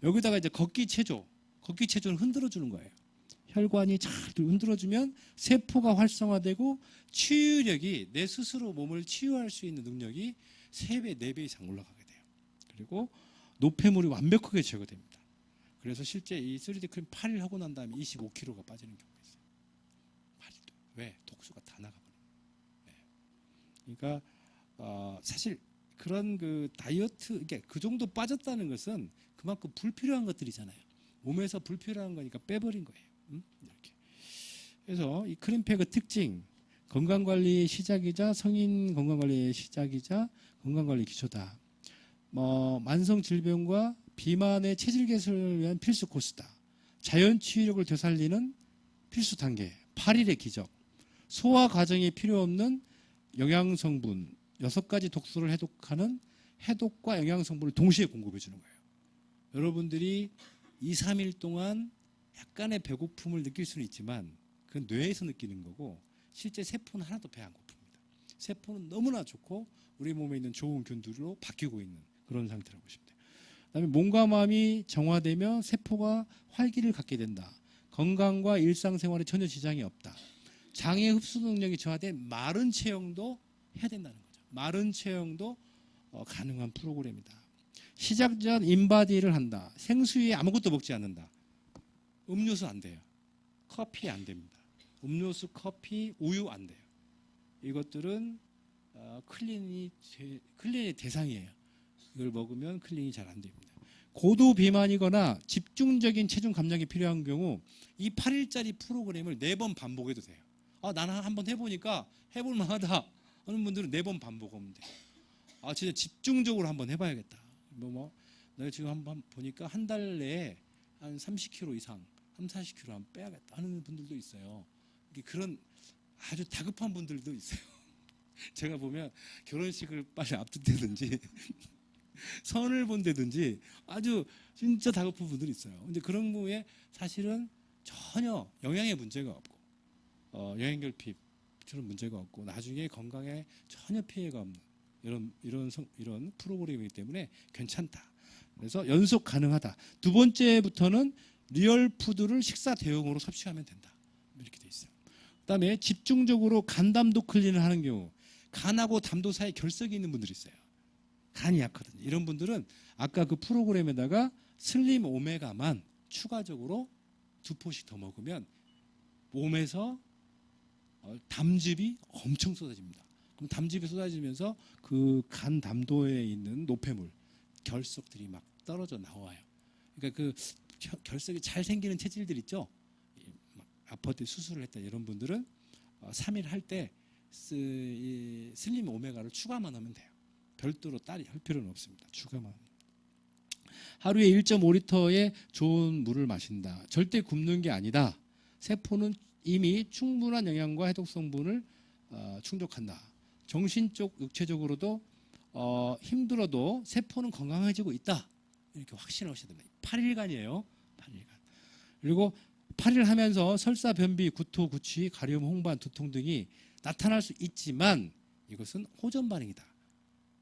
여기다가 이제 걷기 체조는 흔들어 주는 거예요. 혈관이 잘 흔들어주면 세포가 활성화되고 치유력이, 내 스스로 몸을 치유할 수 있는 능력이 3배, 4배 이상 올라가게 돼요. 그리고 노폐물이 완벽하게 제거됩니다. 그래서 실제 이 3D 크림 8일 하고 난 다음에 25kg가 빠지는 경우가 있어요. 8일도. 왜? 독소가 다 나가버려요. 네. 그러니까 사실 그런 그 다이어트, 이게 그 정도 빠졌다는 것은 그만큼 불필요한 것들이잖아요. 몸에서 불필요한 거니까 빼버린 거예요. 이렇게. 그래서 이 크림팩의 특징, 건강관리의 시작이자 성인 건강관리의 시작이자 건강관리 기초다. 만성 질병과 비만의 체질 개선을 위한 필수 코스다. 자연 치유력을 되살리는 필수 단계, 8일의 기적. 소화 과정이 필요 없는 영양 성분 6가지 독소를 해독하는 해독과 영양 성분을 동시에 공급해 주는 거예요. 여러분들이 2, 3일 동안 약간의 배고픔을 느낄 수는 있지만 그건 뇌에서 느끼는 거고, 실제 세포는 하나도 배 안 고픕니다. 세포는 너무나 좋고 우리 몸에 있는 좋은 균들로 바뀌고 있는 그런 상태라고 보시면 돼요. 그다음에 몸과 마음이 정화되며 세포가 활기를 갖게 된다. 건강과 일상생활에 전혀 지장이 없다. 장의 흡수 능력이 저하된 마른 체형도 해야 된다는 거죠. 마른 체형도 가능한 프로그램이다. 시작 전 인바디를 한다. 생수에 아무것도 먹지 않는다. 음료수 안 돼요. 커피 안 됩니다. 음료수, 커피, 우유 안 돼요. 이것들은 클린의 대상이에요. 이걸 먹으면 클린이 잘 안 됩니다. 고도 비만이거나 집중적인 체중 감량이 필요한 경우 이 8일짜리 프로그램을 4번 반복해도 돼요. 나는 한번 해보니까 해볼 만하다 하는 분들은 4번 반복하면 돼요. 진짜 집중적으로 한번 해봐야겠다. 내가 지금 한번 보니까 한 달 내에 한 30kg 이상, 40kg 한번 빼야겠다 하는 분들도 있어요. 그런 아주 다급한 분들도 있어요. 제가 보면 결혼식을 빨리 앞둔다든지 선을 본다든지 아주 진짜 다급한 분들이 있어요. 근데 그런 경우에 사실은 전혀 영양에 문제가 없고 영양결핍처럼 문제가 없고 나중에 건강에 전혀 피해가 없는 이런 프로그램이기 때문에 괜찮다. 그래서 연속 가능하다. 두 번째부터는 리얼 푸드를 식사 대용으로 섭취하면 된다. 이렇게 돼 있어요. 그다음에 집중적으로 간담도 클린을 하는 경우, 간하고 담도 사이에 결석이 있는 분들이 있어요. 간이 약하거든요. 이런 분들은 아까 그 프로그램에다가 슬림 오메가만 추가적으로 2포씩 더 먹으면 몸에서 담즙이 엄청 쏟아집니다. 그럼 담즙이 쏟아지면서 그 간 담도에 있는 노폐물, 결석들이 막 떨어져 나와요. 그러니까 그 결석이 잘 생기는 체질들 있죠. 막 아파트 수술을 했다 이런 분들은 3일 할 때 슬림 오메가를 추가만 하면 돼요. 별도로 따로 할 필요는 없습니다. 추가만. 하루에 1.5리터의 좋은 물을 마신다. 절대 굶는 게 아니다. 세포는 이미 충분한 영양과 해독 성분을 충족한다. 정신적, 육체적으로도 힘들어도 세포는 건강해지고 있다. 이렇게 확신하셔야 됩니다. 8일간이에요. 8일간. 그리고 8일 하면서 설사, 변비, 구토, 구취, 가려움, 홍반, 두통 등이 나타날 수 있지만 이것은 호전 반응이다.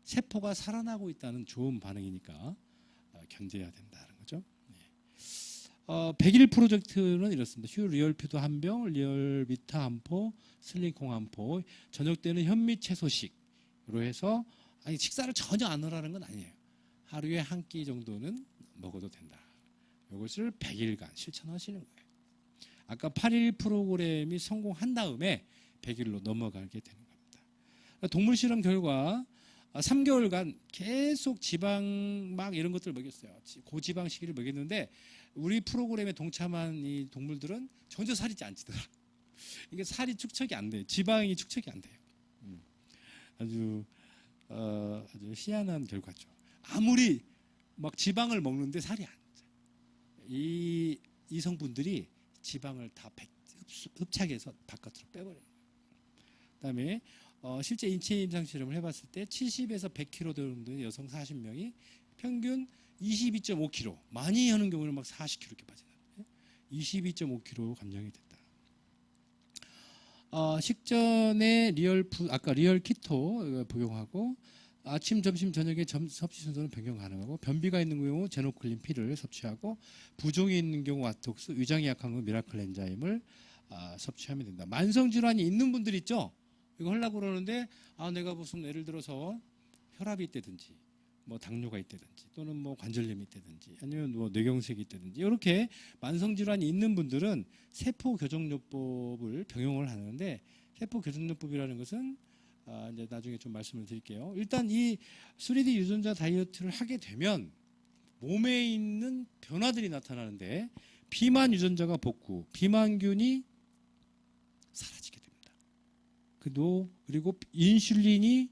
세포가 살아나고 있다는 좋은 반응이니까 견뎌야 된다는 거죠. 100일 프로젝트는 이렇습니다. 휴 리얼피도 한 병, 리얼비타 한 포, 슬링콩 한 포. 저녁 때는 현미 채소식으로 해서 식사를 전혀 안 하라는 건 아니에요. 하루에 한 끼 정도는 먹어도 된다. 이것을 100일간 실천하시는 거예요. 아까 8일 프로그램이 성공한 다음에 100일로 넘어가게 되는 겁니다. 동물 실험 결과 3개월간 계속 지방 막 이런 것들을 먹였어요. 고지방 식이를 먹였는데 우리 프로그램에 동참한 이 동물들은 전혀 살이 안 찌더라. 이게 살이 축적이 안 돼요. 지방이 축적이 안 돼요. 아주 아주 희한한 결과죠. 아무리 막 지방을 먹는데 살이 안 쪄요. 이 성분들이 지방을 다 흡착해서 바깥으로 빼버려요. 그다음에 실제 인체 임상 실험을 해봤을 때 70에서 100kg 정도의 여성 40명이 평균 22.5kg, 많이 하는 경우는 막 40kg 이렇게 빠지는데 22.5kg 감량이 됐다. 식전에 아까 리얼 키토 복용하고 아침, 점심, 저녁에 섭취 순서는 변경 가능하고 변비가 있는 경우 제노클린 P를 섭취하고 부종이 있는 경우 와톡스, 위장이 약한 경우 미라클 엔자임을 섭취하면 된다. 만성 질환이 있는 분들 있죠? 이거 하려고 그러는데 내가 무슨 예를 들어서 혈압이 있다든지 뭐 당뇨가 있다든지 또는 뭐 관절염이 있다든지 아니면 뭐 뇌경색이 있다든지 이렇게 만성 질환이 있는 분들은 세포 교정요법을 병용을 하는데 세포 교정요법이라는 것은 이제 나중에 좀 말씀을 드릴게요. 일단 이 3D 유전자 다이어트를 하게 되면 몸에 있는 변화들이 나타나는데 비만 유전자가 복구, 비만균이 사라지게 됩니다. 그리고 인슐린이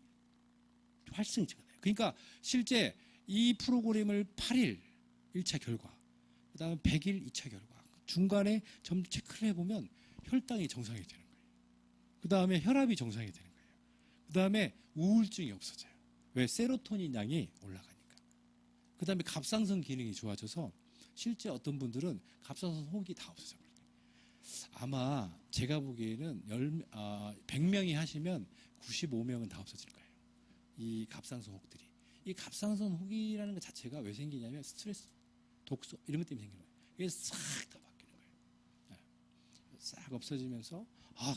활성이 돼요. 그러니까 실제 이 프로그램을 8일 1차 결과, 그 다음에 100일 2차 결과, 중간에 점 체크를 해보면 혈당이 정상이 되는 거예요. 그 다음에 혈압이 정상이 되는 거예요. 그 다음에 우울증이 없어져요. 왜? 세로토닌 양이 올라가니까. 그 다음에 갑상선 기능이 좋아져서 실제 어떤 분들은 갑상선 혹이 다 없어져 버려요. 아마 제가 보기에는 100명이 하시면 95명은 다 없어질 거예요. 이 갑상선 혹들이. 이 갑상선 혹이라는 것 자체가 왜 생기냐면 스트레스, 독소 이런 것 때문에 생기는 거예요. 이게 싹 다 바뀌는 거예요. 싹 없어지면서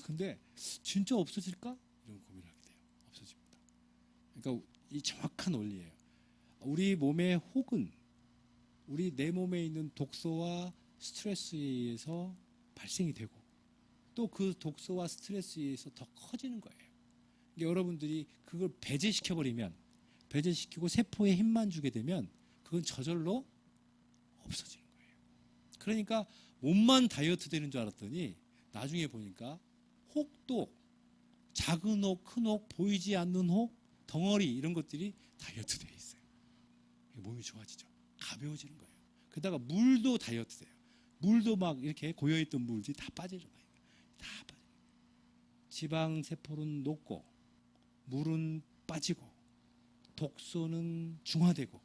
근데 진짜 없어질까? 이런 고민을 하게 돼요. 없어집니다. 그러니까 이 정확한 원리예요. 우리 몸의 혹은 내 몸에 있는 독소와 스트레스에 의해서 발생이 되고 또 그 독소와 스트레스에 의해서 더 커지는 거예요. 그러니까 여러분들이 그걸 배제시키고 세포에 힘만 주게 되면 그건 저절로 없어지는 거예요. 그러니까 몸만 다이어트 되는 줄 알았더니 나중에 보니까 혹도 작은 혹, 큰 혹, 보이지 않는 혹, 덩어리 이런 것들이 다이어트 되어 있어요. 몸이 좋아지죠. 가벼워지는 거예요. 게다가 물도 다이어트 돼요. 물도 막 이렇게 고여있던 물들이 다 빠지는 거예요. 다 빠져요. 지방세포는 녹고 물은 빠지고 독소는 중화되고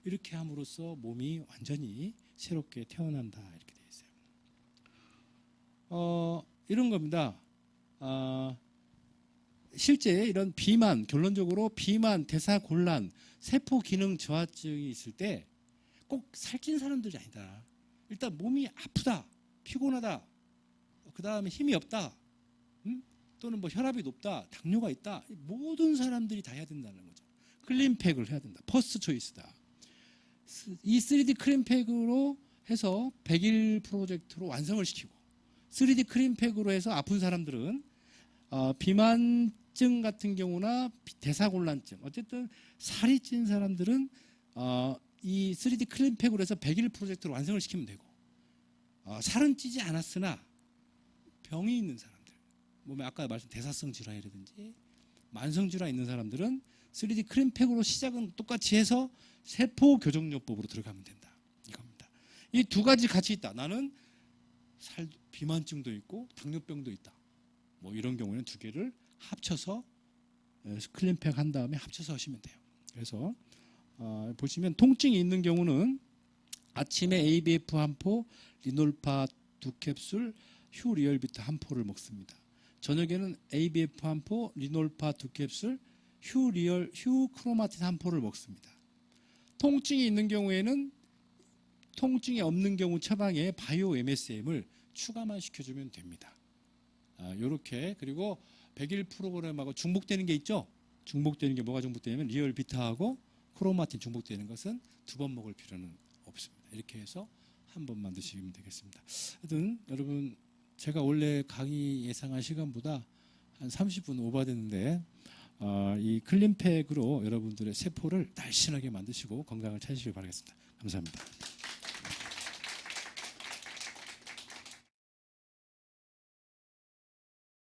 이렇게 함으로써 몸이 완전히 새롭게 태어난다 이렇게 되어 있어요. 이런 겁니다. 실제 이런 비만, 결론적으로 비만, 대사곤란, 세포 기능 저하증이 있을 때 꼭 살찐 사람들이 아니다. 일단 몸이 아프다, 피곤하다, 그 다음에 힘이 없다, 또는 뭐 혈압이 높다, 당뇨가 있다. 모든 사람들이 다 해야 된다는 거죠. 클린팩을 해야 된다. 퍼스트 초이스다. 이 3D 클린팩으로 해서 100일 프로젝트로 완성을 시키고 3D 클린팩으로 해서 아픈 사람들은 비만증 같은 경우나 대사곤란증 어쨌든 살이 찐 사람들은 이 3D 클린팩으로 해서 100일 프로젝트로 완성을 시키면 되고 살은 찌지 않았으나 병이 있는 사람들 몸에 아까 말씀 대사성 질환이라든지 만성 질환 있는 사람들은 3D 클린팩으로 시작은 똑같이 해서 세포 교정요법으로 들어가면 된다. 이겁니다. 이 두 가지 같이 있다. 나는 비만증도 있고 당뇨병도 있다. 뭐 이런 경우에는 두 개를 합쳐서 클린팩 한 다음에 합쳐서 하시면 돼요. 그래서 보시면 통증이 있는 경우는 아침에 ABF 한 포, 리놀파 2캡슐, 휴리얼비트 한 포를 먹습니다. 저녁에는 ABF 한 포, 리놀파 2캡슐, 휴크로마틴 한 포를 먹습니다. 통증이 있는 경우에는 통증이 없는 경우 처방에 바이오 MSM을 추가만 시켜주면 됩니다. 이렇게 그리고 100일 프로그램하고 중복되는 게 있죠. 중복되는 게 뭐가 중복되냐면 리얼비타하고 크로마틴 중복되는 것은 두 번 먹을 필요는 없습니다. 이렇게 해서 한 번만 드시면 되겠습니다. 하여튼 여러분 제가 원래 강의 예상한 시간보다 한 30분 오버됐는데 이 클린팩으로 여러분들의 세포를 날씬하게 만드시고 건강을 찾으시길 바라겠습니다. 감사합니다.